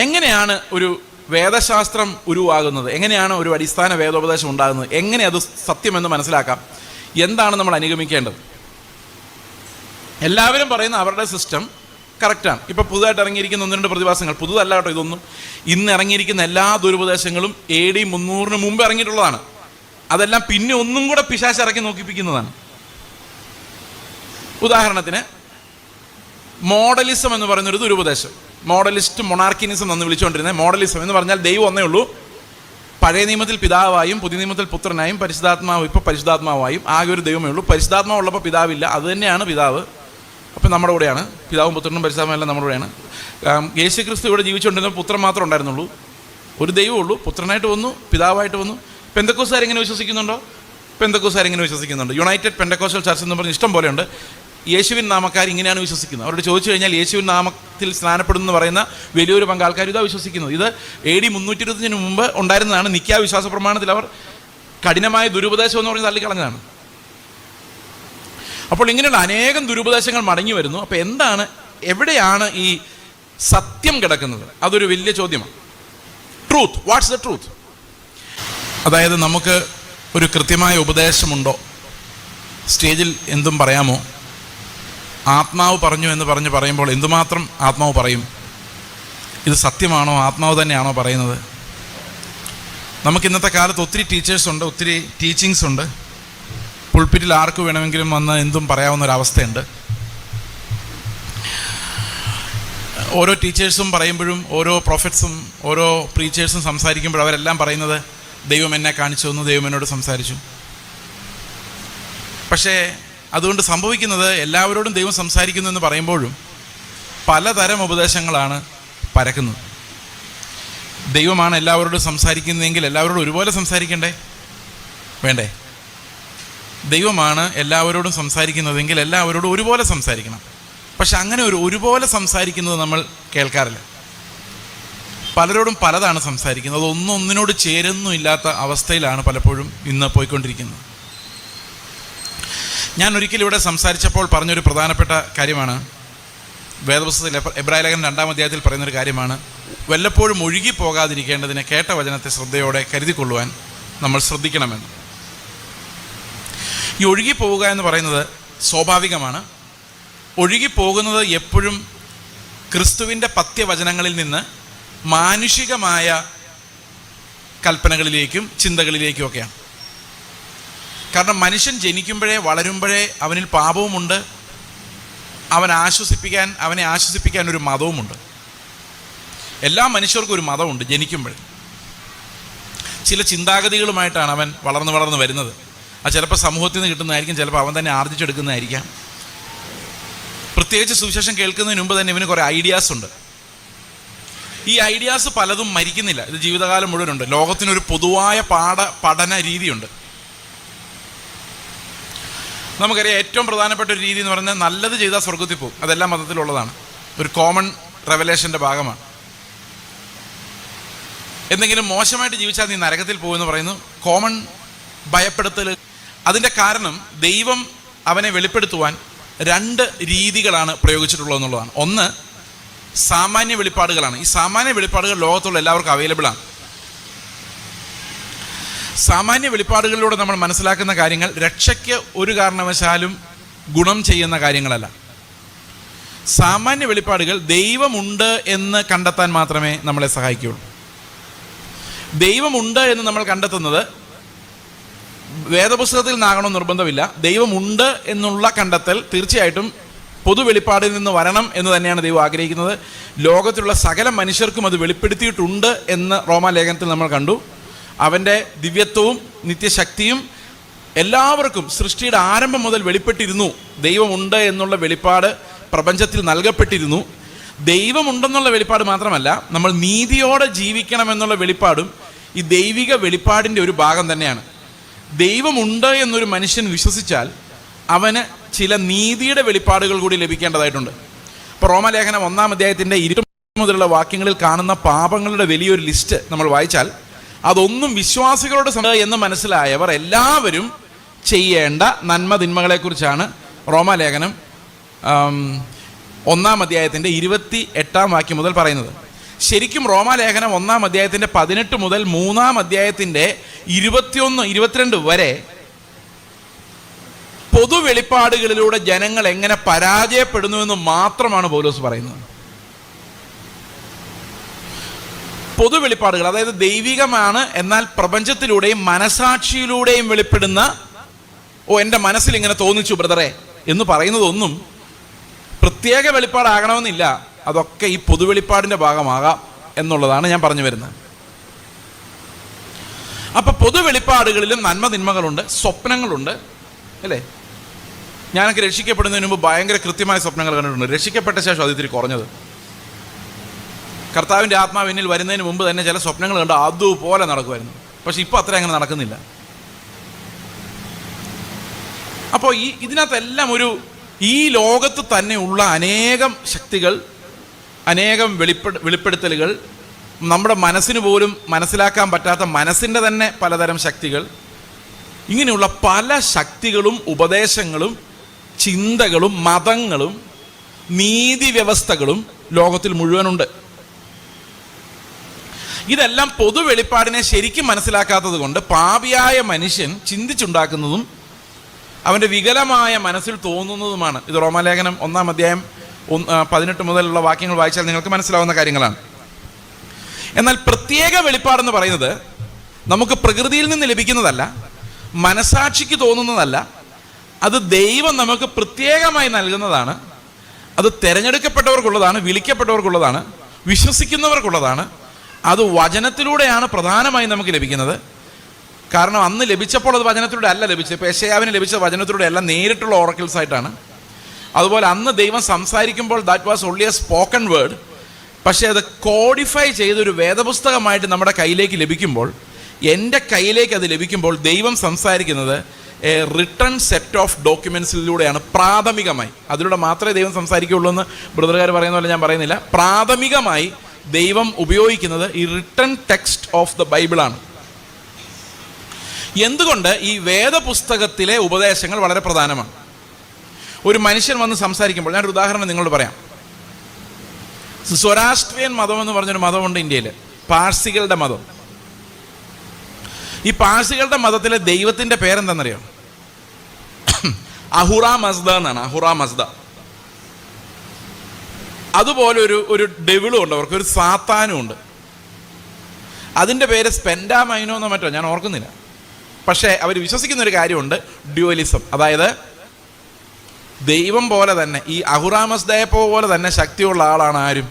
എങ്ങനെയാണ് ഒരു വേദശാസ്ത്രം ഉരുവാകുന്നത്? എങ്ങനെയാണ് ഒരു അടിസ്ഥാന വേദോപദേശം ഉണ്ടാകുന്നത്? എങ്ങനെ അത് സത്യമെന്ന് മനസ്സിലാക്കാം? എന്താണ് നമ്മൾ അനുഗമിക്കേണ്ടത്? എല്ലാവരും പറയുന്ന അവരുടെ സിസ്റ്റം കറക്റ്റാണ്. ഇപ്പോൾ പുതുതായിട്ട് ഇറങ്ങിയിരിക്കുന്ന 1-2 പ്രതിഭാസങ്ങൾ, പുതുതല്ല കേട്ടോ ഇതൊന്നും, ഇന്ന് ഇറങ്ങിയിരിക്കുന്ന എല്ലാ ദുരുപദേശങ്ങളും AD 300 മുമ്പ് ഇറങ്ങിയിട്ടുള്ളതാണ്. അതെല്ലാം പിന്നെ ഒന്നും കൂടെ പിശാച് ഇറക്കി നോക്കിപ്പിക്കുന്നതാണ്. ഉദാഹരണത്തിന് മോഡലിസം എന്ന് പറയുന്നൊരു ദുരുപദേശം, മോഡലിസ്റ്റ് മൊണാർക്കിനിസം എന്ന് വിളിച്ചുകൊണ്ടിരുന്നത്. മോഡലിസം എന്ന് പറഞ്ഞാൽ ദൈവം ഒന്നേ ഉള്ളൂ, പഴയ നിയമത്തിൽ പിതാവായും പുതിയ നിയമത്തിൽ പുത്രനായും പരിശുദ്ധാത്മാവ് ഇപ്പോൾ പരിശുദ്ധാത്മാവായും ആകെ ഒരു ദൈവമേ ഉള്ളൂ. പരിശുദ്ധാത്മാവ് ഉള്ളപ്പോൾ പിതാവില്ല, അത് തന്നെയാണ് പിതാവ്. അപ്പം നമ്മുടെ കൂടെയാണ് പിതാവും പുത്രനും പരിശുദ്ധാത്മാവെല്ലാം നമ്മുടെ കൂടെയാണ്. യേശു ക്രിസ്തു ഇവിടെ ജീവിച്ചുകൊണ്ടിരുന്ന പുത്രൻ മാത്രമേ ഉണ്ടായിരുന്നുള്ളൂ. ഒരു ദൈവമുള്ളൂ, പുത്രനായിട്ട് വന്നു, പിതാവായിട്ട് വന്നു. പെന്തക്കോസ്തുകാർ എങ്ങനെ വിശ്വസിക്കുന്നുണ്ടോ? പെന്തക്കോസ്തുകാർ എങ്ങനെ വിശ്വസിക്കുന്നുണ്ട്? യുണൈറ്റഡ് പെന്തക്കോസ്റ്റൽ ചർച്ച് എന്ന് പറഞ്ഞ് ഇഷ്ടം പോലെയുണ്ട്. യേശുവിൻ നാമക്കാർ ഇങ്ങനെയാണ് വിശ്വസിക്കുന്നത്. അവരോട് ചോദിച്ചു കഴിഞ്ഞാൽ യേശുവിൻ നാമത്തിൽ സ്നാനപ്പെടുന്നു പറയുന്ന വലിയൊരു പങ്ക് ആൾക്കാർ ഇതാ വിശ്വസിക്കുന്നത്. ഇത് AD 325 മുമ്പ് ഉണ്ടായിരുന്നതാണ്. നിക്കാ വിശ്വാസ പ്രമാണത്തിൽ അവർ കഠിനമായ ദുരുപദേശം എന്ന് പറഞ്ഞ് തള്ളിക്കളഞ്ഞതാണ്. അപ്പോൾ ഇങ്ങനെയുള്ള അനേകം ദുരുപദേശങ്ങൾ മടങ്ങി വരുന്നു. അപ്പോൾ എന്താണ്, എവിടെയാണ് ഈ സത്യം കിടക്കുന്നത്? അതൊരു വലിയ ചോദ്യമാണ്. Truth, what's the truth? അതായത് നമുക്ക് ഒരു കൃത്യമായ ഉപദേശമുണ്ടോ? സ്റ്റേജിൽ എന്തും പറയാമോ? ആത്മാവ് പറഞ്ഞു എന്ന് പറയുമ്പോൾ എന്തുമാത്രം ആത്മാവ് പറയും? ഇത് സത്യമാണോ? ആത്മാവ് തന്നെയാണോ പറയുന്നത്? നമുക്ക് ഇന്നത്തെ കാലത്ത് ഒത്തിരി ടീച്ചേഴ്സുണ്ട്, ഒത്തിരി ടീച്ചിങ്സ് ഉണ്ട്. പുൾപിറ്റിൽ ആർക്ക് വേണമെങ്കിലും വന്ന് എന്തും പറയാവുന്ന ഒരവസ്ഥയുണ്ട്. ഓരോ ടീച്ചേഴ്സും പറയുമ്പോഴും, ഓരോ പ്രൊഫറ്റ്സും ഓരോ പ്രീച്ചേഴ്സും സംസാരിക്കുമ്പോഴും അവരെല്ലാം പറയുന്നത് ദൈവം എന്നെ കാണിച്ചു തന്നു, ദൈവം എന്നോട് സംസാരിച്ചു. പക്ഷേ അതുകൊണ്ട് സംഭവിക്കുന്നത്, എല്ലാവരോടും ദൈവം സംസാരിക്കുന്നു എന്ന് പറയുമ്പോഴും പലതരം ഉപദേശങ്ങളാണ് പരക്കുന്നത്. ദൈവമാണ് എല്ലാവരോടും സംസാരിക്കുന്നതെങ്കിൽ എല്ലാവരോടും ഒരുപോലെ സംസാരിക്കണ്ടേ? വേണ്ടേ? ദൈവമാണ് എല്ലാവരോടും സംസാരിക്കുന്നതെങ്കിൽ എല്ലാവരോടും ഒരുപോലെ സംസാരിക്കണം. പക്ഷെ അങ്ങനെ ഒരുപോലെ സംസാരിക്കുന്നത് നമ്മൾ കേൾക്കാറില്ല. പലരോടും പലതാണ് സംസാരിക്കുന്നത്. ഒന്നിനോട് ചേരുന്നില്ലാത്ത അവസ്ഥയിലാണ് പലപ്പോഴും ഇന്ന് പോയിക്കൊണ്ടിരിക്കുന്നത്. ഞാൻ ഒരിക്കലും ഇവിടെ സംസാരിച്ചപ്പോൾ പറഞ്ഞൊരു പ്രധാനപ്പെട്ട കാര്യമാണ്, വേദപുസ്തകത്തിൽ എബ്രായ ലേഖനം 2-ാം അധ്യായത്തിൽ പറയുന്നൊരു കാര്യമാണ്, വല്ലപ്പോഴും ഒഴുകിപ്പോകാതിരിക്കേണ്ടതിന് കേട്ട വചനത്തെ ശ്രദ്ധയോടെ കരുതിക്കൊള്ളുവാൻ നമ്മൾ ശ്രദ്ധിക്കണമെന്ന്. ഈ ഒഴുകിപ്പോവുക എന്ന് പറയുന്നത് സ്വാഭാവികമാണ്. ഒഴുകിപ്പോകുന്നത് എപ്പോഴും ക്രിസ്തുവിൻ്റെ പത്യവചനങ്ങളിൽ നിന്ന് മാനുഷികമായ കൽപ്പനകളിലേക്കും ചിന്തകളിലേക്കും ഒക്കെയാണ്. കാരണം മനുഷ്യൻ ജനിക്കുമ്പോഴേ വളരുമ്പോഴേ അവനിൽ പാപവുമുണ്ട്, അവനെ ആശ്വസിപ്പിക്കാൻ ഒരു മതവുമുണ്ട്. എല്ലാ മനുഷ്യർക്കും ഒരു മതമുണ്ട്. ജനിക്കുമ്പോഴേ ചില ചിന്താഗതികളുമായിട്ടാണ് അവൻ വളർന്നു വരുന്നത്. അത് ചിലപ്പോൾ സമൂഹത്തിൽ നിന്ന് കിട്ടുന്നതായിരിക്കും, ചിലപ്പോൾ അവൻ തന്നെ ആർജിച്ചെടുക്കുന്നതായിരിക്കാം. പ്രത്യേകിച്ച് സുവിശേഷം കേൾക്കുന്നതിന് മുമ്പ് തന്നെ ഇവന് കുറേ ഐഡിയാസ് ഉണ്ട്. ഈ ഐഡിയാസ് പലതും മരിക്കുന്നില്ല, ഇത് ജീവിതകാലം മുഴുവനുണ്ട്. ലോകത്തിനൊരു പൊതുവായ പഠന രീതിയുണ്ട്. നമുക്കറിയാം, ഏറ്റവും പ്രധാനപ്പെട്ട ഒരു രീതി എന്ന് പറഞ്ഞാൽ നല്ലത് ചെയ്താൽ സ്വർഗത്തിൽ പോകും. അതെല്ലാം മതത്തിലുള്ളതാണ്, ഒരു കോമൺ റെവലേഷൻ്റെ ഭാഗമാണ്. എന്തെങ്കിലും മോശമായിട്ട് ജീവിച്ചാൽ നീ നരകത്തിൽ പോകുമെന്ന് പറയുന്നു, കോമൺ ഭയപ്പെടുത്തൽ. അതിൻ്റെ കാരണം ദൈവം അവനെ വെളിപ്പെടുത്തുവാൻ 2 രീതികളാണ് പ്രയോഗിച്ചിട്ടുള്ളതെന്നുള്ളതാണ്. ഒന്ന് സാമാന്യ വെളിപ്പാടുകളാണ്. ഈ സാമാന്യ വെളിപ്പാടുകൾ ലോകത്തുള്ള എല്ലാവർക്കും അവൈലബിളാണ്. സാമാന്യ വെളിപ്പാടുകളിലൂടെ നമ്മൾ മനസ്സിലാക്കുന്ന കാര്യങ്ങൾ രക്ഷയ്ക്ക് ഒരു കാരണവശാലും ഗുണം ചെയ്യുന്ന കാര്യങ്ങളല്ല. സാമാന്യ വെളിപ്പാടുകൾ ദൈവമുണ്ട് എന്ന് കണ്ടെത്താൻ മാത്രമേ നമ്മളെ സഹായിക്കുകയുള്ളൂ. ദൈവമുണ്ട് എന്ന് നമ്മൾ കണ്ടെത്തുന്നത് വേദപുസ്തകത്തിൽ നിന്നാകണം നിർബന്ധമില്ല. ദൈവമുണ്ട് എന്നുള്ള കണ്ടെത്തൽ തീർച്ചയായിട്ടും പൊതു വെളിപ്പാടിൽ നിന്ന് വരണം എന്ന് തന്നെയാണ് ദൈവം ആഗ്രഹിക്കുന്നത്. ലോകത്തിലുള്ള സകല മനുഷ്യർക്കും അത് വെളിപ്പെടുത്തിയിട്ടുണ്ട് എന്ന് റോമാലേഖനത്തിൽ നമ്മൾ കണ്ടു. അവൻ്റെ ദിവ്യത്വവും നിത്യശക്തിയും എല്ലാവർക്കും സൃഷ്ടിയുടെ ആരംഭം മുതൽ വെളിപ്പെട്ടിരുന്നു. ദൈവമുണ്ട് എന്നുള്ള വെളിപ്പാട് പ്രപഞ്ചത്തിൽ നൽകപ്പെട്ടിരുന്നു. ദൈവമുണ്ടെന്നുള്ള വെളിപ്പാട് മാത്രമല്ല, നമ്മൾ നീതിയോടെ ജീവിക്കണമെന്നുള്ള വെളിപ്പാടും ഈ ദൈവിക വെളിപ്പാടിൻ്റെ ഒരു ഭാഗം തന്നെയാണ്. ദൈവമുണ്ട് എന്നൊരു മനുഷ്യൻ വിശ്വസിച്ചാൽ അവന് ചില നീതിയുടെ വെളിപ്പാടുകൾ കൂടി ലഭിക്കേണ്ടതായിട്ടുണ്ട്. ഇപ്പോൾ റോമാലേഖനം 1-ാം അധ്യായത്തിൻ്റെ 20 മുതലുള്ള വാക്യങ്ങളിൽ കാണുന്ന പാപങ്ങളുടെ വലിയൊരു ലിസ്റ്റ് നമ്മൾ വായിച്ചാൽ അതൊന്നും വിശ്വാസികളോട് എന്ന് മനസ്സിലായവർ എല്ലാവരും ചെയ്യേണ്ട നന്മ തിന്മകളെക്കുറിച്ചാണ് റോമാലേഖനം 1-ാം അധ്യായത്തിൻ്റെ 28-ാം വാക്യം മുതൽ പറയുന്നത്. ശരിക്കും റോമാലേഖനം 1-ാം അധ്യായത്തിൻ്റെ 18 മുതൽ 3-ാം അധ്യായത്തിൻ്റെ 21-22 വരെ പൊതുവെളിപ്പാടുകളിലൂടെ ജനങ്ങൾ എങ്ങനെ പരാജയപ്പെടുന്നുവെന്ന് മാത്രമാണ് പൗലോസ് പറയുന്നത്. പൊതുവെളിപ്പാടുകൾ, അതായത് ദൈവികമാണ്, എന്നാൽ പ്രപഞ്ചത്തിലൂടെയും മനസാക്ഷിയിലൂടെയും വെളിപ്പെടുന്ന എൻ്റെ മനസ്സിൽ ഇങ്ങനെ തോന്നിച്ചു ബ്രദറെ എന്ന് പറയുന്നതൊന്നും പ്രത്യേക വെളിപ്പാടാകണമെന്നില്ല. അതൊക്കെ ഈ പൊതുവെളിപ്പാടിൻ്റെ ഭാഗമാകാം എന്നുള്ളതാണ് ഞാൻ പറഞ്ഞു വരുന്നത്. അപ്പൊ പൊതുവെളിപ്പാടുകളിലും നന്മ തിന്മകളുണ്ട്, സ്വപ്നങ്ങളുണ്ട്, അല്ലേ? ഞാനൊക്കെ രക്ഷിക്കപ്പെടുന്നതിന് മുമ്പ് ഭയങ്കര കൃത്യമായ സ്വപ്നങ്ങൾ കണ്ടിട്ടുണ്ട്. രക്ഷിക്കപ്പെട്ട ശേഷം അത് ഇത്തിരി കുറഞ്ഞത്. കർത്താവിൻ്റെ ആത്മാവ് എന്നിൽ വരുന്നതിന് മുമ്പ് തന്നെ ചില സ്വപ്നങ്ങൾ കണ്ട് അതുപോലെ നടക്കുമായിരുന്നു. പക്ഷെ ഇപ്പോൾ അത്ര അങ്ങനെ നടക്കുന്നില്ല. അപ്പോൾ ഇതിനകത്തെല്ലാം ഈ ലോകത്ത് തന്നെ ഉള്ള അനേകം ശക്തികൾ, അനേകം വെളിപ്പെടുത്തലുകൾ, നമ്മുടെ മനസ്സിന് പോലും മനസ്സിലാക്കാൻ പറ്റാത്ത മനസ്സിൻ്റെ തന്നെ പലതരം ശക്തികൾ, ഇങ്ങനെയുള്ള പല ശക്തികളും ഉപദേശങ്ങളും ചിന്തകളും മതങ്ങളും നീതി വ്യവസ്ഥകളും ലോകത്തിൽ മുഴുവനുണ്ട്. ഇതെല്ലാം പൊതുവെളിപ്പാടിനെ ശരിക്കും മനസ്സിലാക്കാത്തത് കൊണ്ട് പാപിയായ മനുഷ്യൻ ചിന്തിച്ചുണ്ടാക്കുന്നതും അവൻ്റെ വികലമായ മനസ്സിൽ തോന്നുന്നതുമാണ്. ഇത് റോമാലേഖനം 1-ാം അധ്യായം 18 മുതലുള്ള വാക്യങ്ങൾ വായിച്ചാൽ നിങ്ങൾക്ക് മനസ്സിലാവുന്ന കാര്യങ്ങളാണ്. എന്നാൽ പ്രത്യേക വെളിപ്പാടെന്ന് പറയുന്നത് നമുക്ക് പ്രകൃതിയിൽ നിന്ന് ലഭിക്കുന്നതല്ല, മനസാക്ഷിക്ക് തോന്നുന്നതല്ല. അത് ദൈവം നമുക്ക് പ്രത്യേകമായി നൽകുന്നതാണ്. അത് തിരഞ്ഞെടുക്കപ്പെട്ടവർക്കുള്ളതാണ്, വിളിക്കപ്പെട്ടവർക്കുള്ളതാണ്, വിശ്വസിക്കുന്നവർക്കുള്ളതാണ്. അത് വചനത്തിലൂടെയാണ് പ്രധാനമായും നമുക്ക് ലഭിക്കുന്നത്. കാരണം അന്ന് ലഭിച്ചപ്പോൾ അത് വചനത്തിലൂടെ അല്ല ലഭിച്ചത്. ഇപ്പോൾ യെശയ്യാവിന് ലഭിച്ച വചനത്തിലൂടെ അല്ല, നേരിട്ടുള്ള ഓറക്കിൾസ് ആയിട്ടാണ്. അതുപോലെ അന്ന് ദൈവം സംസാരിക്കുമ്പോൾ that was only A spoken word. പക്ഷേ അത് കോഡിഫൈ ചെയ്തൊരു വേദപുസ്തകമായിട്ട് നമ്മുടെ കയ്യിലേക്ക് ലഭിക്കുമ്പോൾ, എൻ്റെ കയ്യിലേക്ക് അത് ലഭിക്കുമ്പോൾ ദൈവം സംസാരിക്കുന്നത് എ റിട്ടൺ സെറ്റ് ഓഫ് ഡോക്യുമെൻസിലൂടെയാണ്. പ്രാഥമികമായി അതിലൂടെ മാത്രമേ ദൈവം സംസാരിക്കുകയുള്ളൂ എന്ന് ബ്രദറുകാർ പറയുന്ന പോലെ ഞാൻ പറയുന്നില്ല. പ്രാഥമികമായി ദൈവം ഉപയോഗിക്കുന്നത് ഈ റിട്ടൺ ടെക്സ്റ്റ് ഓഫ് ദ ബൈബിളാണ്. എന്തുകൊണ്ട്? ഈ വേദപുസ്തകത്തിലെ ഉപദേശങ്ങൾ വളരെ പ്രധാനമാണ്. ഒരു മനുഷ്യൻ വന്ന് സംസാരിക്കുമ്പോൾ, ഞാനൊരു ഉദാഹരണം നിങ്ങളോട് പറയാം. സ്വരാഷ്ട്രിയൻ മതം എന്ന് പറഞ്ഞൊരു മതമുണ്ട് ഇന്ത്യയിൽ, പാഴ്സികളുടെ മതം. ഈ പാഴ്സികളുടെ മതത്തിലെ ദൈവത്തിൻ്റെ പേരെന്താണെന്നറിയോ? അഹുറ മസ്ദ എന്നാണ്. അഹുറ മസ്ദ. അതുപോലെ ഒരു ഡെവിളും ഉണ്ട് അവർക്ക്, ഒരു സാത്താനും ഉണ്ട്. അതിൻ്റെ പേര് സ്പെൻഡാമൈനോ എന്നോ മറ്റോ, ഞാൻ ഓർക്കുന്നില്ല. പക്ഷേ അവർ വിശ്വസിക്കുന്ന ഒരു കാര്യമുണ്ട്, ഡ്യുവലിസം. അതായത് ദൈവം പോലെ തന്നെ, ഈ അഹുറാമസ്ദയെ പോലെ തന്നെ ശക്തിയുള്ള ആളാണ് ആരും?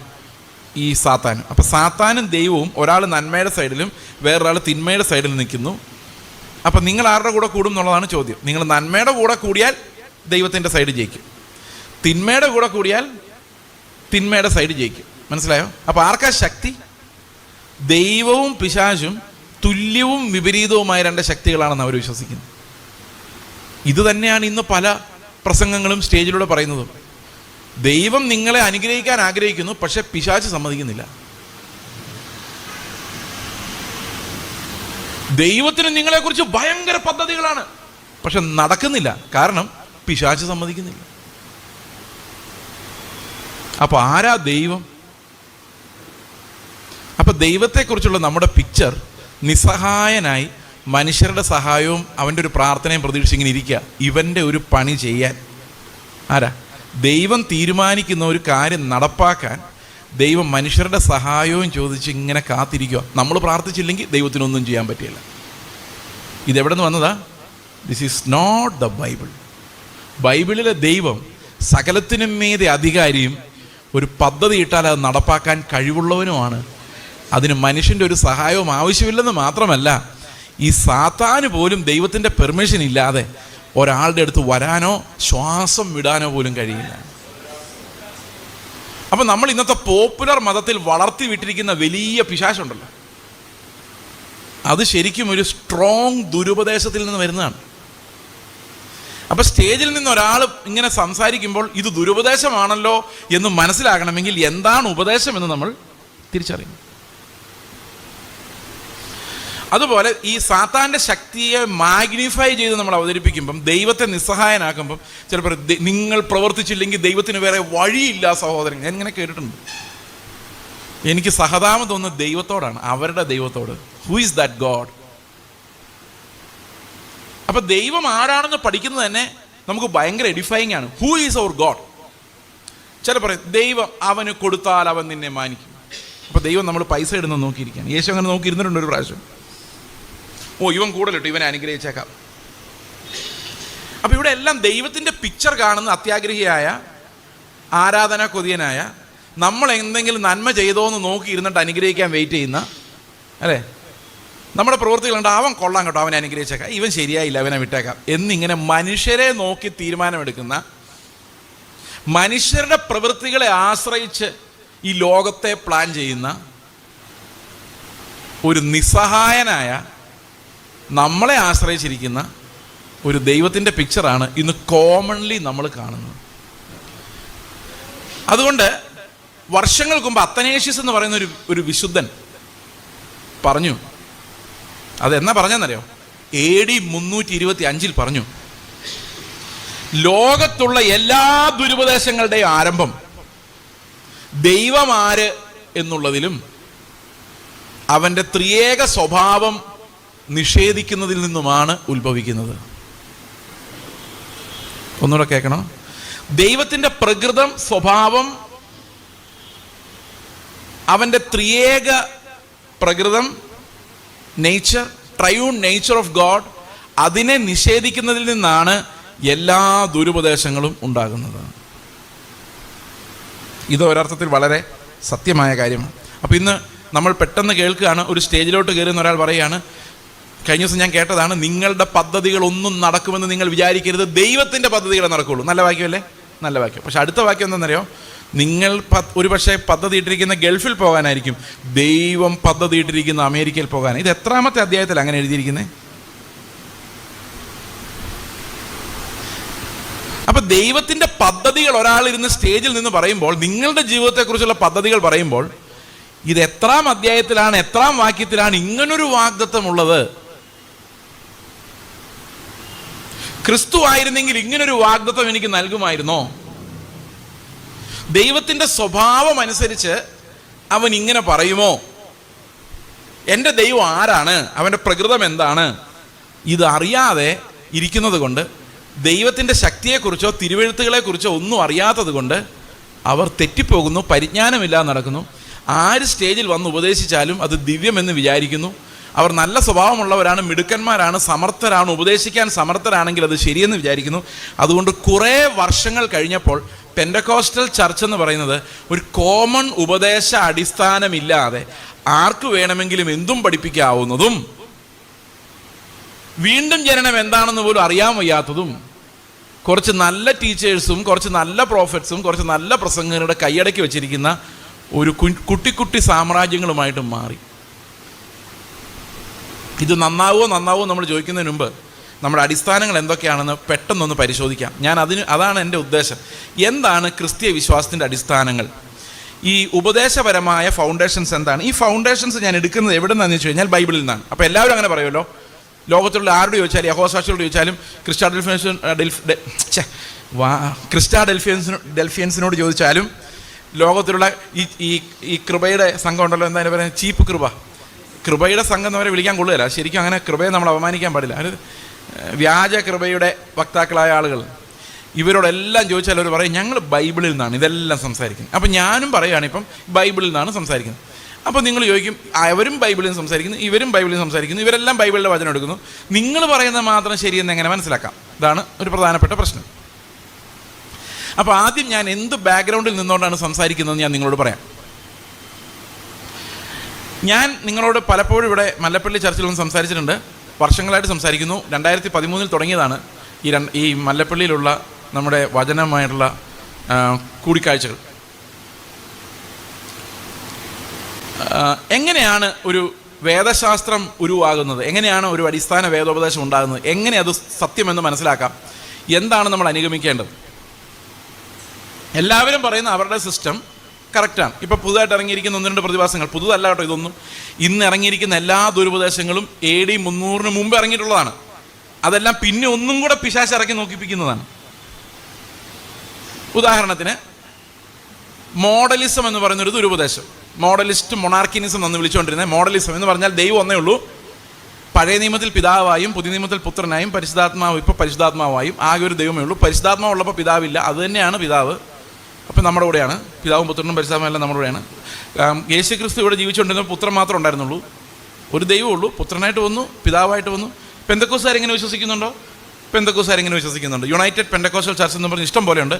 ഈ സാത്താനും. അപ്പം സാത്താനും ദൈവവും ഒരാൾ നന്മയുടെ സൈഡിലും വേറൊരാൾ തിന്മയുടെ സൈഡിലും നിൽക്കുന്നു. അപ്പം നിങ്ങൾ ആരുടെ കൂടെ കൂടും എന്നുള്ളതാണ് ചോദ്യം. നിങ്ങൾ നന്മയുടെ കൂടെ കൂടിയാൽ ദൈവത്തിൻ്റെ സൈഡ് ജയിക്കും, തിന്മയുടെ കൂടെ കൂടിയാൽ തിന്മയുടെ സൈഡ് ജയിക്കും. മനസ്സിലായോ? അപ്പോൾ ആർക്കാ ശക്തി? ദൈവവും പിശാചും തുല്യവും വിപരീതവുമായ രണ്ട് ശക്തികളാണെന്ന് അവർ വിശ്വസിക്കുന്നത്. ഇത് തന്നെയാണ് ഇന്ന് പല പ്രസംഗങ്ങളും സ്റ്റേജിലൂടെ പറയുന്നതും. ദൈവം നിങ്ങളെ അനുഗ്രഹിക്കാൻ ആഗ്രഹിക്കുന്നു, പക്ഷെ പിശാച് സമ്മതിക്കുന്നില്ല. ദൈവത്തിന് നിങ്ങളെക്കുറിച്ച് ഭയങ്കര പദ്ധതികളാണ്, പക്ഷെ നടക്കുന്നില്ല. കാരണം പിശാച് സമ്മതിക്കുന്നില്ല. അപ്പൊ ആരാ ദൈവം? അപ്പൊ ദൈവത്തെക്കുറിച്ചുള്ള നമ്മുടെ പിക്ചർ നിസ്സഹായനായി മനുഷ്യരുടെ സഹായവും അവൻ്റെ ഒരു പ്രാർത്ഥനയും പ്രതീക്ഷിച്ചിങ്ങനെ ഇരിക്കുക. ഇവൻ്റെ ഒരു പണി ചെയ്യാൻ ആരാ? ദൈവം തീരുമാനിക്കുന്ന ഒരു കാര്യം നടപ്പാക്കാൻ ദൈവം മനുഷ്യരുടെ സഹായവും ചോദിച്ച് ഇങ്ങനെ കാത്തിരിക്കുക. നമ്മൾ പ്രാർത്ഥിച്ചില്ലെങ്കിൽ ദൈവത്തിനൊന്നും ചെയ്യാൻ പറ്റില്ല. ഇതെവിടെ നിന്ന് വന്നതാ? This is not the Bible. ബൈബിളിലെ ദൈവം സകലത്തിനും മീതെ അധികാരിയും ഒരു പദ്ധതി ഇട്ടാൽ അത് നടപ്പാക്കാൻ കഴിവുള്ളവനുമാണ്. അതിന് മനുഷ്യൻ്റെ ഒരു സഹായവും ആവശ്യമില്ലെന്ന് മാത്രമല്ല, ഈ സാത്താന് പോലും ദൈവത്തിൻ്റെ പെർമിഷൻ ഇല്ലാതെ ഒരാളുടെ അടുത്ത് വരാനോ ശ്വാസം വിടാനോ പോലും കഴിയില്ല. അപ്പം നമ്മൾ ഇന്നത്തെ പോപ്പുലർ മതത്തിൽ വളർത്തി വിട്ടിരിക്കുന്ന വലിയ പിശാചുണ്ടല്ലോ, അത് ശരിക്കും ഒരു സ്ട്രോങ് ദുരുപദേശത്തിൽ നിന്ന് വരുന്നതാണ്. അപ്പം സ്റ്റേജിൽ നിന്ന് ഒരാൾ ഇങ്ങനെ സംസാരിക്കുമ്പോൾ ഇത് ദുരുപദേശമാണല്ലോ എന്ന് മനസ്സിലാകണമെങ്കിൽ എന്താണ് ഉപദേശം എന്ന് നമ്മൾ തിരിച്ചറിയണം. അതുപോലെ ഈ സാത്താൻ്റെ ശക്തിയെ മാഗ്നിഫൈ ചെയ്ത് നമ്മൾ അവതരിപ്പിക്കുമ്പം, ദൈവത്തെ നിസ്സഹായനാക്കുമ്പം ചിലപ്പോൾ നിങ്ങൾ പ്രവർത്തിച്ചില്ലെങ്കിൽ ദൈവത്തിന് വേറെ വഴിയില്ല സഹോദരൻ. ഞാൻ ഇങ്ങനെ കേട്ടിട്ടുണ്ട്. എനിക്ക് സഹതാപം തോന്നുന്നത് ദൈവത്തോടാണ്, അവരുടെ ദൈവത്തോട്. Who is that God? അപ്പൊ ദൈവം ആരാണെന്ന് പഠിക്കുന്നത് തന്നെ നമുക്ക് ഭയങ്കര എഡിഫൈങ് ആണ്. Who is our God? ചില പറയും ദൈവം അവന് കൊടുത്താൽ അവൻ നിന്നെ മാനിക്കും. അപ്പൊ ദൈവം നമ്മൾ പൈസ ഇടുന്ന നോക്കിയിരിക്കുകയാണ്. യേശു അങ്ങനെ നോക്കിയിരുന്നിട്ടുണ്ട് ഒരു പ്രാവശ്യം. ഇവൻ കൂടുതലിട്ടു, ഇവനെ അനുഗ്രഹിച്ചേക്കാം. അപ്പൊ ഇവിടെ എല്ലാം ദൈവത്തിന്റെ പിക്ചർ കാണുന്ന അത്യാഗ്രഹിയായ, ആരാധന കൊതിയനായ, നമ്മൾ എന്തെങ്കിലും നന്മ ചെയ്തോ എന്ന് നോക്കി ഇരുന്നിട്ട് അനുഗ്രഹിക്കാൻ വെയിറ്റ് ചെയ്യുന്ന, അല്ലേ, നമ്മുടെ പ്രവൃത്തികളുണ്ട്, അവൻ കൊള്ളാം കേട്ടോ, അവനെ അനുഗ്രഹിച്ചേക്കാം, ഇവൻ ശരിയായില്ല, അവനെ വിട്ടേക്കാം എന്നിങ്ങനെ മനുഷ്യരെ നോക്കി തീരുമാനമെടുക്കുന്ന, മനുഷ്യരുടെ പ്രവൃത്തികളെ ആശ്രയിച്ച് ഈ ലോകത്തെ പ്ലാൻ ചെയ്യുന്ന ഒരു നിസ്സഹായനായ, നമ്മളെ ആശ്രയിച്ചിരിക്കുന്ന ഒരു ദൈവത്തിൻ്റെ പിക്ചറാണ് ഇന്ന് കോമൺലി നമ്മൾ കാണുന്നത്. അതുകൊണ്ട് വർഷങ്ങൾക്ക് മുമ്പ് അത്തനേഷ്യസ് എന്ന് പറയുന്ന ഒരു വിശുദ്ധൻ പറഞ്ഞു. അതെന്നാ പറഞ്ഞെന്നറിയോ? AD 325 പറഞ്ഞു, ലോകത്തുള്ള എല്ലാ ദുരുപദേശങ്ങളുടെയും ആരംഭം ദൈവമാര് എന്നുള്ളതിലും അവൻ്റെ ത്രിയേക സ്വഭാവം നിഷേധിക്കുന്നതിൽ നിന്നുമാണ് ഉത്ഭവിക്കുന്നത്. ഒന്നുകൂടെ കേൾക്കണം. ദൈവത്തിൻ്റെ പ്രകൃതം, സ്വഭാവം, അവൻ്റെ ത്രിയേക പ്രകൃതം, nature, triune nature of God, അതിനെ നിഷേധിക്കുന്നതിൽ നിന്നാണ് എല്ലാ ദുരുപദേശങ്ങളും ഉണ്ടാകുന്നത്. ഇത് ഒരർത്ഥത്തിൽ വളരെ സത്യമായ കാര്യമാണ്. അപ്പോൾ ഇന്ന് നമ്മൾ പെട്ടെന്ന് കേൾക്കുകയാണ്, ഒരു സ്റ്റേജിലോട്ട് കയറുന്ന ഒരാൾ പറയുകയാണ്, കഴിഞ്ഞ ദിവസം ഞാൻ കേട്ടതാണ്, നിങ്ങളുടെ പദ്ധതികളൊന്നും നടക്കുമെന്ന് നിങ്ങൾ വിചാരിക്കരുത്, ദൈവത്തിൻ്റെ പദ്ധതികളെ നടക്കുകയുള്ളൂ. നല്ല വാക്യമല്ലേ? നല്ല വാക്യം. പക്ഷെ അടുത്ത വാക്യം എന്താണെന്നറിയോ? നിങ്ങൾ ഒരു പക്ഷേ പദ്ധതി ഇട്ടിരിക്കുന്ന ഗൾഫിൽ പോകാനായിരിക്കും, ദൈവം പദ്ധതി ഇട്ടിരിക്കുന്ന അമേരിക്കയിൽ പോകാൻ. ഇത് എത്രാമത്തെ അധ്യായത്തിൽ അങ്ങനെ എഴുതിയിരിക്കുന്നത്? അപ്പൊ ദൈവത്തിന്റെ പദ്ധതികൾ ഒരാളിരുന്ന് സ്റ്റേജിൽ നിന്ന് പറയുമ്പോൾ, നിങ്ങളുടെ ജീവിതത്തെക്കുറിച്ചുള്ള പദ്ധതികൾ പറയുമ്പോൾ, ഇത് എത്രാം അധ്യായത്തിലാണ്, എത്രാം വാക്യത്തിലാണ് ഇങ്ങനൊരു വാഗ്ദത്തം ഉള്ളത്? ക്രിസ്തു ആയിരുന്നെങ്കിൽ ഇങ്ങനൊരു വാഗ്ദത്തം എനിക്ക് നൽകുമായിരുന്നോ? ദൈവത്തിന്റെ സ്വഭാവം അനുസരിച്ച് അവൻ ഇങ്ങനെ പറയുമോ? എൻ്റെ ദൈവം ആരാണ്, അവൻ്റെ പ്രകൃതം എന്താണ്, ഇത് അറിയാതെ ഇരിക്കുന്നത് കൊണ്ട്, ദൈവത്തിൻ്റെ ശക്തിയെക്കുറിച്ചോ തിരുവെഴുത്തുകളെക്കുറിച്ചോ ഒന്നും അറിയാത്തത് കൊണ്ട് അവർ തെറ്റിപ്പോകുന്നു, പരിജ്ഞാനമില്ലാതെ നടക്കുന്നു. ആര് സ്റ്റേജിൽ വന്ന് ഉപദേശിച്ചാലും അത് ദിവ്യമെന്ന് വിചാരിക്കുന്നു. അവർ നല്ല സ്വഭാവമുള്ളവരാണ്, മിടുക്കന്മാരാണ്, സമർത്ഥരാണ്, ഉപദേശിക്കാൻ സമർത്ഥരാണെങ്കിൽ അത് ശരിയെന്ന് വിചാരിക്കുന്നു. അതുകൊണ്ട് കുറേ വർഷങ്ങൾ കഴിഞ്ഞപ്പോൾ പെൻഡക്കോസ്റ്റൽ ചർച്ച് എന്ന് പറയുന്നത് ഒരു കോമൺ ഉപദേശ അടിസ്ഥാനമില്ലാതെ ആർക്ക് വേണമെങ്കിലും എന്തും പഠിപ്പിക്കാവുന്നതും, വീണ്ടും ജനനം എന്താണെന്ന് പോലും അറിയാൻ വയ്യാത്തതും, കുറച്ച് നല്ല ടീച്ചേഴ്സും കുറച്ച് നല്ല പ്രോഫറ്റ്സും കുറച്ച് നല്ല പ്രസംഗങ്ങളുടെ കൈയടക്കി വെച്ചിരിക്കുന്ന ഒരു കുട്ടി സാമ്രാജ്യങ്ങളുമായിട്ട് മാറി. ഇത് നന്നാവോ നമ്മൾ ചോദിക്കുന്നതിന് മുമ്പ് നമ്മുടെ അടിസ്ഥാനങ്ങൾ എന്തൊക്കെയാണെന്ന് പെട്ടെന്നൊന്ന് പരിശോധിക്കാം. അതാണ് എൻ്റെ ഉദ്ദേശം. എന്താണ് ക്രിസ്തീയ വിശ്വാസത്തിൻ്റെ അടിസ്ഥാനങ്ങൾ? ഈ ഉപദേശപരമായ ഫൗണ്ടേഷൻസ് എന്താണ്? ഈ ഫൗണ്ടേഷൻസ് ഞാൻ എടുക്കുന്നത് എവിടെ നിന്നാന്ന് വെച്ച് കഴിഞ്ഞാൽ ബൈബിളിൽ നിന്നാണ്. അപ്പോൾ എല്ലാവരും അങ്ങനെ പറയുമല്ലോ. ലോകത്തുള്ള ആരോട് ചോദിച്ചാലും, യഹോവസാക്ഷിയോട് ചോദിച്ചാലും, ഡെൽഫിയൻസിനോട് ചോദിച്ചാലും, ലോകത്തിലുള്ള ഈ കൃപയുടെ സംഘം ഉണ്ടല്ലോ, എന്താ പറയുക, ചീപ്പ് കൃപയുടെ സംഘം എന്ന് വരെ വിളിക്കാൻ കൊള്ളുകയില്ല. ശരിക്കും അങ്ങനെ കൃപയെ നമ്മൾ അപമാനിക്കാൻ പാടില്ല. അത് വ്യാജ കൃപയുടെ വക്താക്കളായ ആളുകൾ, ഇവരോടെല്ലാം ചോദിച്ചാൽ അവർ പറയും ഞങ്ങൾ ബൈബിളിൽ നിന്നാണ് ഇതെല്ലാം സംസാരിക്കുന്നത്. അപ്പം ഞാനും പറയുകയാണ് ഇപ്പം ബൈബിളിൽ നിന്നാണ് സംസാരിക്കുന്നത്. അപ്പോൾ നിങ്ങൾ ചോദിക്കും, അവരും ബൈബിളിൽ നിന്ന് സംസാരിക്കുന്നു, ഇവരും ബൈബിളിൽ നിന്ന് സംസാരിക്കുന്നു, ഇവരെല്ലാം ബൈബിളിൻ്റെ വചനം എടുക്കുന്നു, നിങ്ങൾ പറയുന്നത് മാത്രം ശരിയെന്ന് എങ്ങനെ മനസ്സിലാക്കാം? ഇതാണ് ഒരു പ്രധാനപ്പെട്ട പ്രശ്നം. അപ്പോൾ ആദ്യം ഞാൻ എന്ത് ബാക്ക്ഗ്രൗണ്ടിൽ നിന്നുകൊണ്ടാണ് സംസാരിക്കുന്നതെന്ന് ഞാൻ നിങ്ങളോട് പറയാം. ഞാൻ നിങ്ങളോട് പലപ്പോഴും ഇവിടെ മല്ലപ്പള്ളി ചർച്ചിലൊന്നും സംസാരിച്ചിട്ടുണ്ട്, വർഷങ്ങളായിട്ട് സംസാരിക്കുന്നു. 2013 തുടങ്ങിയതാണ് ഈ മല്ലപ്പള്ളിയിലുള്ള നമ്മുടെ വചനമായിട്ടുള്ള കൂടിക്കാഴ്ചകൾ. എങ്ങനെയാണ് ഒരു വേദശാസ്ത്രം ഉരുവാകുന്നത്, എങ്ങനെയാണ് ഒരു അടിസ്ഥാന വേദോപദേശം ഉണ്ടാകുന്നത്, എങ്ങനെ അത് സത്യമെന്ന് മനസ്സിലാക്കാം, എന്താണ് നമ്മൾ അനുഗമിക്കേണ്ടത്? എല്ലാവരും പറയുന്ന അവരുടെ സിസ്റ്റം കറക്റ്റാണ്. ഇപ്പോൾ പുതുതായിട്ട് ഇറങ്ങിയിരിക്കുന്ന 1-2 പ്രതിഭാസങ്ങൾ, പുതുതല്ല കേട്ടോ ഇതൊന്നും, ഇന്ന് ഇറങ്ങിയിരിക്കുന്ന എല്ലാ ദുരുപദേശങ്ങളും AD 300 മുമ്പ് ഇറങ്ങിയിട്ടുള്ളതാണ്. അതെല്ലാം പിന്നെ ഒന്നും കൂടെ പിശാച് ഇറക്കി നോക്കിപ്പിക്കുന്നതാണ്. ഉദാഹരണത്തിന് മോഡലിസം എന്ന് പറയുന്നൊരു ദുരുപദേശം. മോഡലിസ്റ്റ് മൊണാർക്കിനിസം എന്ന് വിളിച്ചുകൊണ്ടിരുന്നത്. മോഡലിസം എന്ന് പറഞ്ഞാൽ ദൈവം ഒന്നേ ഉള്ളൂ. പഴയ നിയമത്തിൽ പിതാവായും പുതിയ നിയമത്തിൽ പുത്രനായും പരിശുദ്ധാത്മാവ് ഇപ്പോൾ പരിശുദ്ധാത്മാവായും ആകെ ഒരു ദൈവമേ ഉള്ളൂ. പരിശുദ്ധാത്മാവ് ഉള്ളപ്പോൾ പിതാവില്ല, അത് തന്നെയാണ് പിതാവ്. അപ്പം നമ്മുടെ കൂടെയാണ് പിതാവും പുത്രനും പരിശുദ്ധാത്മാവും എല്ലാം നമ്മുടെ കൂടെയാണ്. യേശു ക്രിസ്തു ഇവിടെ ജീവിച്ചുകൊണ്ടിരുന്ന പുത്രൻ മാത്രമേ ഉണ്ടായിരുന്നുള്ളൂ. ഒരു ദൈവമുള്ളൂ, പുത്രനായിട്ട് വന്നു, പിതാവായിട്ട് വന്നു. പെന്തക്കോസ്തുകാർ എങ്ങനെ വിശ്വസിക്കുന്നുണ്ടോ? പെന്തക്കോസ്തുകാർ എങ്ങനെ വിശ്വസിക്കുന്നുണ്ട്? യുണൈറ്റഡ് പെന്തക്കോസ്റ്റൽ ചർച്ച് എന്ന് പറഞ്ഞ് ഇഷ്ടം പോലെയുണ്ട്.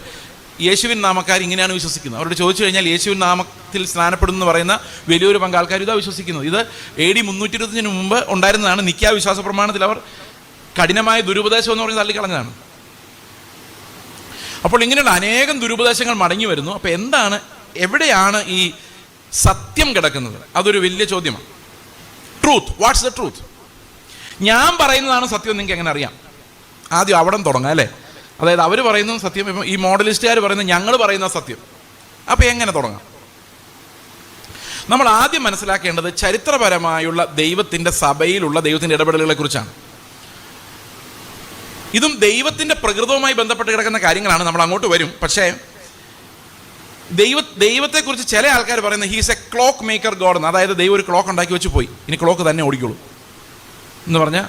യേശുവിൻ നാമക്കാർ ഇങ്ങനെയാണ് വിശ്വസിക്കുന്നത്. അവരോട് ചോദിച്ചു കഴിഞ്ഞാൽ യേശുവിൻ നാമത്തിൽ സ്നാനപ്പെടുന്നു എന്ന് പറയുന്ന വലിയൊരു പങ്കാൾക്കാർ ഇതാ വിശ്വസിക്കുന്നത്. ഇത് AD 325 മുമ്പ് ഉണ്ടായിരുന്നതാണ്. നിക്കാ വിശ്വാസ പ്രമാണത്തിൽ അവർ കഠിനമായ ദുരുപദേശം എന്ന് പറഞ്ഞ് തള്ളിക്കളഞ്ഞതാണ്. അപ്പോൾ ഇങ്ങനെയുള്ള അനേകം ദുരുപദേശങ്ങൾ മടങ്ങി വരുന്നു. അപ്പോൾ എന്താണ്, എവിടെയാണ് ഈ സത്യം കിടക്കുന്നത്? അതൊരു വലിയ ചോദ്യമാണ്. Truth, what's the truth? ഞാൻ പറയുന്നതാണ് സത്യം, നിങ്ങൾക്ക് എങ്ങനെ അറിയാം? ആദ്യം അവിടെ തുടങ്ങാം അല്ലേ? അതായത് അവർ പറയുന്നത് സത്യം, ഇപ്പം ഈ മോഡലിസ്റ്റുകാർ പറയുന്നത് ഞങ്ങൾ പറയുന്ന സത്യം. അപ്പോൾ എങ്ങനെ തുടങ്ങാം? നമ്മൾ ആദ്യം മനസ്സിലാക്കേണ്ടത് ചരിത്രപരമായുള്ള ദൈവത്തിൻ്റെ സഭയിലുള്ള ദൈവത്തിൻ്റെ ഇടപെടലുകളെ കുറിച്ചാണ്. ഇതും ദൈവത്തിൻ്റെ പ്രകൃതവുമായി ബന്ധപ്പെട്ട് കിടക്കുന്ന കാര്യങ്ങളാണ്. നമ്മൾ അങ്ങോട്ട് വരും. പക്ഷേ ദൈവത്തെക്കുറിച്ച് ചില ആൾക്കാർ പറയുന്നത് he's A clock maker God എന്ന്. അതായത് ദൈവം ഒരു ക്ലോക്ക് ഉണ്ടാക്കി വെച്ച് പോയി, ഇനി ക്ലോക്ക് തന്നെ ഓടിക്കോളൂ എന്ന് പറഞ്ഞാൽ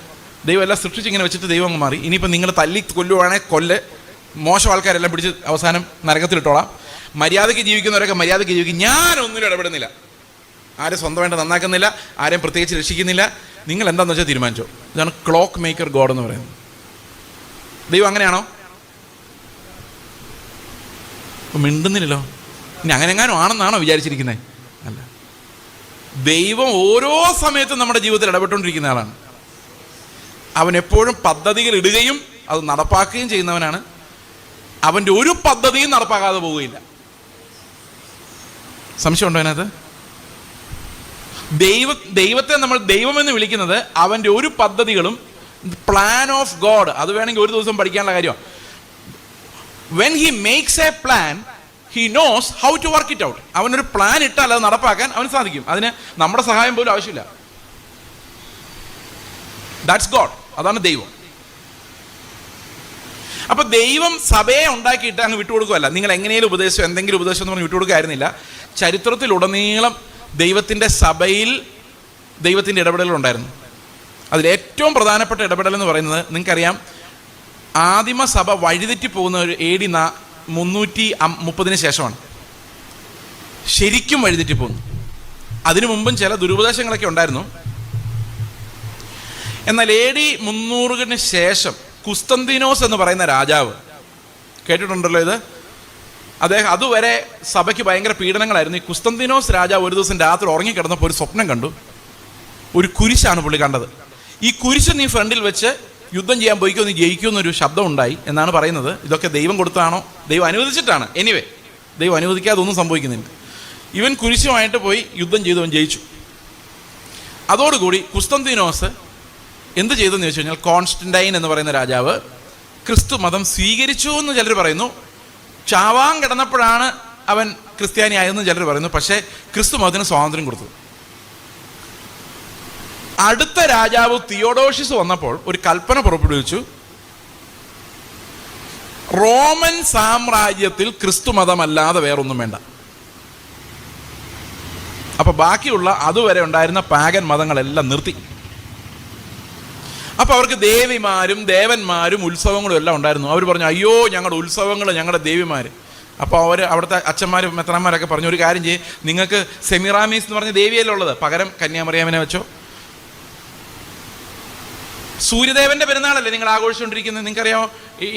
ദൈവം എല്ലാം സൃഷ്ടിച്ച് ഇങ്ങനെ വെച്ചിട്ട് ദൈവം അങ്ങ് മാറി. ഇനിയിപ്പോൾ നിങ്ങൾ തല്ലി കൊല്ലുവാണെങ്കിൽ മോശം ആൾക്കാരെല്ലാം പിടിച്ച് അവസാനം നരകത്തിലിട്ടോളാം. മര്യാദയ്ക്ക് ജീവിക്കുന്നവരൊക്കെ മര്യാദയ്ക്ക് ജീവിക്കും. ഞാനൊന്നിലും ഇടപെടുന്നില്ല, ആരും സ്വന്തമായിട്ട് നന്നാക്കുന്നില്ല, ആരെയും പ്രത്യേകിച്ച് രക്ഷിക്കുന്നില്ല, നിങ്ങൾ എന്താണെന്ന് വെച്ചാൽ തീരുമാനിച്ചോ. ഇതാണ് ക്ലോക്ക് മേക്കർ ഗോഡ് എന്ന് പറയുന്നത്. ദൈവം അങ്ങനെയാണോ? മിണ്ടുന്നില്ലല്ലോ. ഇനി അങ്ങനെങ്ങാനും ആണെന്നാണോ വിചാരിച്ചിരിക്കുന്നത്? അല്ല, ദൈവം ഓരോ സമയത്തും നമ്മുടെ ജീവിതത്തിൽ ഇടപെട്ടുകൊണ്ടിരിക്കുന്ന ആളാണ്. അവൻ എപ്പോഴും പദ്ധതികൾ ഇടുകയും അത് നടപ്പാക്കുകയും ചെയ്യുന്നവനാണ്. അവൻ്റെ ഒരു പദ്ധതിയും നടപ്പാക്കാതെ പോവുകയില്ല. സംശയമുണ്ടോ അതിനകത്ത്? ദൈവത്തെ നമ്മൾ ദൈവമെന്ന് വിളിക്കുന്നത് അവൻ്റെ ഒരു പദ്ധതികളും, പ്ലാൻ ഓഫ് ഗോഡ്, അത് വേണമെങ്കിൽ ഒരു ദിവസം പഠിക്കാനുള്ള കാര്യമാണ്. When he makes a plan he knows how to work it out. അവനൊരു പ്ലാൻ ഇട്ടാൽ അത് നടപ്പാക്കാൻ അവന് സാധിക്കും. അതിന് നമ്മുടെ സഹായം പോലും ആവശ്യമില്ല. ദാറ്റ്സ് ഗോഡ്, അതാണ് ദൈവം. അപ്പൊ ദൈവം സഭയെ ഉണ്ടാക്കിയിട്ട് അങ്ങ് വിട്ടുകൊടുക്കുകയല്ല. നിങ്ങൾ എങ്ങനെയും ഉപദേശം, എന്തെങ്കിലും ഉപദേശം എന്ന് പറഞ്ഞ് വിട്ടുകൊടുക്കായിരുന്നില്ല. ചരിത്രത്തിലുടനീളം ദൈവത്തിൻ്റെ സഭയിൽ ദൈവത്തിൻ്റെ ഇടപെടലുണ്ടായിരുന്നു. അതിലേറ്റവും പ്രധാനപ്പെട്ട ഇടപെടൽ എന്ന് പറയുന്നത് നിങ്ങൾക്കറിയാം, ആദിമ സഭ വഴിതെറ്റി പോകുന്ന ഒരു AD 330 ശേഷമാണ് ശരിക്കും വഴിതെറ്റി പോകുന്നു. അതിനു മുമ്പും ചില ദുരുപദേശങ്ങളൊക്കെ ഉണ്ടായിരുന്നു. എന്നാൽ AD 300 ശേഷം കുസ്തന്തീനോസ് എന്ന് പറയുന്ന രാജാവ്, കേട്ടിട്ടുണ്ടല്ലോ ഇത്? അദ്ദേഹം അതുവരെ സഭയ്ക്ക് ഭയങ്കര പീഡനങ്ങളായിരുന്നു. ഈ കുസ്തന്തീനോസ് രാജാവ് ഒരു ദിവസം രാത്രി ഉറങ്ങിക്കിടന്നപ്പോൾ ഒരു സ്വപ്നം കണ്ടു. ഒരു കുരിശാണ് പുള്ളി കണ്ടത്. ഈ കുരിശ് നീ ഫ്രണ്ടിൽ വെച്ച് യുദ്ധം ചെയ്യാൻ പോയിക്കോ, നീ ജയിക്കുമെന്നൊരു ശബ്ദം ഉണ്ടായി എന്നാണ് പറയുന്നത്. ഇതൊക്കെ ദൈവം കൊടുത്താണോ ദൈവം അനുവദിച്ചിട്ടാണ്? എനിവേ, ദൈവം അനുവദിക്കാതെ ഒന്നും സംഭവിക്കുന്നില്ല. ഇവൻ കുരിശുമായിട്ട് പോയി യുദ്ധം ചെയ്തു, അവൻ ജയിച്ചു. അതോടുകൂടി കുസ്തന്തീനോസ് എന്ത് ചെയ്തെന്ന് ചോദിച്ചു കഴിഞ്ഞാൽ, കോൺസ്റ്റന്റൈൻ എന്ന് പറയുന്ന രാജാവ് ക്രിസ്തു മതം സ്വീകരിച്ചു എന്ന് ചിലർ പറയുന്നു. ചാവാൻ കിടന്നപ്പോഴാണ് അവൻ ക്രിസ്ത്യാനി ആയെന്ന് ചിലർ പറയുന്നു. പക്ഷേ ക്രിസ്തു മതത്തിന് സ്വാതന്ത്ര്യം കൊടുത്തു. അടുത്ത രാജാവ് തിയോഡോഷ്യസ് വന്നപ്പോൾ ഒരു കൽപ്പന പുറപ്പെടുവിച്ചു, റോമൻ സാമ്രാജ്യത്തിൽ ക്രിസ്തു മതമല്ലാതെ വേറൊന്നും വേണ്ട. അപ്പൊ ബാക്കിയുള്ള അതുവരെ ഉണ്ടായിരുന്ന പാഗൻ മതങ്ങളെല്ലാം നിർത്തി. അപ്പൊ അവർക്ക് ദേവിമാരും ദേവന്മാരും ഉത്സവങ്ങളും എല്ലാം ഉണ്ടായിരുന്നു. അവർ പറഞ്ഞു, അയ്യോ ഞങ്ങളുടെ ഉത്സവങ്ങൾ, ഞങ്ങളുടെ ദേവിമാര്. അപ്പോൾ അവിടുത്തെ അച്ഛന്മാരും മെത്രാന്മാരൊക്കെ പറഞ്ഞു, ഒരു കാര്യം ചെയ്യ്, നിങ്ങൾക്ക് സെമിറാമീസ് എന്ന് പറഞ്ഞ ദേവിയല്ലേ ഉള്ളത്, പകരം കന്യാമറിയാമിനെ വെച്ചോ. സൂര്യദേവന്റെ പെരുന്നാളല്ലേ നിങ്ങൾ ആഘോഷിച്ചുകൊണ്ടിരിക്കുന്നത്? നിങ്ങൾക്കറിയാമോ?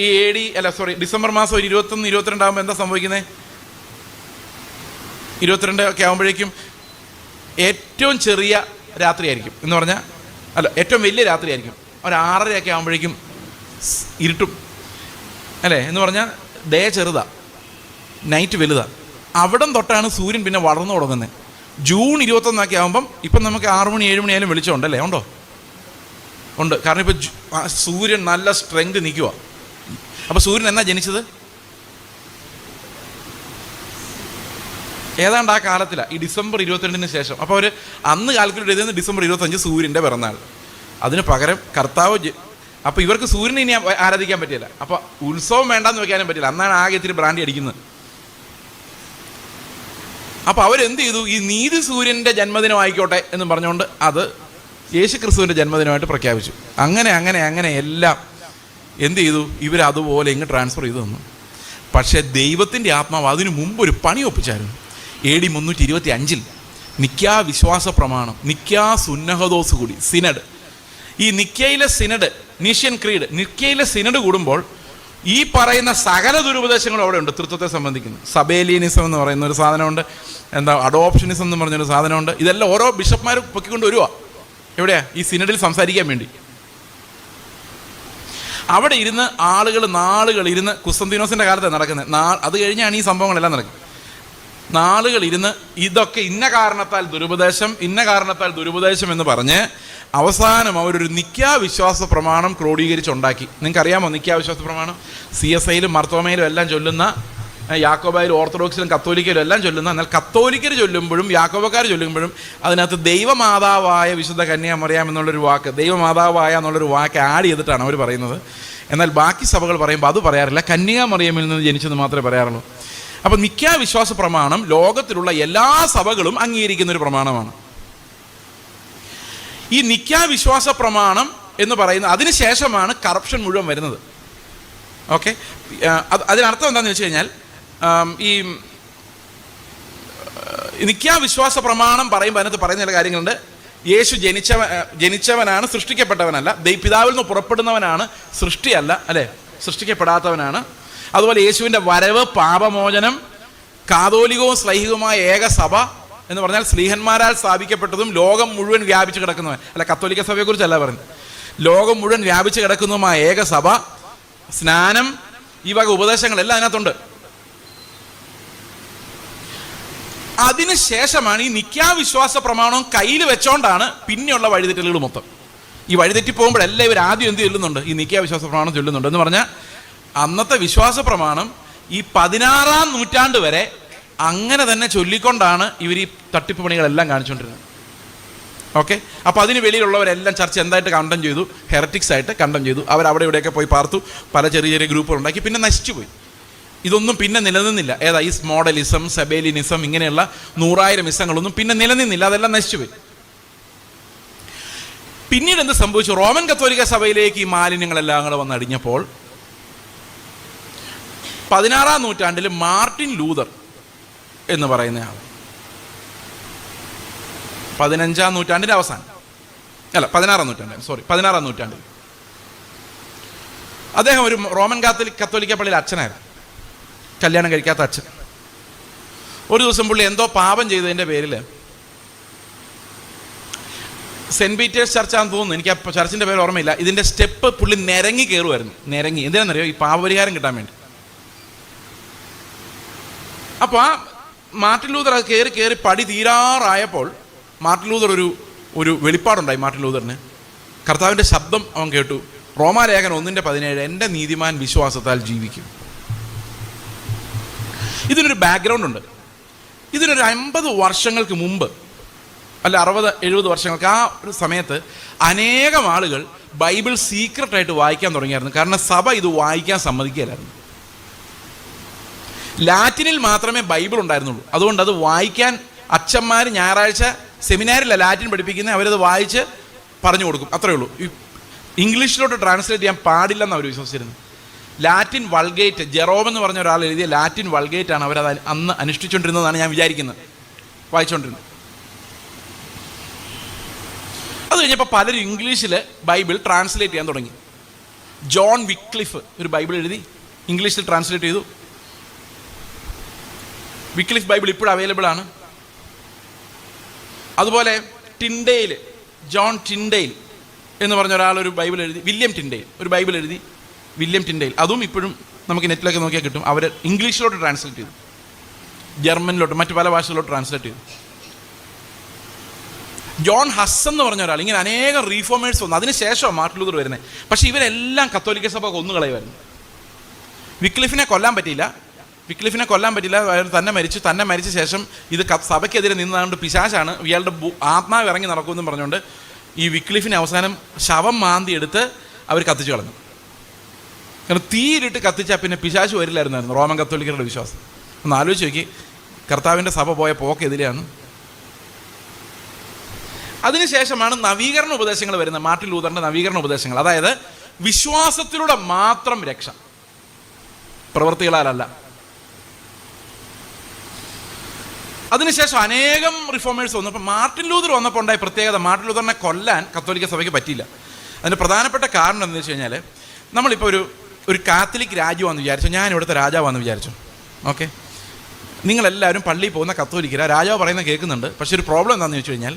ഈ ഡിസംബർ മാസം 21, 22 ആകുമ്പോൾ എന്താ സംഭവിക്കുന്നത്? 22 ഒക്കെ ആകുമ്പോഴേക്കും ഏറ്റവും ചെറിയ രാത്രിയായിരിക്കും എന്ന് പറഞ്ഞാൽ, അല്ല, ഏറ്റവും വലിയ രാത്രിയായിരിക്കും. ഒരു 6:30 ഒക്കെ ആകുമ്പോഴേക്കും ഇരുട്ടും അല്ലേ എന്ന് പറഞ്ഞാൽ ഡേ ചെറുതാ, നൈറ്റ് വലുതാ. അവിടം തൊട്ടാണ് സൂര്യൻ പിന്നെ വളർന്നു തുടങ്ങുന്നത്. ജൂൺ 21 ആകുമ്പം ഇപ്പം നമുക്ക് 6 മണി 7 മണിയായാലും വെളിച്ചമുണ്ടല്ലേ? ഉണ്ടോ? ഉണ്ട്. കാരണം ഇപ്പം സൂര്യൻ നല്ല സ്ട്രെങ്ത് നിൽക്കുക. അപ്പോൾ സൂര്യൻ എന്നാ ജനിച്ചത്? ഏതാണ്ട് ആ കാലത്തിലാണ്, ഈ ഡിസംബർ 22 ശേഷം. അപ്പോൾ അവർ അന്ന് കാൽക്കുലേറ്റ് ചെയ്തത് ഡിസംബർ 25 സൂര്യൻ്റെ പിറന്നാൾ. അതിന് പകരം കർത്താവ്. അപ്പോൾ ഇവർക്ക് സൂര്യനെ ഇനി ആരാധിക്കാൻ പറ്റില്ല. അപ്പോൾ ഉത്സവം വേണ്ടാന്ന് വെക്കാനും പറ്റില്ല. അന്നാണ് ആകെ ഇത്തിരി ബ്രാൻഡി അടിക്കുന്നത്. അപ്പോൾ അവരെന്ത് ചെയ്തു? ഈ നീതി സൂര്യൻ്റെ ജന്മദിനം ആയിക്കോട്ടെ എന്ന് പറഞ്ഞുകൊണ്ട് അത് യേശു ക്രിസ്തുവിൻ്റെ ജന്മദിനമായിട്ട് പ്രഖ്യാപിച്ചു. അങ്ങനെ അങ്ങനെ അങ്ങനെ എല്ലാം എന്ത് ചെയ്തു? ഇവരതുപോലെ ഇങ്ങ് ട്രാൻസ്ഫർ ചെയ്തു തന്നു. പക്ഷേ ദൈവത്തിൻ്റെ ആത്മാവ് അതിനു മുമ്പ് ഒരു പണി ഒപ്പിച്ചായിരുന്നു. AD 325 നിക്യാ വിശ്വാസ പ്രമാണം, നിക്യാ സുന്നഹദോസ് കൂടി, സിനഡ്. ഈ നിക്യയിലെ സിനഡ്, നീഷ്യൻ ക്രീഡ്, നിക്യയിലെ സിനഡ് കൂടുമ്പോൾ ഈ പറയുന്ന സകല ദുരുപദേശങ്ങളും അവിടെ ഉണ്ട്. തൃത്വത്തെ സംബന്ധിക്കുന്നു. സബേലിയനിസം എന്ന് പറയുന്ന ഒരു സാധനമുണ്ട്, അഡോപ്ഷനിസം എന്ന് പറഞ്ഞൊരു സാധനമുണ്ട്. ഇതെല്ലാം ഓരോ ബിഷപ്പ്മാർ പൊക്കിക്കൊണ്ട് വരുവാ. എവിടെയാ? ഈ സിനഡിൽ സംസാരിക്കാൻ വേണ്ടി. അവിടെ ഇരുന്ന് നാളുകൾ ഇരുന്ന്, കുസ്തന്തീനോസിൻ്റെ കാലത്താണ് നടക്കുന്നത്. അത് കഴിഞ്ഞാണ് ഈ സംഭവങ്ങളെല്ലാം നടക്കുന്നത്. നാളുകൾ ഇരുന്ന് ഇതൊക്കെ ഇന്ന കാരണത്താൽ ദുരുപദേശം എന്ന് പറഞ്ഞ് അവസാനം അവരൊരു നിക്യാവിശ്വാസ പ്രമാണം ക്രോഡീകരിച്ചുണ്ടാക്കി. നിങ്ങൾക്കറിയാമോ നിക്യാവിശ്വാസ പ്രമാണം? CSIയിലും മർത്തോമയിലും എല്ലാം ചൊല്ലുന്ന, യാക്കോബായാലും ഓർത്തഡോക്സിലും കത്തോലിക്കയിലും എല്ലാം ചൊല്ലുന്ന, എന്നാൽ കത്തോലിക്കർ ചൊല്ലുമ്പോഴും യാക്കോബക്കാർ ചൊല്ലുമ്പോഴും അതിനകത്ത് ദൈവമാതാവായ വിശുദ്ധ കന്യാമറിയാം എന്നുള്ളൊരു വാക്ക്, ദൈവമാതാവായ എന്നുള്ളൊരു വാക്ക് ആഡ് ചെയ്തിട്ടാണ് അവർ പറയുന്നത്. എന്നാൽ ബാക്കി സഭകൾ പറയുമ്പോൾ അത് പറയാറില്ല, കന്യാമറിയമിൽ നിന്ന് ജനിച്ചെന്ന് മാത്രമേ പറയാറുള്ളൂ. അപ്പം നിക്യാവിശ്വാസ പ്രമാണം ലോകത്തിലുള്ള എല്ലാ സഭകളും അംഗീകരിക്കുന്ന ഒരു പ്രമാണമാണ്. ഈ നിക്യാവിശ്വാസ പ്രമാണം എന്ന് പറയുന്ന അതിനുശേഷമാണ് കറപ്ഷൻ മുഴുവൻ വരുന്നത്. ഓക്കെ, അതിനർത്ഥം എന്താണെന്ന് വെച്ച് കഴിഞ്ഞാൽ, ഈ നിക്യാവിശ്വാസ പ്രമാണം പറയുമ്പോൾ അതിനകത്ത് പറയുന്ന ചില കാര്യങ്ങളുണ്ട്. യേശു ജനിച്ചവനാണ്, സൃഷ്ടിക്കപ്പെട്ടവനല്ല. പിതാവിൽ നിന്ന് പുറപ്പെടുന്നവനാണ്, സൃഷ്ടിയല്ല, അല്ലേ, സൃഷ്ടിക്കപ്പെടാത്തവനാണ്. അതുപോലെ യേശുവിൻ്റെ വരവ്, പാപമോചനം, കാതോലികവും ശ്ലൈഹികവുമായ ഏക സഭ എന്ന് പറഞ്ഞാൽ സ്ലീഹന്മാരാൽ സ്ഥാപിക്കപ്പെട്ടതും ലോകം മുഴുവൻ വ്യാപിച്ച് കിടക്കുന്നവൻ, അല്ല കത്തോലിക്ക സഭയെക്കുറിച്ചല്ല പറയുന്നത്, ലോകം മുഴുവൻ വ്യാപിച്ച് കിടക്കുന്നതുമായ ഏക സഭ, സ്നാനം, ഈ വക ഉപദേശങ്ങളെല്ലാം അതിനകത്തുണ്ട്. അതിനുശേഷമാണ് ഈ നിക്യാവിശ്വാസ പ്രമാണവും കയ്യിൽ വെച്ചോണ്ടാണ് പിന്നെയുള്ള വഴിതെറ്റലുകൾ മൊത്തം. ഈ വഴിതെറ്റി പോകുമ്പോഴെല്ലാം ഇവർ ആദ്യം എന്ത് ചൊല്ലുന്നുണ്ട്? ഈ നിക്യാവിശ്വാസ പ്രമാണം ചൊല്ലുന്നുണ്ട്. എന്ന് പറഞ്ഞാൽ അന്നത്തെ വിശ്വാസ പ്രമാണം ഈ 16-ാം നൂറ്റാണ്ട് വരെ അങ്ങനെ തന്നെ ചൊല്ലിക്കൊണ്ടാണ് ഇവർ ഈ തട്ടിപ്പ് പണികളെല്ലാം കാണിച്ചുകൊണ്ടിരുന്നത്. ഓക്കെ, അപ്പോൾ അതിന് വെളിയിലുള്ളവരെല്ലാം ചർച്ച എന്തായിട്ട് കണ്ടം ചെയ്തു? ഹെററ്റിക്സ് ആയിട്ട് കണ്ടം ചെയ്തു. അവരവിടെ ഇവിടെയൊക്കെ പോയി പാർത്തു, പല ചെറിയ ചെറിയ ഗ്രൂപ്പുകൾ ഉണ്ടാക്കി, പിന്നെ നശിച്ചു പോയി. ഇതൊന്നും പിന്നെ നിലനിന്നില്ല. ഏതാ? ഈ മോഡലിസം, സബേലിനിസം, ഇങ്ങനെയുള്ള 100,000 ഇസങ്ങളൊന്നും പിന്നെ നിലനിന്നില്ല, അതെല്ലാം നശിച്ചുപോയി. പിന്നീട് എന്ത് സംഭവിച്ചു? റോമൻ കത്തോലിക്ക സഭയിലേക്ക് ഈ മാലിന്യങ്ങളെല്ലാം കൂടെ വന്ന് അടിഞ്ഞപ്പോൾ 16-ാം നൂറ്റാണ്ടിൽ മാർട്ടിൻ ലൂതർ എന്ന് പറയുന്ന ആൾ, 15-ാം നൂറ്റാണ്ടിൻ്റെ അവസാനം, അല്ല 16-ാം നൂറ്റാണ്ടിൽ അദ്ദേഹം ഒരു റോമൻ കത്തോലിക്ക പള്ളിയിൽ അച്ഛനായിരുന്നു, കല്യാണം കഴിക്കാത്ത അച്ഛൻ. ഒരു ദിവസം പുള്ളി എന്തോ പാപം ചെയ്തതിൻ്റെ പേരിൽ സെൻറ്റ് പീറ്റേഴ്സ് ചർച്ചാന്ന് തോന്നുന്നു, എനിക്ക് ആ ചർച്ചിൻ്റെ പേര് ഓർമ്മയില്ല, ഇതിൻ്റെ സ്റ്റെപ്പ് പുള്ളി നിരങ്ങി കയറുമായിരുന്നു. നിരങ്ങി എന്തിനാണെന്നറിയോ? ഈ പാപപരിഹാരം കിട്ടാൻ വേണ്ടി. അപ്പോൾ ആ മാർട്ടിൻ ലൂതർ അത് കയറി പടി തീരാറായപ്പോൾ മാർട്ടിൻ ലൂതർ ഒരു വെളിപ്പാടുണ്ടായി. മാർട്ടിൻ ലൂതറിന് കർത്താവിൻ്റെ ശബ്ദം അവൻ കേട്ടു. റോമാലേഖനം 1:17, എൻ്റെ നീതിമാൻ വിശ്വാസത്താൽ ജീവിക്കും. ഇതിനൊരു ബാക്ക്ഗ്രൗണ്ട് ഉണ്ട്. ഇതിനൊരു 50 വർഷങ്ങൾക്ക് മുമ്പ്, അല്ല 60-70 വർഷങ്ങൾക്ക്, ആ ഒരു സമയത്ത് അനേകം ആളുകൾ ബൈബിൾ സീക്രട്ടായിട്ട് വായിക്കാൻ തുടങ്ങിയായിരുന്നു. കാരണം സഭ ഇത് വായിക്കാൻ സമ്മതിക്കില്ലായിരുന്നു. ലാറ്റിനിൽ മാത്രമേ ബൈബിൾ ഉണ്ടായിരുന്നുള്ളൂ. അതുകൊണ്ട് അത് വായിക്കാൻ അച്ഛന്മാർ ഞായറാഴ്ച സെമിനാറില്ല ലാറ്റിൻ പഠിപ്പിക്കുന്നത്, അവരത് വായിച്ച് പറഞ്ഞു കൊടുക്കും, അത്രയേ ഉള്ളൂ. ഇംഗ്ലീഷിലോട്ട് ട്രാൻസ്ലേറ്റ് ചെയ്യാൻ പാടില്ലെന്ന് അവർ വിശ്വസിച്ചിരുന്നു. ലാറ്റിൻ വൾഗേറ്റ്, ജെറോം എന്ന് പറഞ്ഞ ഒരാൾ എഴുതിയ ലാറ്റിൻ വൾഗേറ്റ് ആണ് അവരത് അന്ന് അനുഷ്ഠിച്ചുകൊണ്ടിരുന്നതാണ് ഞാൻ വിചാരിക്കുന്നത്, വായിച്ചുകൊണ്ടിരുന്നത്. അത് കഴിഞ്ഞപ്പോൾ പലരും ഇംഗ്ലീഷിൽ ബൈബിൾ ട്രാൻസ്ലേറ്റ് ചെയ്യാൻ തുടങ്ങി. ജോൺ വിക്ലിഫ് ഒരു ബൈബിൾ എഴുതി, ഇംഗ്ലീഷിൽ ട്രാൻസ്ലേറ്റ് ചെയ്തു. വിക്ലിഫ് ബൈബിൾ ഇപ്പോഴും അവൈലബിൾ ആണ്. അതുപോലെ ടിൻഡെയിൽ, ജോൺ ടിൻഡെയിൽ എന്ന് പറഞ്ഞ ഒരാൾ ഒരു ബൈബിൾ എഴുതി. വില്യം ടിൻഡെയിൽ ഒരു ബൈബിൾ എഴുതി, വില്യം ടിൻഡെയിൽ. അതും ഇപ്പോഴും നമുക്ക് നെറ്റിലൊക്കെ നോക്കിയാൽ കിട്ടും. അവർ ഇംഗ്ലീഷിലോട്ട് ട്രാൻസ്ലേറ്റ് ചെയ്തു, ജർമ്മനിലോട്ട്, മറ്റു പല ഭാഷകളിലോട്ട് ട്രാൻസ്ലേറ്റ് ചെയ്തു. ജോൺ ഹസ് എന്ന് പറഞ്ഞ ഒരാൾ, ഇങ്ങനെ അനേകം റീഫോമേഴ്സ് വന്നു. അതിനുശേഷമാണ് മാർട്ടിൻ ലൂതർ വരുന്നത്. പക്ഷേ ഇവരെല്ലാം കത്തോലിക്ക സഭ കൊന്നുകളയുമായിരുന്നു. വിക്ലിഫിനെ കൊല്ലാൻ പറ്റിയില്ല. തന്നെ മരിച്ച ശേഷം ഇത് സഭയ്ക്കെതിരെ നിന്നുകൊണ്ട് പിശാചാണ്, ഇയാളുടെ ആത്മാവ് ഇറങ്ങി നടക്കുമെന്നും പറഞ്ഞുകൊണ്ട് ഈ വിക്ലിഫിനെ അവസാനം ശവം മാന്തി എടുത്ത് അവർ കത്തിച്ചു കളഞ്ഞു. കാരണം തീയിലിട്ട് കത്തിച്ചാൽ പിന്നെ പിശാച് വരില്ലായിരുന്നു റോമൻ കത്തോലിക്കരുടെ വിശ്വാസം. ഒന്ന് ആലോചിച്ച് നോക്കി, കർത്താവിൻ്റെ സഭ പോയ പോക്ക് എതിലെയാണ്. അതിനുശേഷമാണ് നവീകരണ ഉപദേശങ്ങൾ വരുന്നത്, മാർട്ടിൻ ലൂതറിന്റെ നവീകരണ ഉപദേശങ്ങൾ. അതായത് വിശ്വാസത്തിലൂടെ മാത്രം രക്ഷ, പ്രവൃത്തികളാലല്ല. അതിനുശേഷം അനേകം റിഫോമേഴ്സ് വന്നു. അപ്പം മാർട്ടിൻ ലൂതർ വന്നപ്പോൾ ഉണ്ടായ പ്രത്യേകത, മാർട്ടിൻ ലൂതറിനെ കൊല്ലാൻ കത്തോലിക്ക സഭയ്ക്ക് പറ്റിയില്ല. അതിൻ്റെ പ്രധാനപ്പെട്ട കാരണം എന്താണെന്ന് വെച്ച് കഴിഞ്ഞാൽ, നമ്മളിപ്പോൾ ഒരു കാത്തലിക് രാജ്യമാണെന്ന് വിചാരിച്ചു, ഞാൻ ഇവിടുത്തെ രാജാവാണെന്ന് വിചാരിച്ചു. ഓക്കെ, നിങ്ങളെല്ലാവരും പള്ളിയിൽ പോകുന്ന കത്തോലിക്കരാ, രാജാവ് പറയുന്നത് കേൾക്കുന്നുണ്ട്. പക്ഷെ ഒരു പ്രോബ്ലം എന്താണെന്ന് വെച്ച് കഴിഞ്ഞാൽ,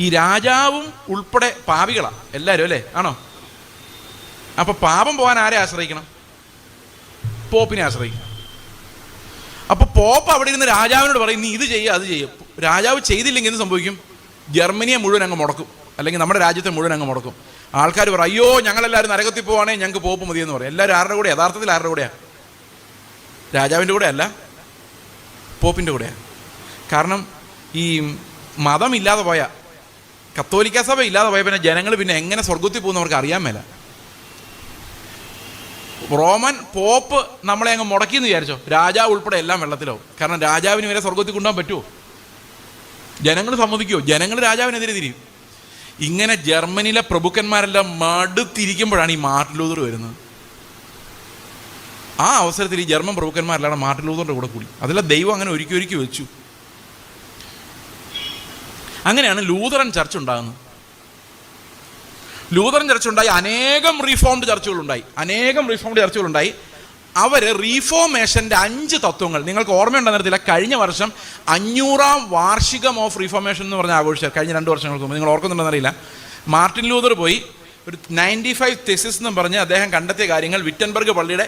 ഈ രാജാവും ഉൾപ്പെടെ പാപികളാണ് എല്ലാവരും, അല്ലേ? ആണോ? അപ്പോൾ പാപം പോകാൻ ആരെ ആശ്രയിക്കണം? പോപ്പിനെ ആശ്രയിക്കണം. അപ്പോൾ പോപ്പ് അവിടെ ഇരുന്ന് രാജാവിനോട് പറയും, നീ ഇത് ചെയ്യുക അത് ചെയ്യും. രാജാവ് ചെയ്തില്ലെങ്കിൽ എന്ത് സംഭവിക്കും? ജർമ്മനിയെ മുഴുവൻ അങ്ങ് മുടക്കും, അല്ലെങ്കിൽ നമ്മുടെ രാജ്യത്തെ മുഴുവൻ അങ്ങ് മുടക്കും. ആൾക്കാർ പറയും, അയ്യോ ഞങ്ങളെല്ലാവരും നരകത്തിൽ പോവാണെങ്കിൽ ഞങ്ങൾക്ക് പോപ്പ് മതിയെന്ന് പറയും. എല്ലാവരും ആരുടെ കൂടെ? യഥാർത്ഥത്തിൽ ആരുടെ കൂടെയാണ്? രാജാവിൻ്റെ കൂടെ അല്ല, പോപ്പിൻ്റെ കൂടെയാണ്. കാരണം ഈ മതമില്ലാതെ പോയ, കത്തോലിക്ക സഭ ഇല്ലാതെ പോയ പിന്നെ ജനങ്ങൾ പിന്നെ എങ്ങനെ സ്വർഗത്തിൽ പോകുന്നവർക്ക് അറിയാൻ മേല. റോമൻ പോപ്പ് നമ്മളെ അങ്ങ് മുടക്കിയെന്ന് വിചാരിച്ചോ, രാജാവ് ഉൾപ്പെടെ എല്ലാം വെള്ളത്തിലാവും. കാരണം രാജാവിന് വരെ സ്വർഗത്തിൽ കൊണ്ടുപോകാൻ പറ്റുമോ? ജനങ്ങൾ സമ്മതിക്കുമോ? ജനങ്ങൾ രാജാവിനെതിരെ തിരിയും. ഇങ്ങനെ ജർമ്മനിയിലെ പ്രഭുക്കന്മാരെല്ലാം മടുത്തിരിക്കുമ്പോഴാണ് ഈ മാർട്ടിൻ ലൂതർ വരുന്നത്. ആ അവസരത്തിൽ ഈ ജർമ്മൻ പ്രഭുക്കന്മാരെല്ലാം മാർട്ടിൻ ലൂതറിൻ്റെ കൂടെ കൂടി. അതെല്ലാം ദൈവം അങ്ങനെ ഒരുക്കി വെച്ചു. അങ്ങനെയാണ് ലൂതറൻ ചർച്ച് ഉണ്ടാകുന്നത്. ലൂതറൻ ചർച്ച് ഉണ്ടായി, അനേകം റീഫോംഡ് ചർച്ചുകളുണ്ടായി. അവർ റീഫോർമേഷൻ്റെ 5 തത്വങ്ങൾ, നിങ്ങൾക്ക് ഓർമ്മയുണ്ടെന്നറിയത്തില്ല, കഴിഞ്ഞ വർഷം 500ാം വാർഷികം ഓഫ് റീഫോർമേഷൻ എന്ന് പറഞ്ഞ ആഘോഷിച്ചത്. കഴിഞ്ഞ 2 വർഷങ്ങൾക്ക് മുമ്പ്, നിങ്ങൾ ഓർക്കുന്നുണ്ടെന്നറിയില്ല. മാർട്ടിൻ ലൂതർ പോയി ഒരു 95 തെസിസ് എന്ന് പറഞ്ഞ് അദ്ദേഹം കണ്ടെത്തിയ കാര്യങ്ങൾ വിറ്റൻബർഗ് പള്ളിയുടെ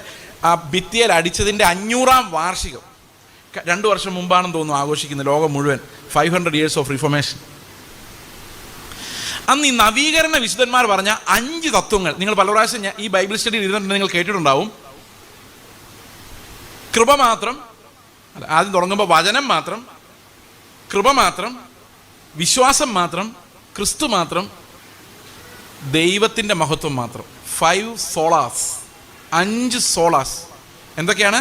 ആ ഭിത്തിയിൽ അടിച്ചതിൻ്റെ 500ാം വാർഷികം 2 വർഷം മുമ്പാണെന്ന് തോന്നുന്നു ആഘോഷിക്കുന്നത്, ലോകം മുഴുവൻ. 500 years ഓഫ് റിഫോർമേഷൻ. അന്ന് ഈ നവീകരണ വിശുദ്ധന്മാർ പറഞ്ഞ 5 തത്വങ്ങൾ നിങ്ങൾ പല പ്രാവശ്യം ഈ ബൈബിൾ സ്റ്റഡി ഇരുന്നിട്ടുണ്ട്, നിങ്ങൾ കേട്ടിട്ടുണ്ടാവും. കൃപ മാത്രം, അല്ല, ആദ്യം തുടങ്ങുമ്പോൾ വചനം മാത്രം, കൃപ മാത്രം, വിശ്വാസം മാത്രം, ക്രിസ്തു മാത്രം, ദൈവത്തിൻ്റെ മഹത്വം മാത്രം. 5 സോളാസ്, 5 സോളാസ്. എന്തൊക്കെയാണ്?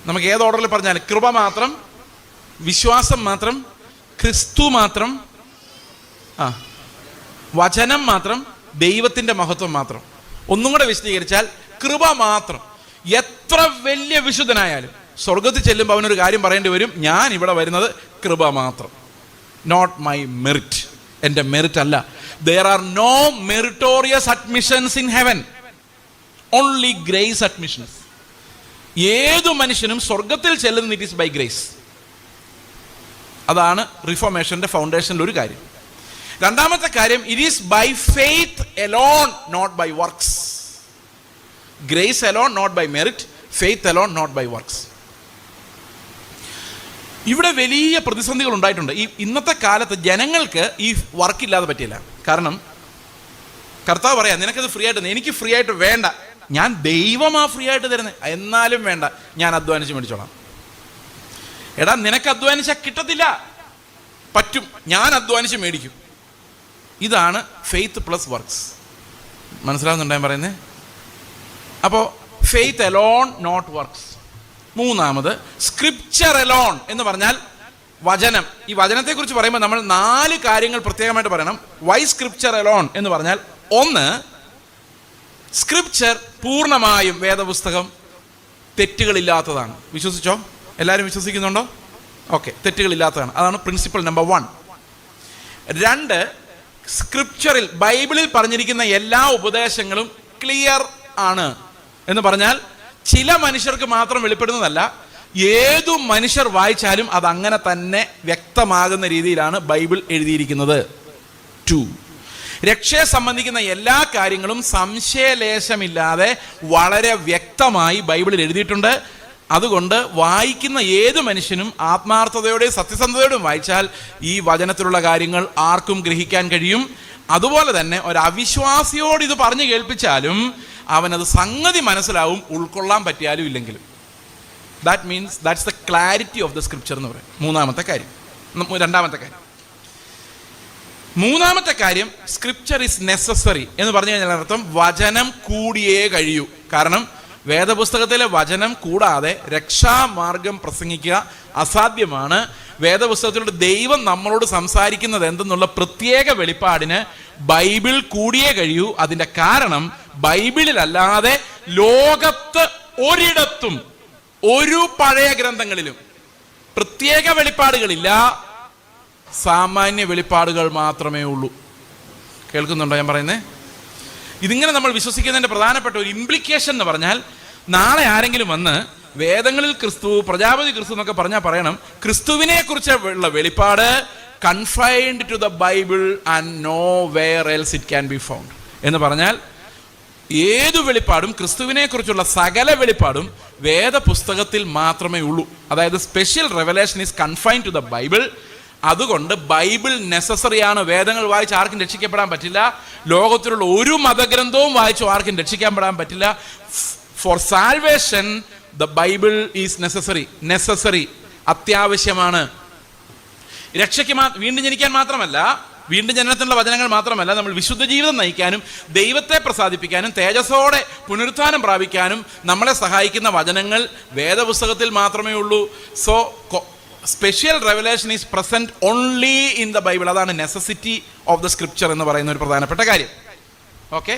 നമുക്ക് ഏത് ഓർഡറിൽ പറഞ്ഞാലും, കൃപ മാത്രം, വിശ്വാസം മാത്രം, ക്രിസ്തു മാത്രം, വചനം മാത്രം, ദൈവത്തിൻ്റെ മഹത്വം മാത്രം. ഒന്നും കൂടെ വിശദീകരിച്ചാൽ, കൃപ മാത്രം. എത്ര വലിയ വിശുദ്ധനായാലും സ്വർഗത്തിൽ ചെല്ലുമ്പോൾ അവനൊരു കാര്യം പറയേണ്ടി വരും, ഞാൻ ഇവിടെ വരുന്നത് കൃപ മാത്രം. നോട്ട് മൈ മെറിറ്റ്, എൻ്റെ മെറിറ്റ് അല്ല. There are no meritorious admissions in heaven, only grace admissions. ഏതു മനുഷ്യനും സ്വർഗത്തിൽ ചെല്ലുന്നത് ഇറ്റ് ഈസ് ബൈ ഗ്രേസ്. അതാണ് റിഫോർമേഷന്റെ ഫൗണ്ടേഷനിൽ ഒരു കാര്യം. രണ്ടാമത്തെ കാര്യം, it is by faith alone, not by works. Grace alone, not by merit. Faith alone, not by works. ഇവിടെ വലിയ പ്രതിസന്ധികൾ ഉണ്ടായിട്ടുണ്ട്. ഈ ഇന്നത്തെ കാലത്ത് ജനങ്ങൾക്ക് ഈ വർക്കില്ലാതെ പറ്റില്ല. കാരണം കർത്താവ് പറയാം, നിനക്കത് ഫ്രീ ആയിട്ട്, എനിക്ക് ഫ്രീ ആയിട്ട് വേണ്ട, ഞാൻ ദൈവമാ ഫ്രീ ആയിട്ട് തരുന്നത്, എന്നാലും വേണ്ട, ഞാൻ അധ്വാനിച്ച് മേടിച്ചോളാം. എടാ, നിനക്ക് അധ്വാനിച്ചാൽ കിട്ടത്തില്ല, പറ്റും, ഞാൻ അധ്വാനിച്ച് മേടിക്കും. ഇതാണ് ഫെയ്ത്ത് പ്ലസ് വർക്ക്സ്. മനസ്സിലാവുന്നുണ്ടോ ഞാൻ പറയുന്നത്? അപ്പോൾ ഫെയ്ത്ത് എലോൺ, നോട്ട് വർക്ക്സ്. മൂന്നാമത് സ്ക്രിപ്ചർ എലോൺ എന്ന് പറഞ്ഞാൽ വചനം. ഈ വചനത്തെക്കുറിച്ച് പറയുമ്പോൾ നമ്മൾ 4 കാര്യങ്ങൾ പ്രത്യേകമായിട്ട് പറയണം. വൈ സ്ക്രിപ്ചർ എലോൺ എന്ന് പറഞ്ഞാൽ, ഒന്ന്, സ്ക്രിപ്ചർ പൂർണ്ണമായും വേദപുസ്തകം തെറ്റുകളില്ലാത്തതാണ്. വിശ്വസിച്ചോ? എല്ലാവരും വിശ്വസിക്കുന്നുണ്ടോ? ഓക്കെ, തെറ്റുകളില്ലാത്തതാണ്. അതാണ് പ്രിൻസിപ്പിൾ നമ്പർ 1. 2, സ്ക്രിപ്ചറിൽ, ബൈബിളിൽ പറഞ്ഞിരിക്കുന്ന എല്ലാ ഉപദേശങ്ങളും ക്ലിയർ ആണ് എന്ന് പറഞ്ഞാൽ ചില മനുഷ്യർക്ക് മാത്രം വെളിപ്പെടുന്നതല്ല, ഏതു മനുഷ്യർ വായിച്ചാലും അത് അങ്ങനെ തന്നെ വ്യക്തമാകുന്ന രീതിയിലാണ് ബൈബിൾ എഴുതിയിരിക്കുന്നത്. 2, രക്ഷയെ സംബന്ധിക്കുന്ന എല്ലാ കാര്യങ്ങളും സംശയലേശമില്ലാതെ വളരെ വ്യക്തമായി ബൈബിളിൽ എഴുതിയിട്ടുണ്ട്. അതുകൊണ്ട് വായിക്കുന്ന ഏതു മനുഷ്യനും ആത്മാർത്ഥതയോടെയും സത്യസന്ധതയോടും വായിച്ചാൽ ഈ വചനത്തിലുള്ള കാര്യങ്ങൾ ആർക്കും ഗ്രഹിക്കാൻ കഴിയും. അതുപോലെ തന്നെ ഒരു അവിശ്വാസിയോട് ഇത് പറഞ്ഞു കേൾപ്പിച്ചാലും അവനത് സംഗതി മനസ്സിലാവും, ഉൾക്കൊള്ളാൻ പറ്റിയാലും ഇല്ലെങ്കിലും. That means that's the clarity of the scripture എന്ന് പറയും. രണ്ടാമത്തെ കാര്യം, സ്ക്രിപ്ചർ ഈസ് നെസസറി എന്ന് പറഞ്ഞു കഴിഞ്ഞാൽ അർത്ഥം വചനം കൂടിയേ കഴിയൂ. കാരണം വേദപുസ്തകത്തിലെ വചനം കൂടാതെ രക്ഷാമാർഗം പ്രസംഗിക്കുക അസാധ്യമാണ്. വേദപുസ്തകത്തിലൂടെ ദൈവം നമ്മളോട് സംസാരിക്കുന്നത് എന്തെന്നുള്ള പ്രത്യേക വെളിപ്പാടിന് ബൈബിൾ കൂടിയേ കഴിയൂ. അതിൻ്റെ കാരണം ബൈബിളിലല്ലാതെ ലോകത്ത് ഒരിടത്തും ഒരു പഴയ ഗ്രന്ഥങ്ങളിലും പ്രത്യേക വെളിപ്പാടുകളില്ല, സാമാന്യ വെളിപ്പാടുകൾ മാത്രമേ ഉള്ളൂ. കേൾക്കുന്നുണ്ടോ ഞാൻ പറയുന്നത്? ഇതിങ്ങനെ നമ്മൾ വിശ്വസിക്കുന്നതിൻ്റെ പ്രധാനപ്പെട്ട ഒരു ഇംപ്ലിക്കേഷൻ എന്ന് പറഞ്ഞാൽ, നാളെ ആരെങ്കിലും വന്ന് വേദങ്ങളിൽ ക്രിസ്തു, പ്രജാപതി ക്രിസ്തു എന്നൊക്കെ പറഞ്ഞാൽ പറയണം, ക്രിസ്തുവിനെ കുറിച്ചുള്ള വെളിപ്പാട് confined to the Bible and nowhere else it can be found എന്ന് പറഞ്ഞാൽ, ഏതു വെളിപ്പാടും ക്രിസ്തുവിനെ കുറിച്ചുള്ള സകല വെളിപ്പാടും വേദപുസ്തകത്തിൽ മാത്രമേ ഉള്ളൂ. അതായത് special revelation is confined to the Bible. അതുകൊണ്ട് ബൈബിൾ നെസസറിയാണ്. വേദങ്ങൾ വായിച്ച് ആർക്കും രക്ഷിക്കപ്പെടാൻ പറ്റില്ല. ലോകത്തിലുള്ള ഒരു മതഗ്രന്ഥവും വായിച്ചു ആർക്കും രക്ഷിക്കപ്പെടാൻ പറ്റില്ല. For salvation the Bible is necessary, അത്യാവശ്യമാണ്. രക്ഷയ്ക്ക് വീണ്ടും ജനിക്കാൻ മാത്രമല്ല, വീണ്ടും ജനനത്തിനുള്ള വചനങ്ങൾ മാത്രമല്ല, നമ്മൾ വിശുദ്ധ ജീവിതം നയിക്കാനും ദൈവത്തെ പ്രസാദിപ്പിക്കാനും തേജസ്സോടെ പുനരുത്ഥാനം പ്രാപിക്കാനും നമ്മളെ സഹായിക്കുന്ന വചനങ്ങൾ വേദപുസ്തകത്തിൽ മാത്രമേ ഉള്ളൂ. So special revelation is present only in the Bible. അതാണ് നെസസിറ്റി ഓഫ് ദ സ്ക്രിപ്ചർ എന്ന് പറയുന്ന ഒരു പ്രധാനപ്പെട്ട കാര്യം. ഓക്കെ,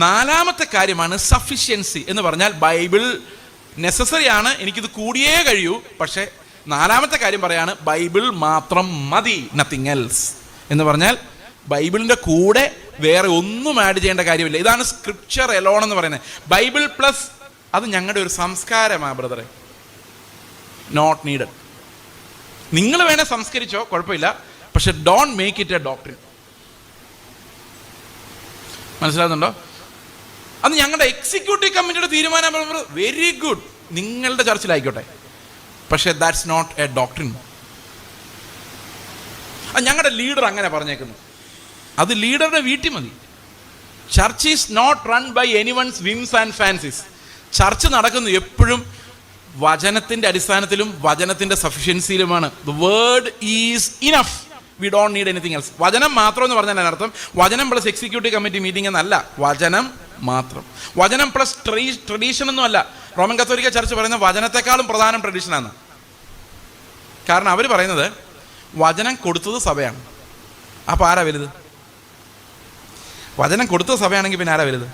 നാലാമത്തെ കാര്യമാണ് സഫിഷ്യൻസി എന്ന് പറഞ്ഞാൽ ബൈബിൾ നെസസറി ആണ്, എനിക്കിത് കൂടിയേ കഴിയൂ. പക്ഷേ നാലാമത്തെ കാര്യം പറയാണ്, ബൈബിൾ മാത്രം മതി, നത്തിങ് എൽസ് എന്ന് പറഞ്ഞാൽ ബൈബിളിൻ്റെ കൂടെ വേറെ ഒന്നും ആഡ് ചെയ്യേണ്ട കാര്യമില്ല. ഇതാണ് സ്ക്രിപ്ചർ എലോൺ എന്ന് പറയുന്നത്. ബൈബിൾ പ്ലസ് അത് ഞങ്ങളുടെ ഒരു സംസ്കാരമാണ് ബ്രദറെ, നോട്ട് നീഡഡ്. നിങ്ങൾ വേണേ സംസ്കരിച്ചോ, കുഴപ്പമില്ല, പക്ഷെ don't make it A doctrine. മനസ്സിലാകുന്നുണ്ടോ? അത് ഞങ്ങളുടെ എക്സിക്യൂട്ടീവ് കമ്മിറ്റിയുടെ തീരുമാനം. വെരി ഗുഡ്, നിങ്ങളുടെ ചർച്ചിലായിക്കോട്ടെ, പക്ഷെ ദാറ്റ്സ് നോട്ട് എ ഡോക്ട്രിൻ. ഞങ്ങളുടെ ലീഡർ അങ്ങനെ പറഞ്ഞേക്കുന്നു, അത് ലീഡറുടെ വീട്ടിൽ മതി. Church is not run by anyone's whims and fancies. Church നടക്കുന്നത് എപ്പോഴും വചനത്തിൻ്റെ അടിസ്ഥാനത്തിലും വചനത്തിൻ്റെ സഫിഷ്യൻസിയിലുമാണ്. The word is enough, we don't need anything else. വചനം മാത്രം എന്ന് പറഞ്ഞാൽ അതിനർത്ഥം വചനം പ്ലസ് എക്സിക്യൂട്ടീവ് കമ്മിറ്റി മീറ്റിംഗ് എന്നല്ല, വചനം മാത്രം. വചനം പ്ലസ് ട്രഡീഷൻ ഒന്നും അല്ല. റോമൻ കത്തോലിക്ക ചർച്ച് പറയുന്ന വചനത്തെക്കാളും പ്രധാനം ട്രഡീഷനാണ്. കാരണം അവർ പറയുന്നത് വചനം കൊടുത്തത് സഭയാണ്. അപ്പോൾ ആരാ വലുത്? വചനം കൊടുത്തത് സഭയാണെങ്കിൽ പിന്നെ ആരാ വലുത്?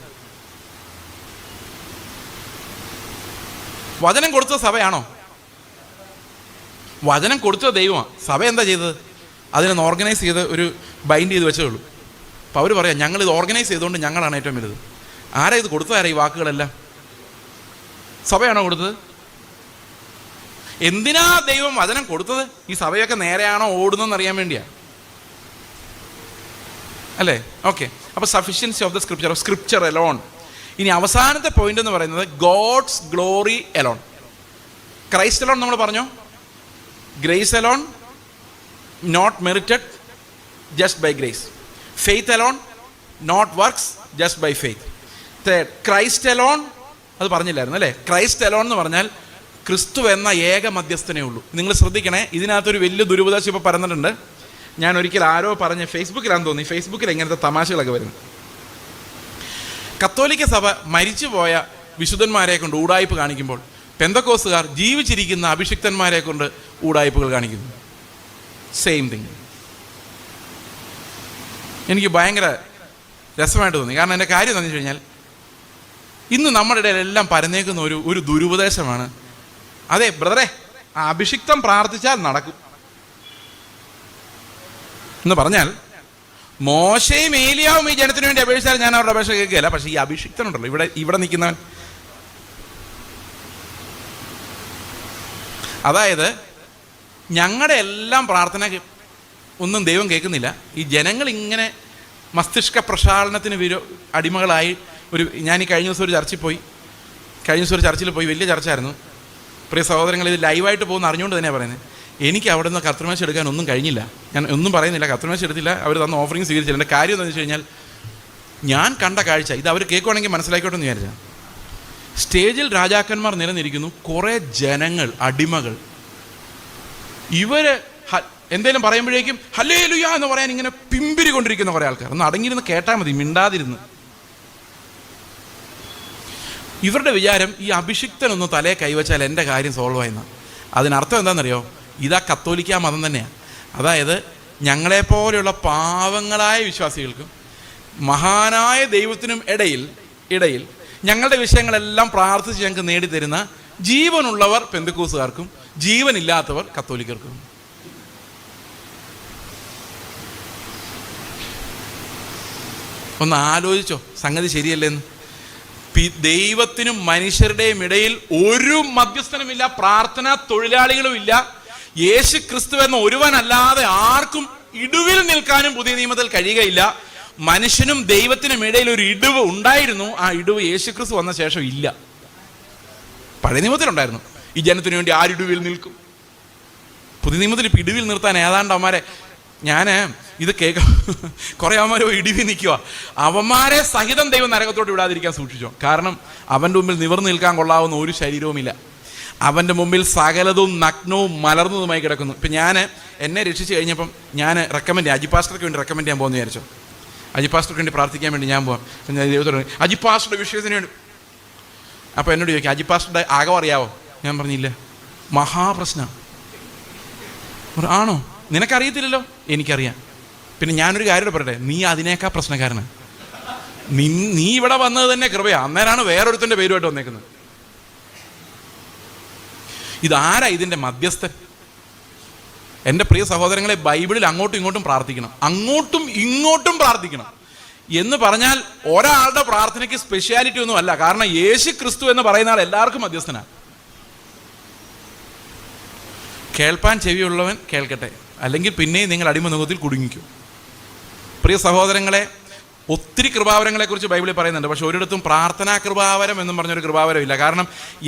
വചനം കൊടുത്തത് സഭയാണോ? വചനം കൊടുത്തത് ദൈവമാണ്. സഭ എന്താ ചെയ്തത്? അതിനൊന്ന് ഓർഗനൈസ് ചെയ്ത് ഒരു ബൈൻഡ് ചെയ്ത് വെച്ചേ ഉള്ളൂ. അപ്പോൾ അവർ പറയാം, ഞങ്ങളിത് ഓർഗനൈസ് ചെയ്തുകൊണ്ട് ഞങ്ങളാണ് ഏറ്റവും വലുത്. ആരാ ഇത് കൊടുത്തതാരാ ഈ വാക്കുകളെല്ലാം? സഭയാണോ കൊടുത്തത്? എന്തിനാ ദൈവം വചനം കൊടുത്തത്? ഈ സഭയൊക്കെ നേരെയാണോ ഓടുന്നതെന്ന് അറിയാൻ വേണ്ടിയാ, അല്ലേ? ഓക്കെ, അപ്പോൾ sufficiency of the scripture alone. ഇനി അവസാനത്തെ പോയിന്റ് എന്ന് പറയുന്നത് God's glory alone. Christ alone നമ്മൾ പറഞ്ഞു, grace alone, not merited, just by grace. Faith alone, not works, just by faith. Third, Christ alone, അത് പറഞ്ഞില്ലായിരുന്നു അല്ലേ? ക്രൈസ്റ്റ് എലോൺ എന്ന് പറഞ്ഞാൽ ക്രിസ്തു എന്ന ഏക മധ്യസ്ഥനേ ഉള്ളൂ. നിങ്ങൾ ശ്രദ്ധിക്കണേ, ഇതിനകത്തൊരു വലിയ ദുരുപദേശം ഇപ്പോൾ പറഞ്ഞിട്ടുണ്ട്. ഞാൻ ഒരിക്കൽ ആരോ പറഞ്ഞ്, ഫേസ്ബുക്കിലാണെന്ന് തോന്നി, ഫേസ്ബുക്കിൽ എങ്ങനത്തെ തമാശകളൊക്കെ വരുന്നു. കത്തോലിക്ക സഭ മരിച്ചുപോയ വിശുദ്ധന്മാരെ കൊണ്ട് ഊടായ്പ് കാണിക്കുമ്പോൾ പെന്തക്കോസ്തുകാർ ജീവിച്ചിരിക്കുന്ന അഭിഷിക്തന്മാരെ കൊണ്ട് ഊടായ്പകൾ കാണിക്കുന്നു. Same thing. എനിക്ക് ഭയങ്കര രസമായിട്ട് തോന്നി. കാരണം എൻ്റെ കാര്യം എന്താണെന്ന് വെച്ച് കഴിഞ്ഞാൽ, ഇന്ന് നമ്മുടെ ഇടയിലെല്ലാം പരന്നേക്കുന്ന ഒരു ദുരുപദേശമാണ്, അതെ ബ്രദറെ, അഭിഷിക്തം പ്രാർത്ഥിച്ചാൽ നടക്കും എന്ന് പറഞ്ഞാൽ, മോശയും ഏലിയാവും ഈ ജനത്തിന് വേണ്ടി അപേക്ഷിച്ചാൽ ഞാൻ അവരുടെ അപേക്ഷ കേൾക്കുകയില്ല. പക്ഷെ ഈ അഭിഷിക്തനുണ്ടല്ലോ, ഇവിടെ നിൽക്കുന്നവൻ, അതായത് ഞങ്ങളുടെ എല്ലാം പ്രാർത്ഥന ഒന്നും ദൈവം കേൾക്കുന്നില്ല. ഈ ജനങ്ങൾ ഇങ്ങനെ മസ്തിഷ്ക പ്രക്ഷാളനത്തിന് അടിമകളായി. ഞാൻ ഈ കഴിഞ്ഞ ദിവസം ഒരു ചർച്ചിൽ പോയി, വലിയ ചർച്ചായിരുന്നു. പ്രിയ സഹോദരങ്ങൾ, ഇത് ലൈവായിട്ട് പോകുന്ന അറിഞ്ഞുകൊണ്ട് തന്നെയാണ് പറയുന്നത്. എനിക്ക് അവിടെ നിന്ന് കർത്തൃമേശ എടുക്കാൻ ഒന്നും കഴിഞ്ഞില്ല. ഞാൻ ഒന്നും പറയുന്നില്ല, കർത്തൃമേശ എടുത്തില്ല, അവർ തന്ന ഓഫറിങ് സ്വീകരിച്ചില്ല. എൻ്റെ കാര്യം എന്താണെന്ന് വെച്ച് കഴിഞ്ഞാൽ, ഞാൻ കണ്ട കാഴ്ച ഇത് അവർ കേൾക്കുവാണെങ്കിൽ മനസ്സിലാക്കോട്ടെ എന്ന് വിചാരിച്ചാൽ, സ്റ്റേജിൽ രാജാക്കന്മാർ നിരന്നിരിക്കുന്നു, കുറേ ജനങ്ങൾ, അടിമകൾ. ഇവർ എന്തെങ്കിലും പറയുമ്പോഴേക്കും ഹല്ലേലൂയ എന്ന് പറയാൻ ഇങ്ങനെ പിമ്പിരി കൊണ്ടിരിക്കുന്ന കുറേ ആൾക്കാർ. ഒന്ന് അടങ്ങിയിരുന്ന് കേട്ടാൽ മതി, മിണ്ടാതിരുന്ന്. ഇവരുടെ വിചാരം ഈ അഭിഷിക്തനൊന്ന് തലയെ കൈവച്ചാൽ എൻ്റെ കാര്യം സോൾവ് ആയെന്നാണ്. അതിനർത്ഥം എന്താണെന്നറിയോ? ഇതാ കത്തോലിക്ക മതം തന്നെയാണ്. അതായത് ഞങ്ങളെപ്പോലെയുള്ള പാവങ്ങളായ വിശ്വാസികൾക്കും മഹാനായ ദൈവത്തിനും ഇടയിൽ ഞങ്ങളുടെ വിഷയങ്ങളെല്ലാം പ്രാർത്ഥിച്ച് ഞങ്ങൾക്ക് നേടിത്തരുന്ന ജീവനുള്ളവർ പെന്തക്കോസ്തുകാർക്കും ജീവനില്ലാത്തവർ കത്തോലിക്കർക്കും. ഒന്ന് ആലോചിച്ചോ, സംഗതി ശരിയല്ലെന്ന്. ദൈവത്തിനും മനുഷ്യരുടെയും ഇടയിൽ ഒരു മധ്യസ്ഥനുമില്ല, പ്രാർത്ഥനാ തൊഴിലാളികളും ഇല്ല. യേശു ക്രിസ്തു എന്ന ഒരുവനല്ലാതെ ആർക്കും ഇടിവിൽ നിൽക്കാനും പുതിയ നിയമത്തിൽ കഴിയുകയില്ല. മനുഷ്യനും ദൈവത്തിനും ഇടയിൽ ഒരു ഇടിവ് ഉണ്ടായിരുന്നു. ആ ഇടിവ് യേശു ക്രിസ്തു വന്ന ശേഷം ഇല്ല. പഴയ നിയമത്തിലുണ്ടായിരുന്നു, ഈ ജനത്തിനു വേണ്ടി ആരിടിവിൽ നിൽക്കും. പുതിയ നിയമത്തിൽ ഇപ്പം ഇടിവിൽ നിർത്താൻ ഏതാണ്ട് അവന്മാരെ, ഞാൻ ഇത് കേൾക്കാം, കുറേ അവന്മാരോ ഇടിവിൽ നിൽക്കുക. അവന്മാരെ സഹിതം ദൈവം നരകത്തോട്ട് വിടാതിരിക്കാൻ സൂക്ഷിച്ചോ. കാരണം അവൻ്റെ മുമ്പിൽ നിവർന്നു നിൽക്കാൻ കൊള്ളാവുന്ന ഒരു ശരീരവുമില്ല. അവൻ്റെ മുമ്പിൽ സകലതും നഗ്നവും മലർന്നതുമായി കിടക്കുന്നു. ഇപ്പം എന്നെ രക്ഷിച്ച് കഴിഞ്ഞപ്പം ഞാൻ അജി പാസ്റ്റർക്ക് വേണ്ടി റെക്കമെൻഡ് ചെയ്യാൻ പോകുമെന്ന് വിചാരിച്ചോ. അജി പാസ്റ്റർക്ക് വേണ്ടി പ്രാർത്ഥിക്കാൻ വേണ്ടി ഞാൻ പോകാം. അപ്പം ഞാൻ ദൈവത്തോട് അജി പാസ്റ്ററുടെ വിഷയത്തിന് വേണ്ടി. അപ്പോൾ എന്നോട് ചോദിക്കാം, അജി പാസ്റ്ററുടെ ആകം അറിയാവോ? ഞാൻ പറഞ്ഞില്ല. മഹാപ്രശ്നമാണ്. ആണോ? നിനക്കറിയത്തില്ലല്ലോ. എനിക്കറിയാം. പിന്നെ ഞാനൊരു കാര്യം പറയട്ടെ, നീ അതിനേക്കാൾ പ്രശ്നക്കാരനാണ്. നീ ഇവിടെ വന്നത് തന്നെ കൃപയാണ്. അന്നേരമാണ് വേറൊരുത്തൻ്റെ പേരുമായിട്ട് വന്നേക്കുന്നത്. ഇതാരാ ഇതിൻ്റെ മധ്യസ്ഥൻ? എൻ്റെ പ്രിയ സഹോദരങ്ങളെ, ബൈബിളിൽ അങ്ങോട്ടും ഇങ്ങോട്ടും പ്രാർത്ഥിക്കണം, അങ്ങോട്ടും ഇങ്ങോട്ടും പ്രാർത്ഥിക്കണം എന്ന് പറഞ്ഞാൽ ഒരാളുടെ പ്രാർത്ഥനയ്ക്ക് സ്പെഷ്യാലിറ്റി ഒന്നും അല്ല. കാരണം യേശു ക്രിസ്തു എന്ന് പറയുന്ന ആൾ എല്ലാവർക്കും മധ്യസ്ഥനാണ്. കേൾപ്പാൻ ചെവിയുള്ളവൻ കേൾക്കട്ടെ, അല്ലെങ്കിൽ പിന്നെയും നിങ്ങൾ അടിമനുഖത്തിൽ കുടുങ്ങിക്കും. പ്രിയ സഹോദരങ്ങളെ, ഒത്തിരി കൃപാവരങ്ങളെക്കുറിച്ച് ബൈബിളിൽ പറയുന്നുണ്ട്. പക്ഷെ ഒരിടത്തും പ്രാർത്ഥനാ കൃപാവരം എന്നും പറഞ്ഞൊരു കൃപാവരമില്ല. കാരണം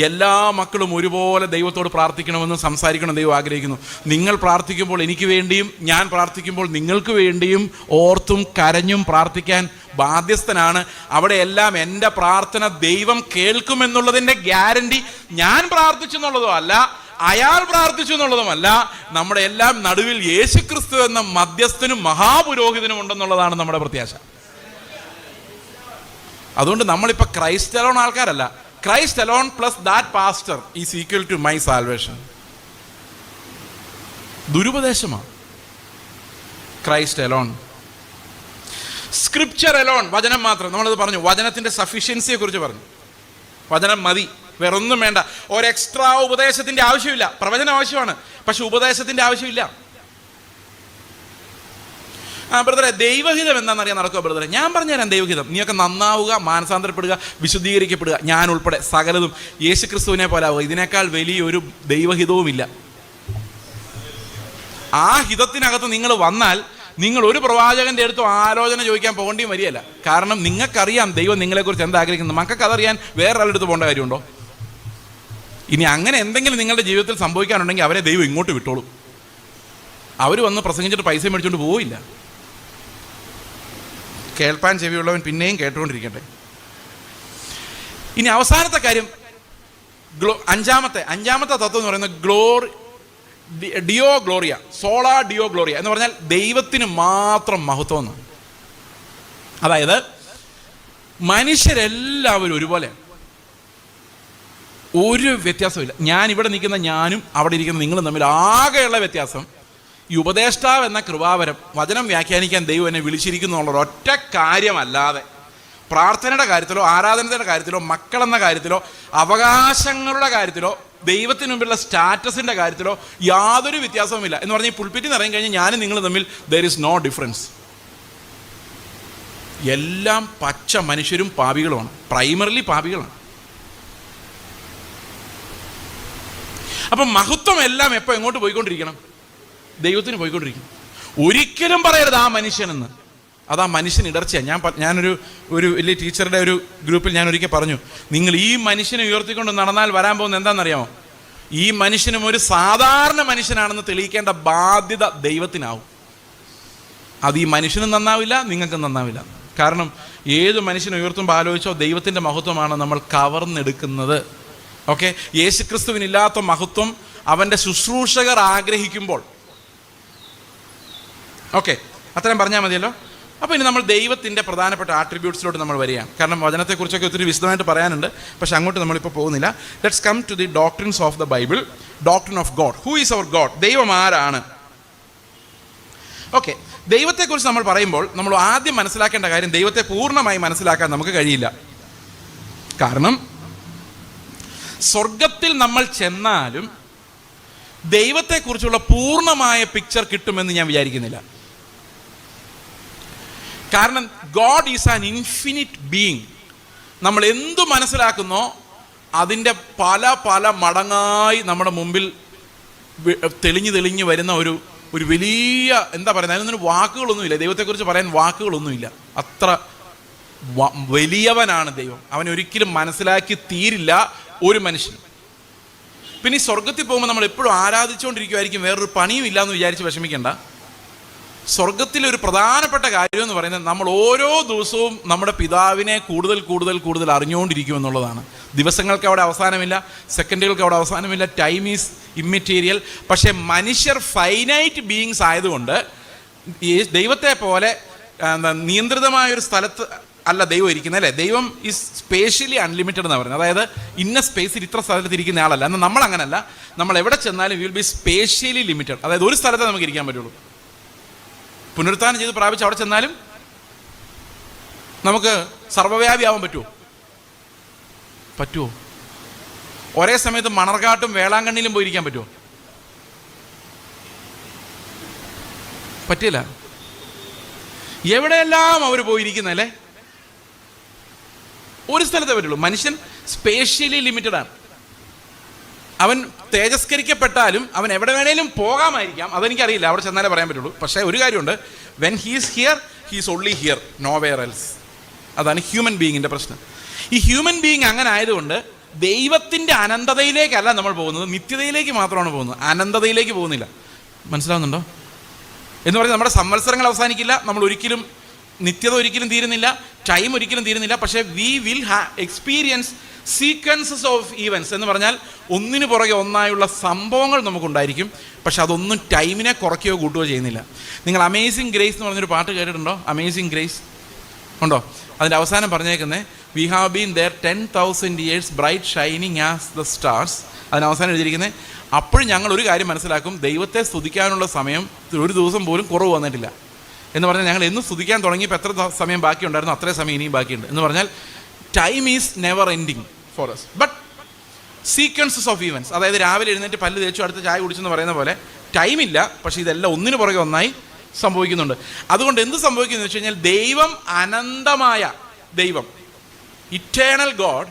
എല്ലാ മക്കളും ഒരുപോലെ ദൈവത്തോട് പ്രാർത്ഥിക്കണമെന്നും സംസാരിക്കണം ദൈവം ആഗ്രഹിക്കുന്നു. നിങ്ങൾ പ്രാർത്ഥിക്കുമ്പോൾ എനിക്ക് വേണ്ടിയും ഞാൻ പ്രാർത്ഥിക്കുമ്പോൾ നിങ്ങൾക്ക് വേണ്ടിയും ഓർത്തും കരഞ്ഞും പ്രാർത്ഥിക്കാൻ ബാധ്യസ്ഥനാണ്. അവിടെയെല്ലാം എൻ്റെ പ്രാർത്ഥന ദൈവം കേൾക്കുമെന്നുള്ളതിൻ്റെ ഗ്യാരണ്ടി ഞാൻ പ്രാർത്ഥിച്ചു എന്നുള്ളതോ അല്ല, അയാൾ പ്രാർത്ഥിച്ചു എന്നുള്ളതുമല്ല. നമ്മുടെ എല്ലാം നടുവിൽ യേശു ക്രിസ്തു എന്ന മധ്യസ്ഥനും മഹാപുരോഹിതനും ഉണ്ടെന്നുള്ളതാണ് നമ്മുടെ പ്രത്യാശ. അതുകൊണ്ട് നമ്മളിപ്പോൾ ക്രൈസ്റ്റ് അലോൺ ആൾക്കാരല്ല. Christ alone plus that pastor is equal to my salvation. ദുരുപദേശമാണ് ക്രൈസ്റ്റ് അലോൺ. സ്ക്രിപ്ചർ അലോൺ, വചനം മാത്രം. നമ്മളത് പറഞ്ഞു, വചനത്തിൻ്റെ സഫിഷ്യൻസിയെ കുറിച്ച് പറഞ്ഞു. വചനം മതി, വേറൊന്നും വേണ്ട. ഒരു എക്സ്ട്രാ ഉപദേശത്തിൻ്റെ ആവശ്യമില്ല. പ്രവചനം ആവശ്യമാണ്, പക്ഷെ ഉപദേശത്തിൻ്റെ ആവശ്യമില്ല. ബ്രദറെ, ദൈവഹിതം എന്താണെന്നറിയാൻ നടക്കുക ബ്രദറെ? ഞാൻ പറഞ്ഞുതരാം ദൈവഹിതം. നീയൊക്കെ നന്നാവുക, മാനസാന്തരപ്പെടുക, വിശുദ്ധീകരിക്കപ്പെടുക, ഞാൻ ഉൾപ്പെടെ സകലതും യേശു ക്രിസ്തുവിനെ പോലെ ആവുക. ഇതിനേക്കാൾ വലിയൊരു ദൈവഹിതവുമില്ല. ആ ഹിതത്തിനകത്ത് നിങ്ങൾ വന്നാൽ നിങ്ങൾ ഒരു പ്രവാചകൻ്റെ അടുത്തും ആലോചന ചോദിക്കാൻ പോകേണ്ടിയും വരികയല്ല. കാരണം നിങ്ങൾക്കറിയാം ദൈവം നിങ്ങളെക്കുറിച്ച് എന്താ ആഗ്രഹിക്കുന്നത്. മക്കൾക്ക് അതറിയാൻ വേറൊരാളുടെ അടുത്ത് പോകേണ്ട കാര്യമുണ്ടോ? ഇനി അങ്ങനെ എന്തെങ്കിലും നിങ്ങളുടെ ജീവിതത്തിൽ സംഭവിക്കാനുണ്ടെങ്കിൽ അവരെ ദൈവം ഇങ്ങോട്ട് വിട്ടോളും. അവർ വന്ന് പ്രസംഗിച്ചിട്ട് പൈസ മേടിച്ചുകൊണ്ട് പോവില്ല. കേൾപ്പാൻ ചെവിയുള്ളവൻ പിന്നെയും കേട്ടുകൊണ്ടിരിക്കട്ടെ. ഇനി അവസാനത്തെ കാര്യം, അഞ്ചാമത്തെ തത്വം എന്ന് പറയുന്നത് ഡിയോ ഗ്ലോറിയ, സോളാ ഡിയോ ഗ്ലോറിയ എന്ന് പറഞ്ഞാൽ ദൈവത്തിന് മാത്രം മഹത്വം എന്ന്. അതായത് മനുഷ്യരെല്ലാവരും ഒരുപോലെ, ഒരു വ്യത്യാസമില്ല. ഞാൻ ഇവിടെ നിൽക്കുന്ന ഞാനും അവിടെ ഇരിക്കുന്ന നിങ്ങളും തമ്മിൽ ആകെയുള്ള വ്യത്യാസം ഈ ഉപദേഷ്ടാവ് എന്ന കൃപാവരം, വചനം വ്യാഖ്യാനിക്കാൻ ദൈവം എന്നെ വിളിച്ചിരിക്കുന്നു എന്നുള്ള ഒറ്റ കാര്യമല്ലാതെ പ്രാർത്ഥനയുടെ കാര്യത്തിലോ ആരാധനയുടെ കാര്യത്തിലോ മക്കളെന്ന കാര്യത്തിലോ അവകാശങ്ങളുടെ കാര്യത്തിലോ ദൈവത്തിന് മുമ്പിലുള്ള സ്റ്റാറ്റസിൻ്റെ കാര്യത്തിലോ യാതൊരു വ്യത്യാസവുമില്ല. എന്ന് പറഞ്ഞാൽ ഈ പുൾപിറ്റിൽ നിന്ന് ഇറങ്ങി കഴിഞ്ഞാൽ ഞാനും നിങ്ങൾ തമ്മിൽ ദർ ഇസ് നോ ഡിഫറൻസ്. എല്ലാം പച്ച മനുഷ്യരും പാപികളുമാണ്, പ്രൈമറിലി പാപികളാണ്. അപ്പം മഹത്വം എല്ലാം എപ്പോൾ എങ്ങോട്ട് പോയിക്കൊണ്ടിരിക്കണം? ദൈവത്തിന് പോയിക്കൊണ്ടിരിക്കും. ഒരിക്കലും പറയരുത് ആ മനുഷ്യനെന്ന്. അതാ മനുഷ്യൻ ഇടർച്ചയാണ്. ഞാനൊരു വലിയ ടീച്ചറുടെ ഒരു ഗ്രൂപ്പിൽ ഞാൻ ഒരിക്കൽ പറഞ്ഞു, നിങ്ങൾ ഈ മനുഷ്യനെ ഉയർത്തിക്കൊണ്ട് നടന്നാൽ വരാൻ പോകുന്നത് എന്താണെന്നറിയാമോ? ഈ മനുഷ്യനും ഒരു സാധാരണ മനുഷ്യനാണെന്ന് തെളിയിക്കേണ്ട ബാധ്യത ദൈവത്തിനാവും. അത് ഈ മനുഷ്യനും നന്നാവില്ല, നിങ്ങൾക്കും നന്നാവില്ല. കാരണം ഏത് മനുഷ്യനെ ഉയർത്തുമ്പോൾ ആലോചിച്ചോ, ദൈവത്തിൻ്റെ മഹത്വമാണ് നമ്മൾ കവർന്നെടുക്കുന്നത്. ഓക്കെ, യേശുക്രിസ്തുവിനില്ലാത്ത മഹത്വം അവൻ്റെ ശുശ്രൂഷകർ ആഗ്രഹിക്കുമ്പോൾ, ഓക്കെ അത്രയും പറഞ്ഞാൽ മതിയല്ലോ. അപ്പോൾ ഇനി നമ്മൾ ദൈവത്തിൻ്റെ പ്രധാനപ്പെട്ട ആട്രിബ്യൂട്ട്സിലോട്ട് നമ്മൾ വരികയാണ്. കാരണം വചനത്തെക്കുറിച്ചൊക്കെ ഒത്തിരി വിശദമായിട്ട് പറയാനുണ്ട്, പക്ഷെ അങ്ങോട്ട് നമ്മളിപ്പോൾ പോകുന്നില്ല. Let's come to the doctrines of the Bible. Doctrine of God. Who is our God? ദൈവം ആരാണ്? ഓക്കെ, ദൈവത്തെക്കുറിച്ച് നമ്മൾ പറയുമ്പോൾ നമ്മൾ ആദ്യം മനസ്സിലാക്കേണ്ട കാര്യം, ദൈവത്തെ പൂർണ്ണമായി മനസ്സിലാക്കാൻ നമുക്ക് കഴിയില്ല. കാരണം സ്വർഗത്തിൽ നമ്മൾ ചെന്നാലും ദൈവത്തെക്കുറിച്ചുള്ള പൂർണ്ണമായ പിക്ചർ കിട്ടുമെന്ന് ഞാൻ വിചാരിക്കുന്നില്ല. കാരണം God is an infinite being. നമ്മൾ എന്തു മനസ്സിലാക്കുന്നോ അതിൻ്റെ പല പല മടങ്ങായി നമ്മുടെ മുമ്പിൽ തെളിഞ്ഞ് വരുന്ന ഒരു വലിയ, എന്താ പറയുന്നത്, അതിനൊന്നും വാക്കുകളൊന്നുമില്ല. ദൈവത്തെക്കുറിച്ച് പറയാൻ വാക്കുകളൊന്നുമില്ല. അത്ര വലിയവനാണ് ദൈവം. അവൻ ഒരിക്കലും മനസ്സിലാക്കി തീരില്ല ഒരു മനുഷ്യൻ. പിന്നെ ഈ സ്വർഗത്തിൽ പോകുമ്പോൾ നമ്മൾ എപ്പോഴും ആരാധിച്ചുകൊണ്ടിരിക്കുമായിരിക്കും, വേറൊരു പണിയും ഇല്ല എന്ന് വിചാരിച്ച് വിഷമിക്കേണ്ട. സ്വർഗത്തിലൊരു പ്രധാനപ്പെട്ട കാര്യം എന്ന് പറയുന്നത് നമ്മൾ ഓരോ ദിവസവും നമ്മുടെ പിതാവിനെ കൂടുതൽ കൂടുതൽ കൂടുതൽ അറിഞ്ഞുകൊണ്ടിരിക്കും എന്നുള്ളതാണ്. ദിവസങ്ങൾക്ക് അവിടെ അവസാനമില്ല, സെക്കൻഡുകൾക്ക് അവിടെ അവസാനമില്ല. Time is immaterial. പക്ഷേ മനുഷ്യർ ഫൈനൈറ്റ് ബീയിങ്സ് ആയതുകൊണ്ട് ഈ ദൈവത്തെ പോലെ നിയന്ത്രിതമായൊരു സ്ഥലത്ത് അല്ല ദൈവം ഇരിക്കുന്നത്, അല്ലേ? ദൈവം ഈസ് സ്പേഷ്യലി അൺലിമിറ്റഡ് എന്ന് പറയുന്നത്. അതായത് ഇന്ന സ്പേസിൽ ഇത്ര സ്ഥലത്ത് ഇരിക്കുന്ന ആളല്ല. എന്നാൽ നമ്മൾ അങ്ങനല്ല. നമ്മൾ എവിടെ ചെന്നാലും വിൽ ബി സ്പേഷ്യലി ലിമിറ്റഡ്. അതായത് ഒരു സ്ഥലത്തേ നമുക്ക് ഇരിക്കാൻ പറ്റുള്ളൂ. പുനരുത്ഥാനം ചെയ്ത് പ്രാപിച്ച് അവിടെ ചെന്നാലും നമുക്ക് സർവ്വവ്യാപിയാവാൻ പറ്റുമോ? ഒരേ സമയത്ത് മണർകാട്ടും വേളാങ്കണ്ണിയിലും പോയിരിക്കാൻ പറ്റുമോ? പറ്റില്ല. എവിടെയെല്ലാം അവർ പോയിരിക്കുന്നല്ലേ? ഒരു സ്ഥലത്തേ പറ്റുള്ളൂ. മനുഷ്യൻ സ്പേഷ്യലി ലിമിറ്റഡ് ആണ്. അവൻ തേജസ്കരിക്കപ്പെട്ടാലും അവൻ എവിടെ വേണേലും പോകാമായിരിക്കാം, അതെനിക്കറിയില്ല, അവിടെ ചെന്നാലേ പറയാൻ പറ്റുള്ളൂ. പക്ഷേ ഒരു കാര്യമുണ്ട്, when he's here he's only here, nowhere else. അതാണ് ഹ്യൂമൻ ബീയിങ്ങിൻ്റെ പ്രശ്നം. ഈ ഹ്യൂമൻ ബീയിങ് അങ്ങനെ ആയതുകൊണ്ട് ദൈവത്തിൻ്റെ അനന്തതയിലേക്കല്ല നമ്മൾ പോകുന്നത്, നിത്യതയിലേക്ക് മാത്രമാണ് പോകുന്നത്, അനന്തതയിലേക്ക് പോകുന്നില്ല. മനസ്സിലാവുന്നുണ്ടോ? എന്ന് പറഞ്ഞാൽ നമ്മുടെ സംവത്സരങ്ങൾ അവസാനിക്കില്ല, നമ്മൾ ഒരിക്കലും നിത്യത ഒരിക്കലും തീരുന്നില്ല, ടൈം ഒരിക്കലും തീരുന്നില്ല. പക്ഷേ we will experience sequences of events എന്ന് പറഞ്ഞാൽ ഒന്നിനു പുറകെ ഒന്നായുള്ള സംഭവങ്ങൾ നമുക്കുണ്ടായിരിക്കും. പക്ഷെ അതൊന്നും ടൈമിനെ കുറയ്ക്കുകയോ കൂട്ടുകയോ ചെയ്യുന്നില്ല. നിങ്ങൾ അമേസിങ് ഗ്രേസ് എന്ന് പറഞ്ഞൊരു പാട്ട് കേട്ടിട്ടുണ്ടോ? അമേസിങ് ഗ്രേസ് ഉണ്ടോ? അതിൻ്റെ അവസാനം പറഞ്ഞേക്കുന്നത് we have been there 10,000 years bright shining as the stars. അതിനവസാനം എഴുതിയിരിക്കുന്നത് അപ്പോഴും ഞങ്ങൾ ഒരു കാര്യം മനസ്സിലാക്കും, ദൈവത്തെ സ്തുതിക്കാനുള്ള സമയം ഒരു ദിവസം പോലും കുറവ് വന്നിട്ടില്ല എന്ന് പറഞ്ഞാൽ ഞങ്ങൾ എന്നും സ്തുതിക്കാൻ തുടങ്ങിയപ്പോൾ എത്ര സമയം ബാക്കിയുണ്ടായിരുന്നു അത്രയും സമയം ഇനിയും ബാക്കിയുണ്ട് എന്ന് പറഞ്ഞാൽ time is never ending for us. But sequences of events, അതായത് രാവിലെ എഴുന്നേറ്റ് പല്ല് തേച്ചു അടുത്ത് ചായ കുടിച്ചെന്ന് പറയുന്ന പോലെ ടൈമില്ല, പക്ഷേ ഇതെല്ലാം ഒന്നിനു പുറകെ ഒന്നായി സംഭവിക്കുന്നുണ്ട്. അതുകൊണ്ട് എന്ത് സംഭവിക്കുന്നു വെച്ച് കഴിഞ്ഞാൽ ദൈവം അനന്തമായ ദൈവം, ഇറ്റേണൽ ഗോഡ്,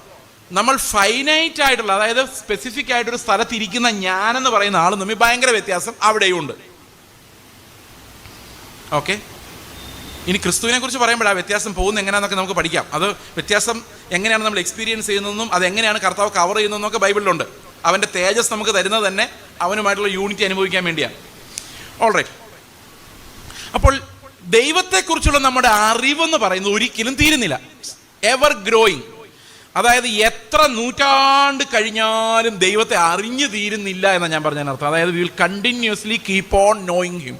നമ്മൾ ഫൈനൈറ്റ് ആയിട്ടുള്ള, അതായത് സ്പെസിഫിക് ആയിട്ടൊരു സ്ഥലത്തിരിക്കുന്ന ഞാനെന്ന് പറയുന്ന ആളും തമ്മിൽ ഭയങ്കര വ്യത്യാസം അവിടെയുണ്ട്. ഓക്കെ, ഇനി ക്രിസ്തുവിനെ കുറിച്ച് പറയുമ്പോൾ ആ വ്യത്യാസം പോകുന്നത് എങ്ങനെയാണെന്നൊക്കെ നമുക്ക് പഠിക്കാം. അത് വ്യത്യാസം എങ്ങനെയാണ് നമ്മൾ എക്സ്പീരിയൻസ് ചെയ്യുന്നതെന്നും അതെങ്ങനെയാണ് കർത്താവ് കവർ ചെയ്യുന്നതെന്നൊക്കെ ബൈബിളിലുണ്ട്. അവൻ്റെ തേജസ് നമുക്ക് തരുന്നത് തന്നെ അവനുമായിട്ടുള്ള യൂണിറ്റി അനുഭവിക്കാൻ വേണ്ടിയാണ്. ഓൾറൈറ്റ്, അപ്പോൾ ദൈവത്തെക്കുറിച്ചുള്ള നമ്മുടെ അറിവെന്ന് പറയുന്നത് ഒരിക്കലും തീരുന്നില്ല, എവർ ഗ്രോയിങ്. അതായത് എത്ര നൂറ്റാണ്ട് കഴിഞ്ഞാലും ദൈവത്തെ അറിഞ്ഞു തീരുന്നില്ല എന്നാണ് ഞാൻ പറഞ്ഞതിനർത്ഥം. അതായത് we will continuously keep on knowing him.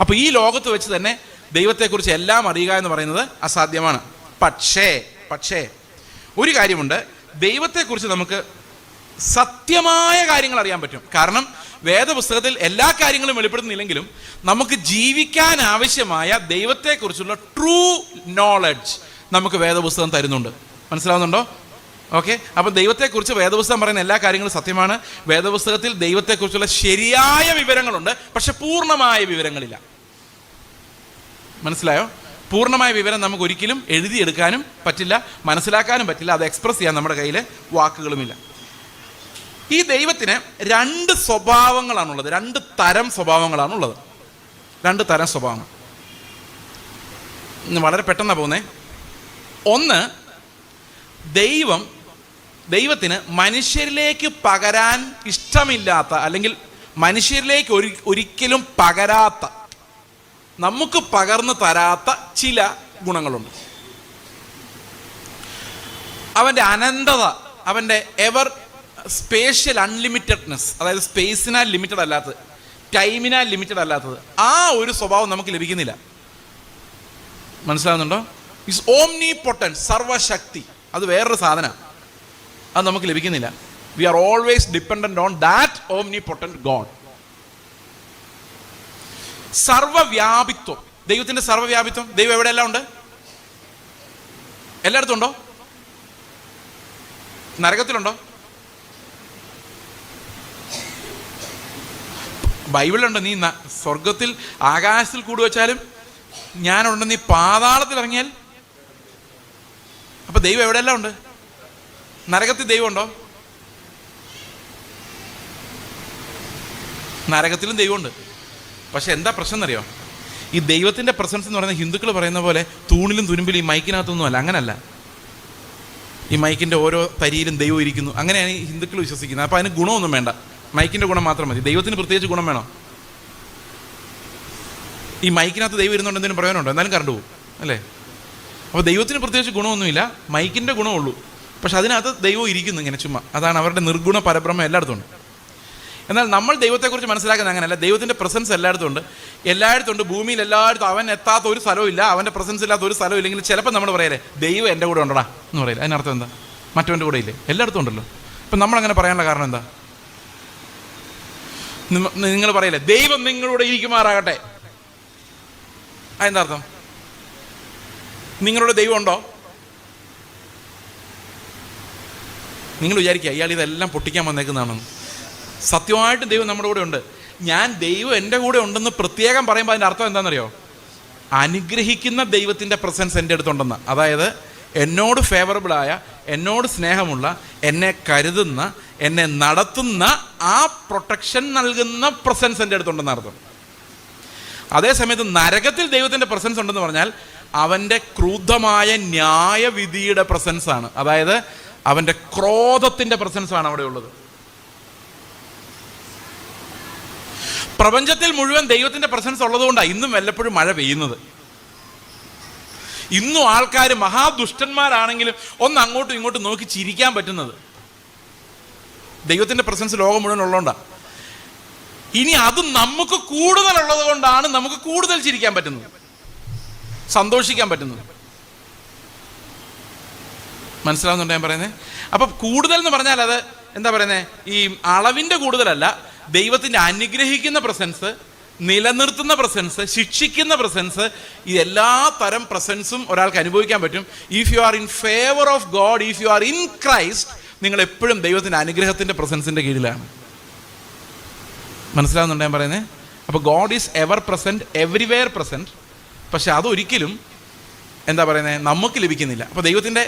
അപ്പോൾ ഈ ലോകത്ത് വെച്ച് തന്നെ ദൈവത്തെക്കുറിച്ച് എല്ലാം അറിയുക എന്ന് പറയുന്നത് അസാധ്യമാണ്. പക്ഷേ ഒരു കാര്യമുണ്ട്, ദൈവത്തെക്കുറിച്ച് നമുക്ക് സത്യമായ കാര്യങ്ങൾ അറിയാൻ പറ്റും. കാരണം വേദപുസ്തകത്തിൽ എല്ലാ കാര്യങ്ങളും വെളിപ്പെടുത്തുന്നില്ലെങ്കിലും നമുക്ക് ജീവിക്കാൻ ആവശ്യമായ ദൈവത്തെക്കുറിച്ചുള്ള ട്രൂ നോളജ് നമുക്ക് വേദപുസ്തകം തരുന്നുണ്ട്. മനസ്സിലാവുന്നുണ്ടോ? ഓക്കെ, അപ്പം ദൈവത്തെക്കുറിച്ച് വേദപുസ്തകം പറയുന്ന എല്ലാ കാര്യങ്ങളും സത്യമാണ്. വേദപുസ്തകത്തിൽ ദൈവത്തെക്കുറിച്ചുള്ള ശരിയായ വിവരങ്ങളുണ്ട്, പക്ഷെ പൂർണ്ണമായ വിവരങ്ങളില്ല. മനസ്സിലായോ? പൂർണ്ണമായ വിവരം നമുക്ക് ഒരിക്കലും എഴുതിയെടുക്കാനും പറ്റില്ല, മനസ്സിലാക്കാനും പറ്റില്ല, അത് എക്സ്പ്രസ് ചെയ്യാൻ നമ്മുടെ കയ്യിൽ വാക്കുകളുമില്ല. ഈ ദൈവത്തിന് രണ്ട് സ്വഭാവങ്ങളാണുള്ളത്, രണ്ട് തരം സ്വഭാവങ്ങളാണുള്ളത്. രണ്ട് തരം സ്വഭാവങ്ങൾ വളരെ പെട്ടെന്നാണ് പോകുന്നേ. ഒന്ന്, ദൈവത്തിന് മനുഷ്യരിലേക്ക് പകരാൻ ഇഷ്ടമില്ലാത്ത, അല്ലെങ്കിൽ മനുഷ്യരിലേക്ക് ഒരിക്കലും പകരാത്ത, നമുക്ക് പകർന്നു തരാത്ത ചില ഗുണങ്ങളുണ്ട്. അവൻ്റെ അനന്തത, അവൻ്റെ എവർ സ്പേഷ്യൽ അൺലിമിറ്റഡ്നെസ്, അതായത് സ്പേസിനാൽ ലിമിറ്റഡ് അല്ലാത്തത്, ടൈമിനാൽ ലിമിറ്റഡ് അല്ലാത്തത്, ആ ഒരു സ്വഭാവം നമുക്ക് ലഭിക്കുന്നില്ല. മനസ്സിലാവുന്നുണ്ടോ? ഈസ് ഓംനി പൊട്ടൻറ്റ്, സർവശക്തി. അത് വേറൊരു സാധന, അത് നമുക്ക് ലഭിക്കുന്നില്ല. We are always dependent on that omnipotent God. സർവവ്യാപിത്വം, ദൈവത്തിന്റെ സർവ്വവ്യാപിത്വം. ദൈവം എവിടെയെല്ലാം ഉണ്ട്? എല്ലായിടത്തും ഉണ്ടോ? നരകത്തിലുണ്ടോ? ബൈബിളുണ്ട്, നീ സ്വർഗത്തിൽ ആകാശത്തിൽ കൂടി വെച്ചാലും ഞാനുണ്ട്, നീ പാതാളത്തിൽ ഇറങ്ങിയാൽ. അപ്പൊ ദൈവം എവിടെയെല്ലാം ഉണ്ട്? നരകത്തിൽ ദൈവം ഉണ്ടോ? നരകത്തിലും ദൈവമുണ്ട്. പക്ഷെ എന്താ പ്രശ്നം എന്നറിയോ? ഈ ദൈവത്തിന്റെ പ്രസൻസ് എന്ന് പറയുന്നത് ഹിന്ദുക്കൾ പറയുന്ന പോലെ തൂണിലും തുരുമ്പിലും ഈ മൈക്കിനകത്തൊന്നും അല്ല. അങ്ങനല്ല. ഈ മൈക്കിന്റെ ഓരോ തരിയിലും ദൈവം ഇരിക്കുന്നു, അങ്ങനെയാണ് ഈ ഹിന്ദുക്കൾ വിശ്വസിക്കുന്നത്. അപ്പൊ അതിന് ഗുണമൊന്നും വേണ്ട, മൈക്കിന്റെ ഗുണം മാത്രം മതി. ദൈവത്തിന് പ്രത്യേകിച്ച് ഗുണം വേണോ? ഈ മൈക്കിനകത്ത് ദൈവം ഇരുന്നുകൊണ്ട് എന്തെങ്കിലും പ്രയോജനമുണ്ടോ? എന്നാലും കറണ്ട് പോകും അല്ലേ? അപ്പോൾ ദൈവത്തിന് പ്രത്യേകിച്ച് ഗുണമൊന്നുമില്ല, മൈക്കിൻ്റെ ഗുണമുള്ളൂ. പക്ഷെ അതിനകത്ത് ദൈവം ഇരിക്കുന്നു ഇങ്ങനെ ചുമ്മാ. അതാണ് അവരുടെ നിർഗുണ പരബ്രഹ്മം എല്ലായിടത്തും ഉണ്ട്. എന്നാൽ നമ്മൾ ദൈവത്തെക്കുറിച്ച് മനസ്സിലാക്കുന്നത് അങ്ങനെയല്ല. ദൈവത്തിൻ്റെ പ്രസൻസ് എല്ലായിടത്തും ഉണ്ട്, എല്ലായിടത്തും ഉണ്ട്. ഭൂമിയിൽ എല്ലായിടത്തും അവൻ എത്താത്ത ഒരു സ്ഥലവും ഇല്ല, അവൻ്റെ പ്രസൻസ് ഇല്ലാത്ത ഒരു സ്ഥലവും ഇല്ലെങ്കിൽ ചിലപ്പോൾ നമ്മൾ പറയല്ലേ ദൈവം എൻ്റെ കൂടെ ഉണ്ടടാ എന്ന് പറയില്ല. അതിനർത്ഥം എന്താ? മറ്റവൻ്റെ കൂടെ ഇല്ലേ? എല്ലായിടത്തും ഉണ്ടല്ലോ. ഇപ്പം നമ്മളങ്ങനെ പറയാനുള്ള കാരണം എന്താ? നിങ്ങൾ പറയില്ലേ ദൈവം നിങ്ങളുടെ ഇരിക്കുമാറാകട്ടെ, അതെന്താ അർത്ഥം? നിങ്ങളുടെ ദൈവം ഉണ്ടോ? നിങ്ങൾ വിചാരിക്കുക ഇയാൾ ഇതെല്ലാം പൊട്ടിക്കാൻ വന്നേക്കുന്നതാണെന്ന്. സത്യമായിട്ടും ദൈവം നമ്മുടെ കൂടെ ഉണ്ട്. ഞാൻ ദൈവം എൻ്റെ കൂടെ ഉണ്ടെന്ന് പ്രത്യേകം പറയുമ്പോൾ അതിൻ്റെ അർത്ഥം എന്താണെന്നറിയോ? അനുഗ്രഹിക്കുന്ന ദൈവത്തിൻ്റെ പ്രസൻസ് എൻ്റെ അടുത്തുണ്ടെന്ന്. അതായത് എന്നോട് ഫേവറബിളായ, എന്നോട് സ്നേഹമുള്ള, എന്നെ കരുതുന്ന, എന്നെ നടത്തുന്ന ആ പ്രൊട്ടക്ഷൻ നൽകുന്ന പ്രസൻസ് എൻ്റെ അടുത്തുണ്ടെന്ന് അർത്ഥം. അതേസമയത്ത് നരകത്തിൽ ദൈവത്തിൻ്റെ പ്രസൻസ് ഉണ്ടെന്ന് പറഞ്ഞാൽ അവൻ്റെ ക്രൂദ്ധമായ ന്യായവിധിയുടെ പ്രസൻസാണ്. അതായത് അവൻ്റെ ക്രോധത്തിൻ്റെ പ്രസൻസാണ് അവിടെ ഉള്ളത്. പ്രപഞ്ചത്തിൽ മുഴുവൻ ദൈവത്തിൻ്റെ പ്രസൻസ് ഉള്ളതുകൊണ്ടാണ് ഇന്നും വല്ലപ്പോഴും മഴ പെയ്യുന്നത്. ഇന്നും ആൾക്കാർ മഹാദുഷ്ടന്മാരാണെങ്കിലും ഒന്ന് അങ്ങോട്ടും ഇങ്ങോട്ടും നോക്കി ചിരിക്കാൻ പറ്റുന്നത് ദൈവത്തിൻ്റെ പ്രസൻസ് ലോകം മുഴുവൻ ഉള്ളതുകൊണ്ടാണ്. ഇനി അത് നമുക്ക് കൂടുതലുള്ളത് കൊണ്ടാണ് നമുക്ക് കൂടുതൽ ചിരിക്കാൻ പറ്റുന്നത്, സന്തോഷിക്കാൻ പറ്റുന്നത്. മനസ്സിലാവുന്നുണ്ടോ ഞാൻ പറയുന്നത്? അപ്പൊ കൂടുതൽ എന്ന് പറഞ്ഞാൽ അത് എന്താ പറയുന്നത്? ഈ അളവിന്റെ കൂടുതലല്ല, ദൈവത്തിന്റെ അനുഗ്രഹിക്കുന്ന പ്രസൻസ്, നിലനിർത്തുന്ന പ്രസൻസ്, ശിക്ഷിക്കുന്ന പ്രസൻസ്, ഈ എല്ലാ തരം പ്രസൻസും ഒരാൾക്ക് അനുഭവിക്കാൻ പറ്റും. If you are in favour of God, if you are in Christ, നിങ്ങൾ എപ്പോഴും ദൈവത്തിന്റെ അനുഗ്രഹത്തിന്റെ പ്രസൻസിന്റെ കീഴിലാണ്. മനസ്സിലാവുന്നുണ്ടോ ഞാൻ പറയുന്നത്? അപ്പോൾ God is ever present, everywhere present. പക്ഷെ അതൊരിക്കലും എന്താ പറയുന്നത് നമുക്ക് ലഭിക്കുന്നില്ല. അപ്പോൾ ദൈവത്തിൻ്റെ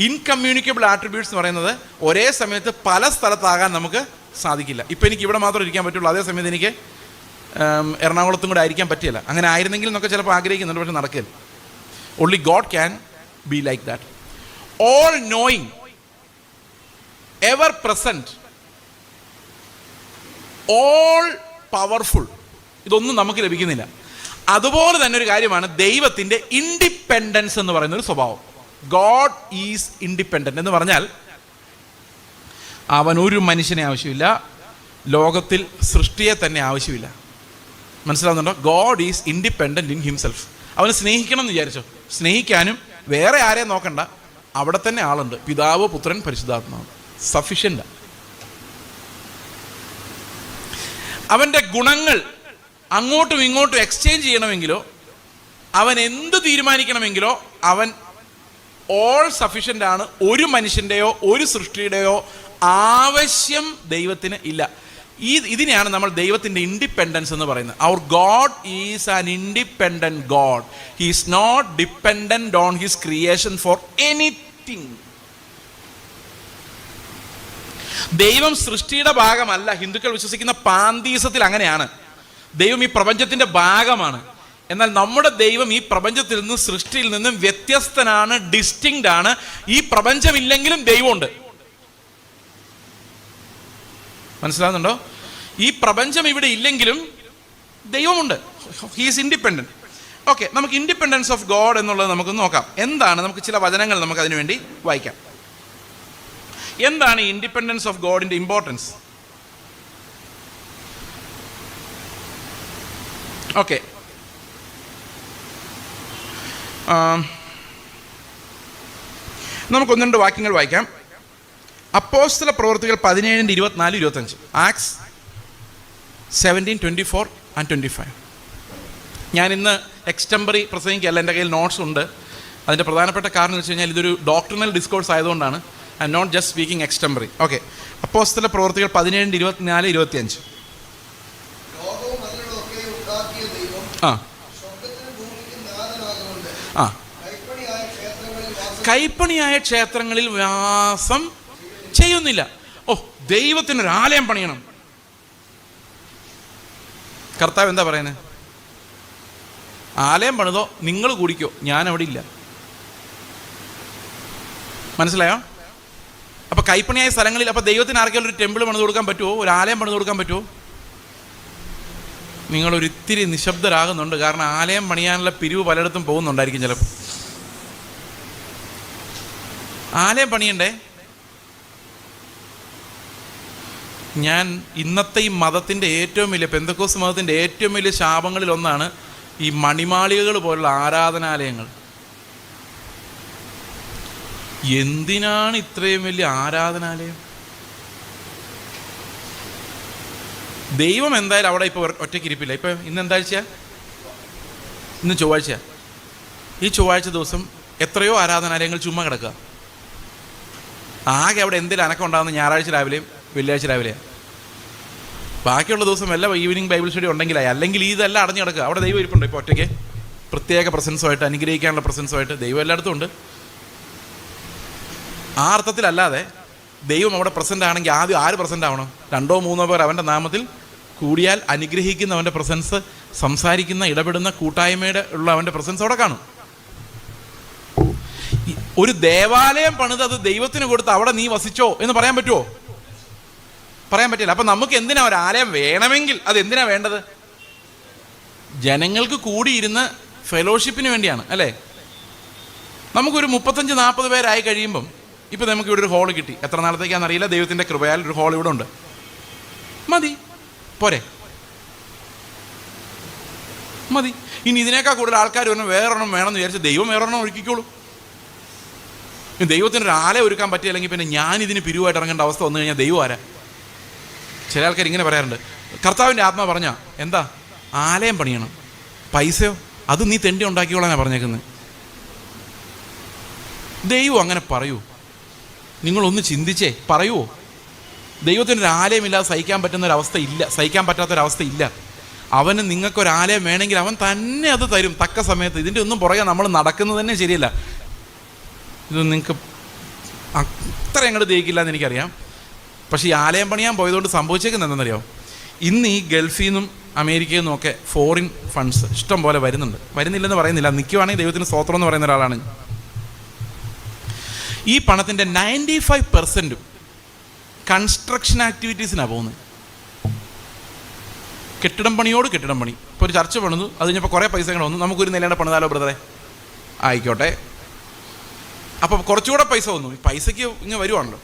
ഇൻകമ്മ്യൂണിക്കബിൾ ആട്രിബ്യൂട്ട്സ് എന്ന് പറയുന്നത് ഒരേ സമയത്ത് പല സ്ഥലത്താകാൻ നമുക്ക് സാധിക്കില്ല. ഇപ്പം എനിക്ക് ഇവിടെ മാത്രം ഇരിക്കാൻ പറ്റുള്ളൂ, അതേ സമയത്ത് എനിക്ക് എറണാകുളത്തും കൂടെ ആയിരിക്കാൻ പറ്റില്ല. അങ്ങനെ ആയിരുന്നെങ്കിൽ എന്നൊക്കെ ചിലപ്പോൾ ആഗ്രഹിക്കുന്നുണ്ട്, പക്ഷെ നടക്കില്ല. Only God can be like that. All knowing, ever present, all powerful, ഇതൊന്നും നമുക്ക് ലഭിക്കുന്നില്ല. അതുപോലെ തന്നെ ഒരു കാര്യമാണ് ദൈവത്തിൻ്റെ ഇൻഡിപെൻഡൻസ് എന്ന് പറയുന്ന ഒരു സ്വഭാവം. ഗോഡ് ഈസ് ഇൻഡിപെൻഡന്റ് എന്ന് പറഞ്ഞാൽ അവൻ ഒരു മനുഷ്യനെ ആവശ്യമില്ല, ലോകത്തിൽ സൃഷ്ടിയെ തന്നെ ആവശ്യമില്ല. മനസ്സിലാവുന്നുണ്ടോ? God is independent in himself. അവന് സ്നേഹിക്കണം എന്ന് വിചാരിച്ചോ, സ്നേഹിക്കാനും വേറെ ആരെയും നോക്കണ്ട, അവിടെ തന്നെ ആളുണ്ട്. പിതാവ്, പുത്രൻ, പരിശുദ്ധാത്മാവ്, സഫിഷ്യൻ്റ്. അവൻ്റെ ഗുണങ്ങൾ അങ്ങോട്ടും ഇങ്ങോട്ടും എക്സ്ചേഞ്ച് ചെയ്യണമെങ്കിലോ അവൻ എന്ത് തീരുമാനിക്കണമെങ്കിലോ അവൻ ഓൾ സഫിഷ്യൻ്റ് ആണ്. ഒരു മനുഷ്യൻ്റെയോ ഒരു സൃഷ്ടിയുടെയോ ആവശ്യം ദൈവത്തിന് ഇല്ല. ഇതിനെയാണ് നമ്മൾ ദൈവത്തിൻ്റെ ഇൻഡിപെൻഡൻസ് എന്ന് പറയുന്നത്. അവർ God is an independent God. He is not dependent on his creation for anything. ദൈവം സൃഷ്ടിയുടെ ഭാഗമല്ല. ഹിന്ദുക്കൾ വിശ്വസിക്കുന്ന പാന്തീസത്തിൽ അങ്ങനെയാണ്. ദൈവം ഈ പ്രപഞ്ചത്തിന്റെ ഭാഗമാണ്. എന്നാൽ നമ്മുടെ ദൈവം ഈ പ്രപഞ്ചത്തിൽ നിന്നും സൃഷ്ടിയിൽ നിന്നും വ്യത്യസ്തനാണ്, ഡിസ്റ്റിങ്ക്ട് ആണ്. ഈ പ്രപഞ്ചമില്ലെങ്കിലും ദൈവമുണ്ട്. മനസ്സിലാവുന്നുണ്ടോ? ഈ പ്രപഞ്ചം ഇവിടെ ഇല്ലെങ്കിലും ദൈവമുണ്ട്. He is independent. ഓക്കെ, നമുക്ക് ഇൻഡിപെൻഡൻസ് ഓഫ് ഗോഡ് എന്നുള്ളത് നമുക്ക് നോക്കാം. എന്താണ്? നമുക്ക് ചില വചനങ്ങൾ നമുക്ക് അതിനു വേണ്ടി വായിക്കാം. എന്താണ് ഇൻഡിപെൻഡൻസ് ഓഫ് ഗോഡിന്റെ ഇമ്പോർട്ടൻസ്? ഓക്കെ, നമുക്ക് 1-2 വാക്യങ്ങൾ വായിക്കാം. അപ്പോസ്തല പ്രവൃത്തികൾ 17:24-25. ആക്സ് 17:24-25. ഞാൻ ഇന്ന് എക്സ്റ്റംബറി പ്രസംഗിക്കുകയല്ല, എൻ്റെ കയ്യിൽ നോട്ട്സ് ഉണ്ട്. അതിൻ്റെ പ്രധാനപ്പെട്ട കാരണം എന്ന് വെച്ച് കഴിഞ്ഞാൽ ഇതൊരു ഡോക്ടറിനൽ ഡിസ്കോഴ്സ് ആയതുകൊണ്ടാണ്. I am not just speaking extempore. Okay, അപ്പോസ്തല പ്രവൃത്തികൾ 17:24-25. കൈപ്പണിയായ ക്ഷേത്രങ്ങളിൽ വാസം ചെയ്യുന്നില്ല. ഓ, ദൈവത്തിനൊരു ആലയം പണിയണം. കർത്താവ് എന്താ പറയുന്നത്? ആലയം പണിതോ, നിങ്ങൾ കൂടിക്കോ, ഞാൻ അവിടെ ഇല്ല. മനസ്സിലായോ? അപ്പൊ കൈപ്പണിയായ സ്ഥലങ്ങളിൽ അപ്പൊ ദൈവത്തിന് ആർക്കെങ്കിലും ഒരു ടെമ്പിൾ പണിത് കൊടുക്കാൻ പറ്റുമോ? ഒരു ആലയം പണിത് കൊടുക്കാൻ പറ്റുമോ? നിങ്ങളൊരിത്തിരി നിശബ്ദരാകുന്നുണ്ട്. കാരണം ആലയം പണിയാനുള്ള പിരിവ് പലയിടത്തും പോകുന്നുണ്ടായിരിക്കും. ചിലപ്പോൾ ആലയം പണിയണ്ടേ? ഞാൻ ഇന്നത്തെ ഈ മതത്തിൻ്റെ ഏറ്റവും വലിയ, പെന്തക്കോസ്ത് മതത്തിൻ്റെ ഏറ്റവും വലിയ ശാപങ്ങളിൽ ഒന്നാണ് ഈ മണിമാളികകൾ പോലുള്ള ആരാധനാലയങ്ങൾ. എന്തിനാണ് ഇത്രയും വലിയ ആരാധനാലയം? ദൈവം എന്തായാലും അവിടെ ഇപ്പോൾ ഒറ്റയ്ക്ക് ഇരിപ്പില്ല. ഇപ്പം ഇന്ന് എന്താഴ്ച? ഇന്ന് ചൊവ്വാഴ്ച. ഈ ചൊവ്വാഴ്ച ദിവസം എത്രയോ ആരാധനാലയങ്ങൾ ചുമ്മാ കിടക്കുക. ആകെ അവിടെ എന്തെങ്കിലും അനക്കം ഉണ്ടാകുന്ന ഞായറാഴ്ച രാവിലെയും വെള്ളിയാഴ്ച രാവിലെയാണ്. ബാക്കിയുള്ള ദിവസം വല്ല ഈവനിങ് ബൈബിൾ സ്റ്റഡി ഉണ്ടെങ്കിലായി. അല്ലെങ്കിൽ ഇതെല്ലാം അടഞ്ഞു കിടക്കുക. അവിടെ ദൈവം ഇരിപ്പുണ്ട്. ഇപ്പോൾ ഒറ്റയ്ക്ക് പ്രത്യേക പ്രസൻസുമായിട്ട്, അനുഗ്രഹിക്കാനുള്ള പ്രസൻസുമായിട്ട് ദൈവം എല്ലായിടത്തും ഉണ്ട്. ആ അർത്ഥത്തിലല്ലാതെ ദൈവം അവിടെ പ്രസൻ്റ് ആണെങ്കിൽ ആദ്യം ആര് പ്രസൻ്റ് ആവണം? 2-3 പേർ അവൻ്റെ നാമത്തിൽ കൂടിയാൽ അനുഗ്രഹിക്കുന്ന അവൻ്റെ പ്രസൻസ്, സംസാരിക്കുന്ന, ഇടപെടുന്ന കൂട്ടായ്മയുടെ ഉള്ള അവൻ്റെ പ്രസൻസ് അവിടെ കാണും. ഒരു ദേവാലയം പണിത് അത് ദൈവത്തിന് കൊടുത്ത് അവിടെ നീ വസിച്ചോ എന്ന് പറയാൻ പറ്റുമോ? പറയാൻ പറ്റില്ല. അപ്പം നമുക്ക് എന്തിനാ ഒരു ആലയം വേണമെങ്കിൽ അത് എന്തിനാ വേണ്ടത്? ജനങ്ങൾക്ക് കൂടിയിരുന്ന് ഫെലോഷിപ്പിന് വേണ്ടിയാണ്, അല്ലേ? നമുക്കൊരു 35-40 പേരായി കഴിയുമ്പം ഇപ്പം നമുക്ക് ഇവിടെ ഒരു ഹോൾ കിട്ടി. എത്ര നാളത്തേക്കാണെന്നറിയില്ല. ദൈവത്തിൻ്റെ കൃപയാൽ ഒരു ഹോൾ ഇവിടെ ഉണ്ട്. മതി, പോരെ? മതി. ഇനി ഇതിനേക്കാൾ കൂടുതൽ ആൾക്കാർ വരണം, വേറൊരെണ്ണം വേണമെന്ന് വിചാരിച്ച് ദൈവം വേറൊരെണ്ണം ഒരുക്കിക്കോളൂ. ദൈവത്തിനൊരു ആലയം ഒരുക്കാൻ പറ്റിയില്ലെങ്കിൽ പിന്നെ ഞാനിതിന് പിരിവായിട്ട് ഇറങ്ങേണ്ട അവസ്ഥ വന്നു കഴിഞ്ഞാൽ ദൈവം ആരാ? ചില ആൾക്കാർ ഇങ്ങനെ പറയാറുണ്ട്, കർത്താവിൻ്റെ ആത്മാ പറഞ്ഞാൽ എന്താ ആലയം പണിയണം, പൈസയോ അത് നീ തെണ്ടി ഉണ്ടാക്കിക്കോളാനാണ് പറഞ്ഞേക്കുന്നത്. ദൈവം അങ്ങനെ പറയൂ? നിങ്ങളൊന്ന് ചിന്തിച്ചേ, പറയുമോ? ദൈവത്തിനൊരു ആലയമില്ലാതെ സഹിക്കാൻ പറ്റുന്നൊരവസ്ഥ ഇല്ല, സഹിക്കാൻ പറ്റാത്തൊരവസ്ഥ ഇല്ല. അവന് നിങ്ങൾക്കൊരാലയം വേണമെങ്കിൽ അവൻ തന്നെ അത് തരും തക്ക സമയത്ത്. ഇതിൻ്റെ ഒന്നും പുറകെ നമ്മൾ നടക്കുന്നത് തന്നെ ശരിയല്ല. ഇത് നിങ്ങൾക്ക് അത്ര അങ്ങോട്ട് ദഹിക്കില്ല എന്ന് എനിക്കറിയാം. പക്ഷേ ഈ ആലയം പണിയാൻ പോയതുകൊണ്ട് സംഭവിച്ചേക്കുന്നത് എന്താണെന്നറിയാമോ? ഇന്ന് ഈ ഗൾഫിൽ നിന്നും അമേരിക്കയിൽ നിന്നും ഒക്കെ ഫോറിൻ ഫണ്ട്സ് ഇഷ്ടം പോലെ വരുന്നുണ്ട്. വരുന്നില്ലെന്ന് പറയുന്നില്ല, നിൽക്കുവാണെങ്കിൽ ദൈവത്തിന് സ്തോത്രം എന്ന് പറയുന്ന ഒരാളാണ്. ഈ പണത്തിൻ്റെ 95% കൺസ്ട്രക്ഷൻ ആക്ടിവിറ്റീസിനാണ് പോകുന്നത്. കെട്ടിടം പണിയോട് കെട്ടിടം പണി. ഇപ്പോൾ ഒരു ചർച്ച പണിതു, അത് കഴിഞ്ഞപ്പോൾ കുറേ പൈസ കൂടെ വന്നു, നമുക്കൊരു നിലയുടെ പണിതാലോ ബ്രദറെ? ആയിക്കോട്ടെ. അപ്പോൾ കുറച്ചുകൂടെ പൈസ വന്നു, ഈ പൈസയ്ക്ക് ഇങ്ങനെ വരുവാണല്ലോ.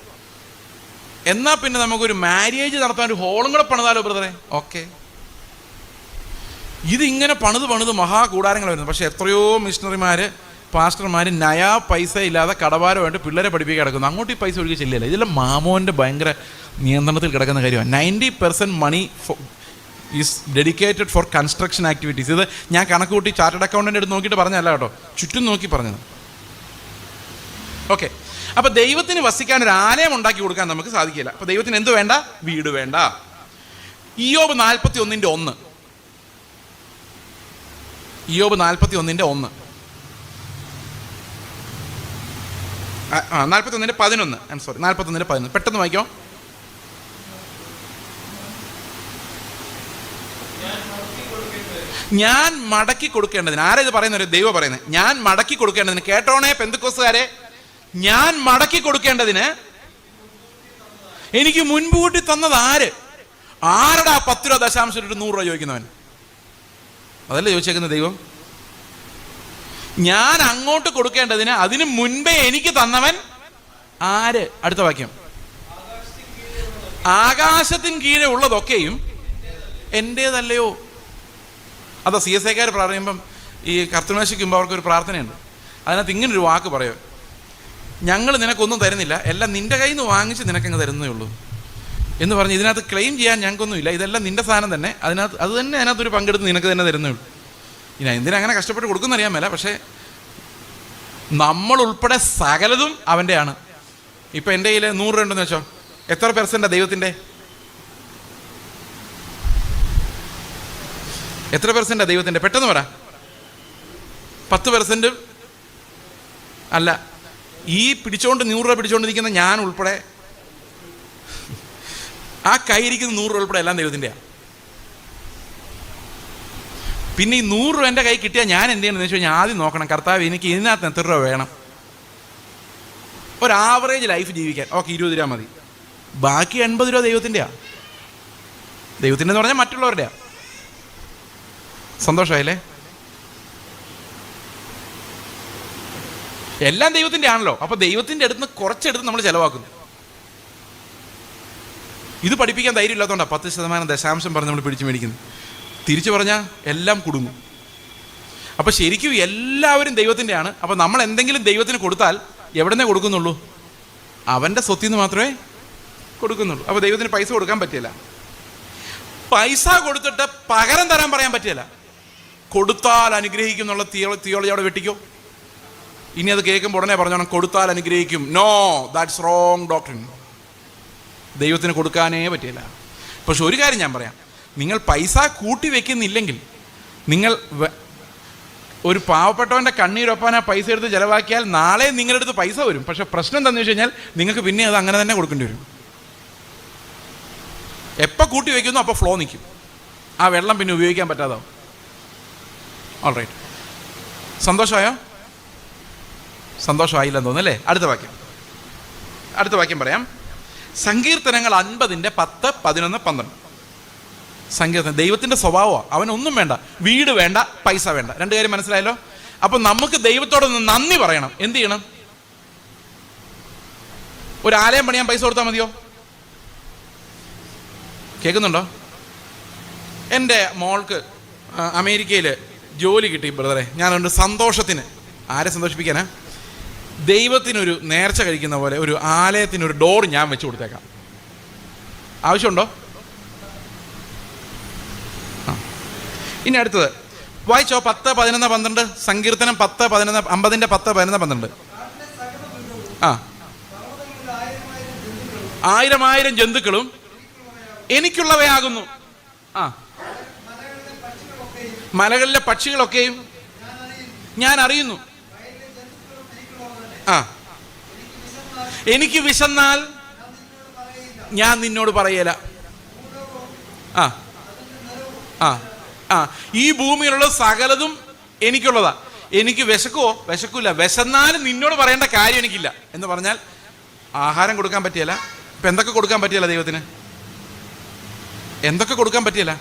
എന്നാൽ പിന്നെ നമുക്കൊരു മാര്യേജ് നടത്താൻ ഒരു ഹോളും കൂടെ പണിതാലോ ബ്രദറെ? ഓക്കെ. ഇതിങ്ങനെ പണിത് മഹാ കൂടാരങ്ങൾ വരുന്നു. പക്ഷേ എത്രയോ മിഷണറിമാർ, പാസ്റ്റർമാർ നയാ പൈസ ഇല്ലാതെ കടഭാരമായിട്ട് പിള്ളേരെ പഠിപ്പിക്കാൻ കിടക്കുന്നു. അങ്ങോട്ട് ഈ പൈസ ഒഴുകി ചെല്ലില്ല. ഇതെല്ലാം മാമോൻ്റെ ഭയങ്കര നിയന്ത്രണത്തിൽ കിടക്കുന്ന കാര്യമാണ്. 90% money is dedicated for construction activities. ഇത് ഞാൻ കണക്ക് കൂട്ടി ചാർട്ടേഡ് അക്കൗണ്ടൻ്റ് എടുത്ത് നോക്കിയിട്ട് പറഞ്ഞല്ല കേട്ടോ, ചുറ്റും നോക്കി പറഞ്ഞത്. ഓക്കെ. അപ്പോൾ ദൈവത്തിന് വസിക്കാൻ ഒരു ആലയം ഉണ്ടാക്കി കൊടുക്കാൻ നമുക്ക് സാധിക്കില്ല. അപ്പോൾ ദൈവത്തിന് എന്ത് വേണ്ട? വീട് വേണ്ട. ഇയ്യോബ് 41:1. ഇയ്യോബ് 41:1. 41:11. I am sorry, 41:11. പെട്ടെന്ന് വായിക്കോ. ഞാൻ മടക്കി കൊടുക്കേണ്ടതിന്. ആരാ ഇത് പറയുന്നത്? ദൈവം പറയുന്നത്. ഞാൻ മടക്കി കൊടുക്കേണ്ടതിന്. കേട്ടോണേ പെന്തക്കോസ്തുകാരെ, ഞാൻ മടക്കി കൊടുക്കേണ്ടതിന് എനിക്ക് മുൻകൂട്ടി തന്നത് ആര്? ആരുടെ 10 രൂപ ദശാംശം 100 രൂപ ചോദിക്കുന്നവൻ? അതല്ലേ ചോദിച്ചേക്കുന്നത് ദൈവം. ഞാൻ അങ്ങോട്ട് കൊടുക്കേണ്ടതിന് അതിന് മുൻപേ എനിക്ക് തന്നവൻ ആര്? അടുത്ത വാക്യം. ആകാശത്തിന് കീഴെ ഉള്ളതൊക്കെയും എൻ്റേതല്ലയോ? അതാ CSIക്കാർ പറയുമ്പം ഈ കർത്തൃമേശയ്ക്ക് മുമ്പ് അവർക്കൊരു പ്രാർത്ഥനയുണ്ട്. അതിനകത്ത് ഇങ്ങനൊരു വാക്ക് പറയും, ഞങ്ങൾ നിനക്കൊന്നും തരുന്നില്ല, എല്ലാം നിൻ്റെ കയ്യിൽ നിന്ന് വാങ്ങിച്ച് നിനക്കങ്ങ് തരുന്നേ ഉള്ളൂ എന്ന് പറഞ്ഞ് ഇതിനകത്ത് ക്ലെയിം ചെയ്യാൻ ഞങ്ങൾക്കൊന്നുമില്ല, ഇതെല്ലാം നിൻ്റെ സാധനം തന്നെ, അത് തന്നെ അതിനകത്തൊരു പങ്കെടുത്ത് നിനക്ക് തന്നെ തരുന്നേ ഉള്ളൂ. ഇനി എന്തിനാ അങ്ങനെ കഷ്ടപ്പെട്ട് കൊടുക്കുന്നറിയാൻ മേല, പക്ഷേ നമ്മളുൾപ്പെടെ സകലതും അവൻ്റെയാണ്. ഇപ്പം എൻ്റെ കയ്യിൽ 100 രൂപ ഉണ്ടെന്ന് വെച്ചോ, എത്ര പെർസെൻ്റാണ് ദൈവത്തിൻ്റെ? എത്ര പെർസെൻ്റാണ് ദൈവത്തിൻ്റെ? പെട്ടെന്ന് പറ. 10% അല്ല. ഈ 100 രൂപ പിടിച്ചുകൊണ്ടിരിക്കുന്ന ഞാൻ ഉൾപ്പെടെ, ആ കയ്യിരിക്കുന്ന 100 രൂപ ഉൾപ്പെടെ എല്ലാം ദൈവത്തിൻ്റെയാണ്. പിന്നെ ഈ 100 രൂപ എൻ്റെ കൈ കിട്ടിയാൽ ഞാൻ എന്ത് ചെയ്യണമെന്ന് വെച്ച് കഴിഞ്ഞാൽ ആദ്യം നോക്കണം, കർത്താവ് എനിക്ക് ഇതിനകത്ത് എത്ര രൂപ വേണം, ഒരു ആവറേജ് ലൈഫ് ജീവിക്കാൻ. ഓക്കെ, 20 രൂപ മതി. ബാക്കി 80 രൂപ ദൈവത്തിൻ്റെയാണ്. ദൈവത്തിൻ്റെ എന്ന് പറഞ്ഞാൽ മറ്റുള്ളവരുടെയാണ്. സന്തോഷമായില്ലേ? എല്ലാം ദൈവത്തിൻ്റെ ആണല്ലോ. അപ്പോൾ ദൈവത്തിൻ്റെ അടുത്ത് നിന്ന് കുറച്ചെടുത്ത് നമ്മൾ ചിലവാക്കുന്നു. ഇത് പഠിപ്പിക്കാൻ ധൈര്യം ഇല്ലാത്തതുകൊണ്ടാണ് 10% ദശാംശം പറഞ്ഞ് നമ്മൾ പിടിച്ചു മേടിക്കുന്നത്. തിരിച്ചു പറഞ്ഞാൽ എല്ലാം കുടുങ്ങും. അപ്പോൾ ശരിക്കും എല്ലാവരും ദൈവത്തിൻ്റെ ആണ്. അപ്പോൾ നമ്മൾ എന്തെങ്കിലും ദൈവത്തിന് കൊടുത്താൽ എവിടെ നിന്നേ കൊടുക്കുന്നുള്ളൂ? അവൻ്റെ സ്വത്തിൽ നിന്ന് മാത്രമേ കൊടുക്കുന്നുള്ളൂ. അപ്പോൾ ദൈവത്തിന് പൈസ കൊടുക്കാൻ പറ്റില്ല. പൈസ കൊടുത്തിട്ട് പകരം തരാൻ പറയാൻ പറ്റില്ല. കൊടുത്താൽ അനുഗ്രഹിക്കും എന്നുള്ള തിയോളജി അവിടെ വെട്ടിക്കോ. ഇനി അത് കേൾക്കുമ്പോൾ ഉടനെ പറഞ്ഞോണം, കൊടുത്താൽ അനുഗ്രഹിക്കും. No, that's wrong doctrine. ദൈവത്തിന് കൊടുക്കാനേ പറ്റില്ല. പക്ഷെ ഒരു കാര്യം ഞാൻ പറയാം, നിങ്ങൾ പൈസ കൂട്ടി വെക്കുന്നില്ലെങ്കിൽ, നിങ്ങൾ ഒരു പാവപ്പെട്ടവൻ്റെ കണ്ണീരൊപ്പാൻ ആ പൈസ എടുത്ത് ചിലവാക്കിയാൽ നാളെ നിങ്ങളുടെ അടുത്ത് പൈസ വരും. പക്ഷെ പ്രശ്നം എന്താണെന്ന് വെച്ച് കഴിഞ്ഞാൽ നിങ്ങൾക്ക് പിന്നെ അത് അങ്ങനെ തന്നെ കൊടുക്കേണ്ടി വരും. എപ്പോൾ കൂട്ടി വയ്ക്കുന്നു അപ്പോൾ ഫ്ലോ നിൽക്കും. ആ വെള്ളം പിന്നെ ഉപയോഗിക്കാൻ പറ്റാതാവും. ഓൾറൈറ്റ്, സന്തോഷമായോ? സന്തോഷമായില്ലെന്ന് തോന്നുന്നല്ലേ? അടുത്ത വാക്യം പറയാം. സങ്കീർത്തനങ്ങൾ 50-10, 11, 12. സങ്കീർത്തനം ദൈവത്തിൻ്റെ സ്വഭാവമാണ്. അവനൊന്നും വേണ്ട, വീട് വേണ്ട, പൈസ വേണ്ട. 2 കാര്യം മനസ്സിലായല്ലോ? അപ്പം നമുക്ക് ദൈവത്തോടൊന്ന് നന്ദി പറയണം. എന്ത് ചെയ്യണം? ഒരു ആലയം പണിയാൻ പൈസ കൊടുത്താൽ മതിയോ? കേൾക്കുന്നുണ്ടോ? എൻ്റെ മോൾക്ക് അമേരിക്കയിൽ ജോലി കിട്ടി ബ്രദറെ. ഞാനുണ്ട് സന്തോഷത്തിന്. ആരെ സന്തോഷിപ്പിക്കാനാ? ദൈവത്തിനൊരു നേർച്ച കഴിക്കുന്ന പോലെ ഒരു ആലയത്തിനൊരു ഡോർ ഞാൻ വെച്ച് കൊടുത്തേക്കാം. ആവശ്യമുണ്ടോ? ഇനി അടുത്തത് വായിച്ചോ. 10, 11, 12. സങ്കീർത്തനം 10, 11, 50-10, 11, 12. ആ, 1000 ജന്തുക്കളും എനിക്കുള്ളവയാകുന്നു. ആ, മലകളിലെ പക്ഷികളൊക്കെയും ഞാൻ അറിയുന്നു. ആ, എനിക്ക് വിശന്നാൽ ഞാൻ നിന്നോട് പറയല. ആ ആ ആ ഈ ഭൂമിയിലുള്ള സകലതും എനിക്കുള്ളതാ. എനിക്ക് വിശക്കൂല, വിശന്നാലും നിന്നോട് പറയേണ്ട കാര്യം എനിക്കില്ല എന്ന് പറഞ്ഞാൽ ആഹാരം കൊടുക്കാൻ പറ്റിയല്ല. ഇപ്പം എന്തൊക്കെ കൊടുക്കാൻ പറ്റിയല്ല ദൈവത്തിന്? എന്തൊക്കെ കൊടുക്കാൻ പറ്റിയല്ല?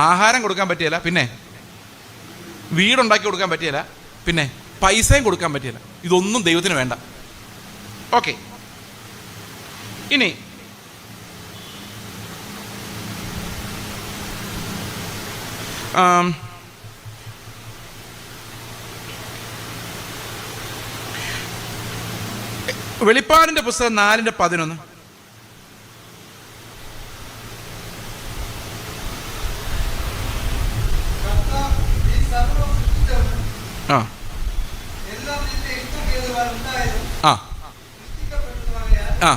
ആഹാരം കൊടുക്കാൻ പറ്റിയല്ല, പിന്നെ വീടുണ്ടാക്കി കൊടുക്കാൻ പറ്റിയല്ല, പിന്നെ പൈസയും കൊടുക്കാൻ പറ്റിയല്ല. ഇതൊന്നും ദൈവത്തിന് വേണ്ട. ഓക്കെ, ഇനി വെളിപ്പാടിന്റെ പുസ്തകം 4:11. ആ ആ ആ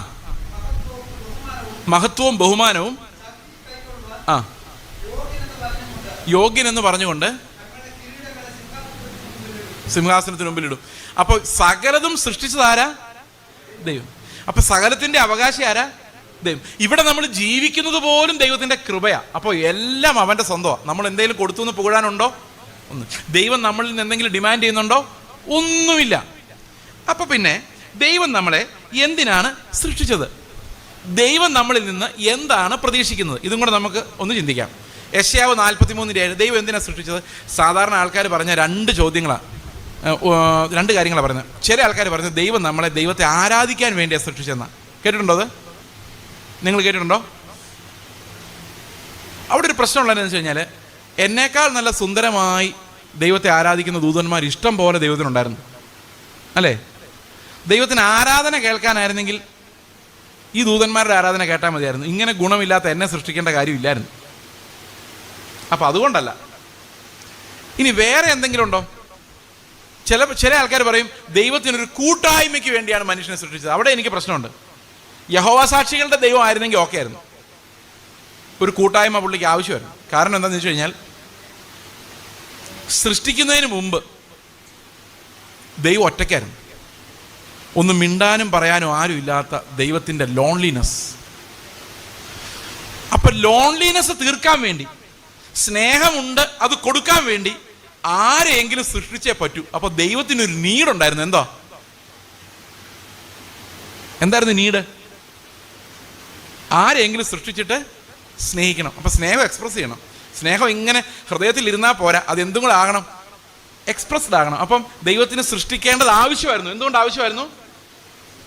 മഹത്വവും ബഹുമാനവും ആ യോഗ്യൻ എന്ന് പറഞ്ഞുകൊണ്ട് സിംഹാസനത്തിന് മുമ്പിലിടും. അപ്പോൾ സകലതും സൃഷ്ടിച്ചതാരാ? ദൈവം. അപ്പൊ സകലത്തിന്റെ അവകാശി ആരാ? ദൈവം. ഇവിടെ നമ്മൾ ജീവിക്കുന്നത് പോലും ദൈവത്തിന്റെ കൃപയാ. അപ്പോൾ എല്ലാം അവന്റെ സ്വന്തമാണ്. നമ്മൾ എന്തെങ്കിലും കൊടുത്തു എന്ന് പുകഴാനുണ്ടോ? ഒന്നും. ദൈവം നമ്മളിൽ നിന്ന് എന്തെങ്കിലും ഡിമാൻഡ് ചെയ്യുന്നുണ്ടോ? ഒന്നുമില്ല. അപ്പൊ പിന്നെ ദൈവം നമ്മളെ എന്തിനാണ് സൃഷ്ടിച്ചത്? ദൈവം നമ്മളിൽ നിന്ന് എന്താണ് പ്രതീക്ഷിക്കുന്നത്? ഇതും കൂടെ നമുക്ക് ഒന്ന് ചിന്തിക്കാം. യെശയ്യാവ് 43:7. ദൈവം എന്തിനാണ് സൃഷ്ടിച്ചത്? സാധാരണ ആൾക്കാർ പറഞ്ഞ 2 ചോദ്യങ്ങളാണ്, 2 കാര്യങ്ങളാണ് പറയുന്നത്. ചില ആൾക്കാർ പറഞ്ഞത് ദൈവം നമ്മളെ ദൈവത്തെ ആരാധിക്കാൻ വേണ്ടിയാണ് സൃഷ്ടിച്ചതെന്നാണ്. കേട്ടിട്ടുണ്ടോ? അത് നിങ്ങൾ കേട്ടിട്ടുണ്ടോ? അവിടെ ഒരു പ്രശ്നമുള്ളതെന്ന് വെച്ച് കഴിഞ്ഞാൽ, എന്നേക്കാൾ നല്ല സുന്ദരമായി ദൈവത്തെ ആരാധിക്കുന്ന ദൂതന്മാർ ഇഷ്ടം പോലെ ദൈവത്തിനുണ്ടായിരുന്നു. അല്ലേ? ദൈവത്തിന് ആരാധന കേൾക്കാനായിരുന്നെങ്കിൽ ഈ ദൂതന്മാരുടെ ആരാധന കേട്ടാൽ മതിയായിരുന്നു. ഇങ്ങനെ ഗുണമില്ലാത്ത എന്നെ സൃഷ്ടിക്കേണ്ട കാര്യമില്ലായിരുന്നു. അപ്പം അതുകൊണ്ടല്ല. ഇനി വേറെ എന്തെങ്കിലും ഉണ്ടോ? ചില ആൾക്കാർ പറയും ദൈവത്തിനൊരു കൂട്ടായ്മയ്ക്ക് വേണ്ടിയാണ് മനുഷ്യനെ സൃഷ്ടിച്ചത്. അവിടെ എനിക്ക് പ്രശ്നമുണ്ട്. യഹോവ സാക്ഷികളുടെ ദൈവം ആയിരുന്നെങ്കിൽ ഓക്കെ ആയിരുന്നു. ഒരു കൂട്ടായ്മ പുള്ളിക്ക് ആവശ്യമായിരുന്നു. കാരണം എന്താണെന്ന് വെച്ച് കഴിഞ്ഞാൽ സൃഷ്ടിക്കുന്നതിന് മുമ്പ് ദൈവം ഒറ്റയ്ക്കായിരുന്നു. ഒന്നും മിണ്ടാനും പറയാനും ആരും ഇല്ലാത്ത ദൈവത്തിൻ്റെ ലോൺലിനെസ്. അപ്പം ലോൺലിനെസ് തീർക്കാൻ വേണ്ടി, സ്നേഹമുണ്ട് അത് കൊടുക്കാൻ വേണ്ടി ആരെയെങ്കിലും സൃഷ്ടിച്ചേ പറ്റൂ. അപ്പൊ ദൈവത്തിനൊരു നീഡുണ്ടായിരുന്നു. എന്തായിരുന്നു നീഡ്? ആരെയെങ്കിലും സൃഷ്ടിച്ചിട്ട് സ്നേഹിക്കണം. അപ്പൊ സ്നേഹം എക്സ്പ്രസ് ചെയ്യണം. സ്നേഹം ഇങ്ങനെ ഹൃദയത്തിൽ ഇരുന്നാൽ പോരാ, അത് എന്തും കൂടെ ആകണം, എക്സ്പ്രസ്ഡ് ആകണം. അപ്പം ദൈവത്തിന് സൃഷ്ടിക്കേണ്ടത് ആവശ്യമായിരുന്നു. എന്തുകൊണ്ട് ആവശ്യമായിരുന്നു?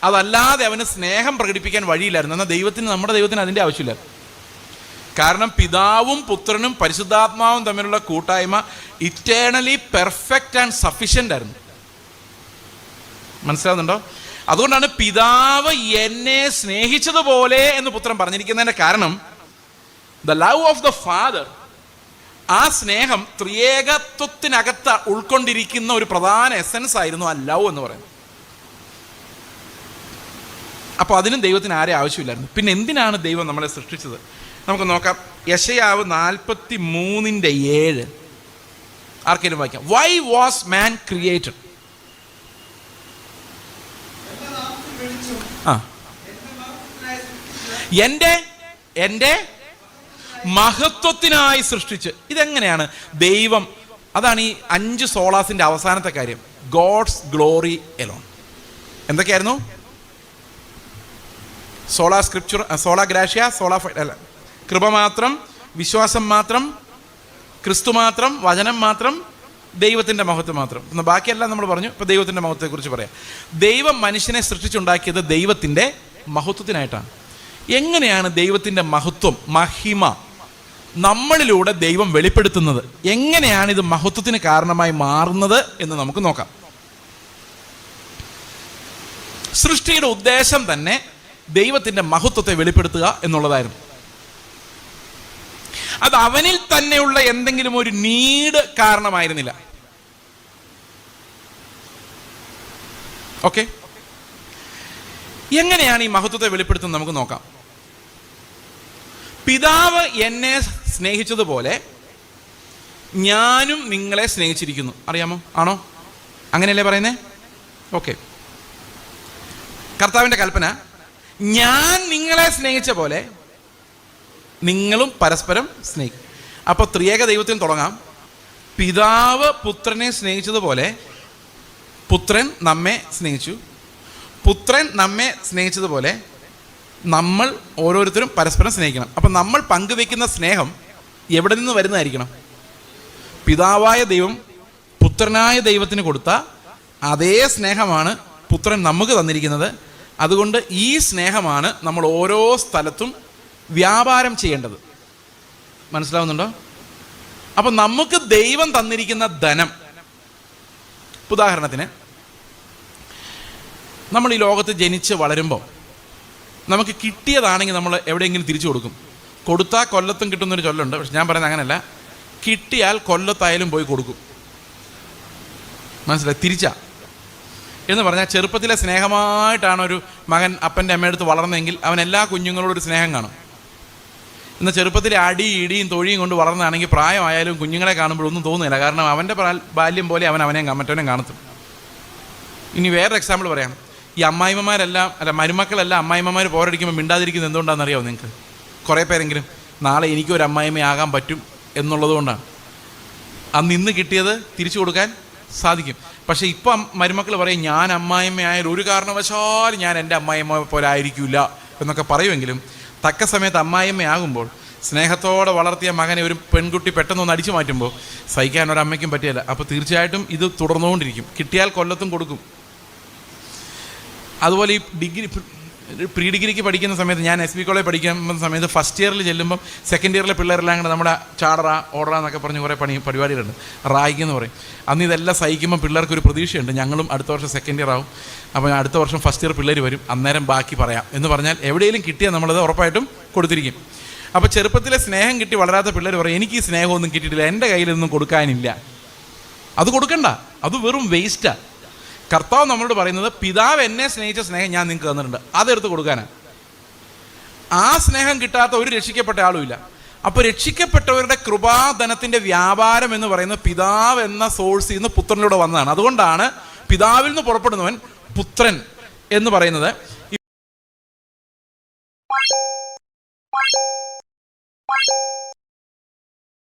അതല്ലാതെ അവന് സ്നേഹം പ്രകടിപ്പിക്കാൻ വഴിയില്ലായിരുന്നു. എന്നാൽ നമ്മുടെ ദൈവത്തിന് അതിൻ്റെ ആവശ്യമില്ല. കാരണം പിതാവും പുത്രനും പരിശുദ്ധാത്മാവും തമ്മിലുള്ള കൂട്ടായ്മ ഇറ്റേണലി പെർഫെക്റ്റ് ആൻഡ് സഫിഷ്യൻ്റ് ആയിരുന്നു. മനസ്സിലാവുന്നുണ്ടോ? അതുകൊണ്ടാണ് പിതാവ് എന്നെ സ്നേഹിച്ചതുപോലെ എന്ന് പുത്രൻ പറഞ്ഞിരിക്കുന്നതിൻ്റെ കാരണം the love of the father, ആ സ്നേഹം ത്രിയേകത്വത്തിനകത്ത് ഉൾക്കൊണ്ടിരിക്കുന്ന ഒരു പ്രധാന എസൻസ് ആയിരുന്നു ആ ലവ് എന്ന് പറയുന്നത്. അപ്പോൾ അതിനും ദൈവത്തിന് ആരെ ആവശ്യമില്ലായിരുന്നു. പിന്നെ എന്തിനാണ് ദൈവം നമ്മളെ സൃഷ്ടിച്ചത്? നമുക്ക് നോക്കാം. യെശയ്യാവ് 43:7 ആർക്കെങ്കിലും വായിക്കാം. Why was man created? എൻ്റെ മഹത്വത്തിനായി സൃഷ്ടിച്ച്. ഇതെങ്ങനെയാണ് ദൈവം? അതാണ് ഈ 5 സോളാസിന്റെ അവസാനത്തെ കാര്യം. God's glory alone. എന്തൊക്കെയായിരുന്നു? സോളാ സ്ക്രിപ്ചർ, സോളാ ഗ്രാഷ്യ, സോളാ അല്ല, കൃപ മാത്രം, വിശ്വാസം മാത്രം, ക്രിസ്തു മാത്രം, വചനം മാത്രം, ദൈവത്തിൻ്റെ മഹത്വം മാത്രം. എന്നാൽ ബാക്കിയെല്ലാം നമ്മൾ പറഞ്ഞു. ഇപ്പോൾ ദൈവത്തിൻ്റെ മഹത്വത്തെക്കുറിച്ച് പറയാം. ദൈവം മനുഷ്യനെ സൃഷ്ടിച്ചുണ്ടാക്കിയത് ദൈവത്തിൻ്റെ മഹത്വത്തിനായിട്ടാണ്. എങ്ങനെയാണ് ദൈവത്തിൻ്റെ മഹത്വം, മഹിമ നമ്മളിലൂടെ ദൈവം വെളിപ്പെടുത്തുന്നത്? എങ്ങനെയാണ് ഇത് മഹത്വത്തിന് കാരണമായി മാറുന്നത് എന്ന് നമുക്ക് നോക്കാം. സൃഷ്ടിയുടെ ഉദ്ദേശം തന്നെ ദൈവത്തിൻ്റെ മഹത്വത്തെ വെളിപ്പെടുത്തുക എന്നുള്ളതായിരുന്നു. അത് അവനിൽ തന്നെയുള്ള എന്തെങ്കിലും ഒരു നീഡ് കാരണമായിരുന്നില്ല. ഓക്കെ, എങ്ങനെയാണ് ഈ മഹത്വത്തെ വെളിപ്പെടുത്തുന്നത് നമുക്ക് നോക്കാം. പിതാവ് എന്നെ സ്നേഹിച്ചതുപോലെ ഞാനും നിങ്ങളെ സ്നേഹിച്ചിരിക്കുന്നു. അറിയാമോ? ആണോ? അങ്ങനെയല്ലേ പറയുന്നേ? ഓക്കെ. കർത്താവിൻ്റെ കൽപ്പന, ഞാൻ നിങ്ങളെ സ്നേഹിച്ച പോലെ നിങ്ങളും പരസ്പരം സ്നേഹിക്കും. അപ്പോൾ ത്രിയേക ദൈവത്തിന് തുടങ്ങാം. പിതാവ് പുത്രനെ സ്നേഹിച്ചതുപോലെ പുത്രൻ നമ്മെ സ്നേഹിച്ചു. പുത്രൻ നമ്മെ സ്നേഹിച്ചതുപോലെ നമ്മൾ ഓരോരുത്തരും പരസ്പരം സ്നേഹിക്കണം. അപ്പം നമ്മൾ പങ്കുവെക്കുന്ന സ്നേഹം എവിടെ നിന്ന് വരുന്നതായിരിക്കണം? പിതാവായ ദൈവം പുത്രനായ ദൈവത്തിന് കൊടുത്ത അതേ സ്നേഹമാണ് പുത്രൻ നമുക്ക് തന്നിരിക്കുന്നത്. അതുകൊണ്ട് ഈ സ്നേഹമാണ് നമ്മൾ ഓരോ സ്ഥലത്തും വ്യാപാരം ചെയ്യേണ്ടത്. മനസ്സിലാവുന്നുണ്ടോ? അപ്പം നമുക്ക് ദൈവം തന്നിരിക്കുന്ന ധനം, ഉദാഹരണത്തിന് നമ്മൾ ഈ ലോകത്ത് ജനിച്ച് വളരുമ്പോൾ നമുക്ക് കിട്ടിയതാണെങ്കിൽ നമ്മൾ എവിടെയെങ്കിലും തിരിച്ചു കൊടുക്കും. കൊടുത്താൽ കൊല്ലത്തും കിട്ടുന്നൊരു ചൊല്ലുണ്ട്. പക്ഷെ ഞാൻ പറയുന്നത് അങ്ങനെയല്ല. കിട്ടിയാൽ കൊല്ലത്തായാലും പോയി കൊടുക്കും. മനസ്സിലായി? തിരിച്ചാ എന്ന് പറഞ്ഞാൽ ചെറുപ്പത്തിലെ സ്നേഹമായിട്ടാണ് ഒരു മകൻ അപ്പൻ്റെ അമ്മയെടുത്ത് വളർന്നെങ്കിൽ അവൻ എല്ലാ കുഞ്ഞുങ്ങളോടും ഒരു സ്നേഹം കാണും. എന്നാൽ ചെറുപ്പത്തിലെ ഇടിയും തൊഴിയും കൊണ്ട് വളർന്നതാണെങ്കിൽ പ്രായമായാലും കുഞ്ഞുങ്ങളെ കാണുമ്പോഴൊന്നും തോന്നുന്നില്ല. കാരണം അവൻ്റെ ബാല്യം പോലെ അവനെയും മറ്റവനെയും കാണത്തും. ഇനി വേറൊരു എക്സാമ്പിൾ പറയാം. ഈ മരുമക്കളെല്ലാം അമ്മായിമ്മമാർ പോരടിക്കുമ്പോൾ മിണ്ടാതിരിക്കുന്നത് എന്തുകൊണ്ടാണെന്ന് അറിയാമോ നിങ്ങൾക്ക്? കുറേ പേരെങ്കിലും നാളെ എനിക്കൊരു അമ്മായിമ്മയാകാൻ പറ്റും എന്നുള്ളത് കൊണ്ടാണ്. അന്ന് ഇന്ന് കിട്ടിയത് തിരിച്ചു കൊടുക്കാൻ സാധിക്കും. പക്ഷേ ഇപ്പം മരുമക്കൾ പറയും, ഞാൻ അമ്മായിമ്മയായാലും ഒരു കാരണവശാലും ഞാൻ എൻ്റെ അമ്മായിമ്മ പോലെ ആയിരിക്കില്ല എന്നൊക്കെ പറയുമെങ്കിലും തക്ക സമയത്ത് അമ്മായിമ്മയാകുമ്പോൾ സ്നേഹത്തോടെ വളർത്തിയ മകനെ ഒരു പെൺകുട്ടി പെട്ടെന്നൊന്ന് അടിച്ചു മാറ്റുമ്പോൾ സഹിക്കാൻ ഒരമ്മയ്ക്കും പറ്റിയല്ല. അപ്പോൾ തീർച്ചയായിട്ടും ഇത് തുടർന്നുകൊണ്ടിരിക്കും. കിട്ടിയാൽ കൊല്ലത്തും കൊടുക്കും. അതുപോലെ ഈ പ്രീ ഡിഗ്രിക്ക് പഠിക്കുന്ന സമയത്ത്, ഞാൻ SB കോളേജ് പഠിക്കുന്ന സമയത്ത് ഫസ്റ്റ് ഇയറിൽ ചെല്ലുമ്പം സെക്കൻഡ് ഇയറിലെ പിള്ളേരെല്ലാം കൂടെ നമ്മുടെ ചാടറ ഓടറ എന്നൊക്കെ പറഞ്ഞ് കുറേ പരിപാടികളുണ്ട്, റായിക്കെന്ന് പറയും. അന്ന് ഇതെല്ലാം സഹിക്കുമ്പോൾ പിള്ളേർക്കൊരു പ്രതീക്ഷയുണ്ട്, ഞങ്ങളും അടുത്ത വർഷം സെക്കൻഡ് ഇയർ ആവും, അപ്പോൾ അടുത്ത വർഷം ഫസ്റ്റ് ഇയർ പിള്ളേർ വരും, അന്നേരം ബാക്കി പറയാം എന്ന് പറഞ്ഞാൽ എവിടെയെങ്കിലും കിട്ടിയാൽ നമ്മളത് ഉറപ്പായിട്ടും കൊടുത്തിരിക്കും. അപ്പോൾ ചെറുപ്പത്തിലെ സ്നേഹം കിട്ടി വളരാത്ത പിള്ളേർ പറയും, എനിക്ക് ഈ സ്നേഹമൊന്നും കിട്ടിയിട്ടില്ല, എൻ്റെ കയ്യിലൊന്നും കൊടുക്കാനില്ല. അത് കൊടുക്കണ്ട, അത് വെറും വേസ്റ്റാണ്. കർത്താവ് നമ്മളോട് പറയുന്നത്, പിതാവ് എന്നെ സ്നേഹിച്ച സ്നേഹം ഞാൻ നിങ്ങൾക്ക് തന്നിട്ടുണ്ട്, അതെടുത്ത് കൊടുക്കാനാണ്. ആ സ്നേഹം കിട്ടാത്ത ഒരു രക്ഷിക്കപ്പെട്ട ആളുമില്ല. അപ്പോൾ രക്ഷിക്കപ്പെട്ടവരുടെ കൃപാധനത്തിൻ്റെ വ്യാപാരം എന്ന് പറയുന്നത് പിതാവ് എന്ന സോഴ്സിൽ നിന്ന് പുത്രനിലൂടെ വന്നതാണ്. അതുകൊണ്ടാണ് പിതാവിൽ നിന്ന് പുറപ്പെടുന്നവൻ പുത്രൻ എന്ന് പറയുന്നത്.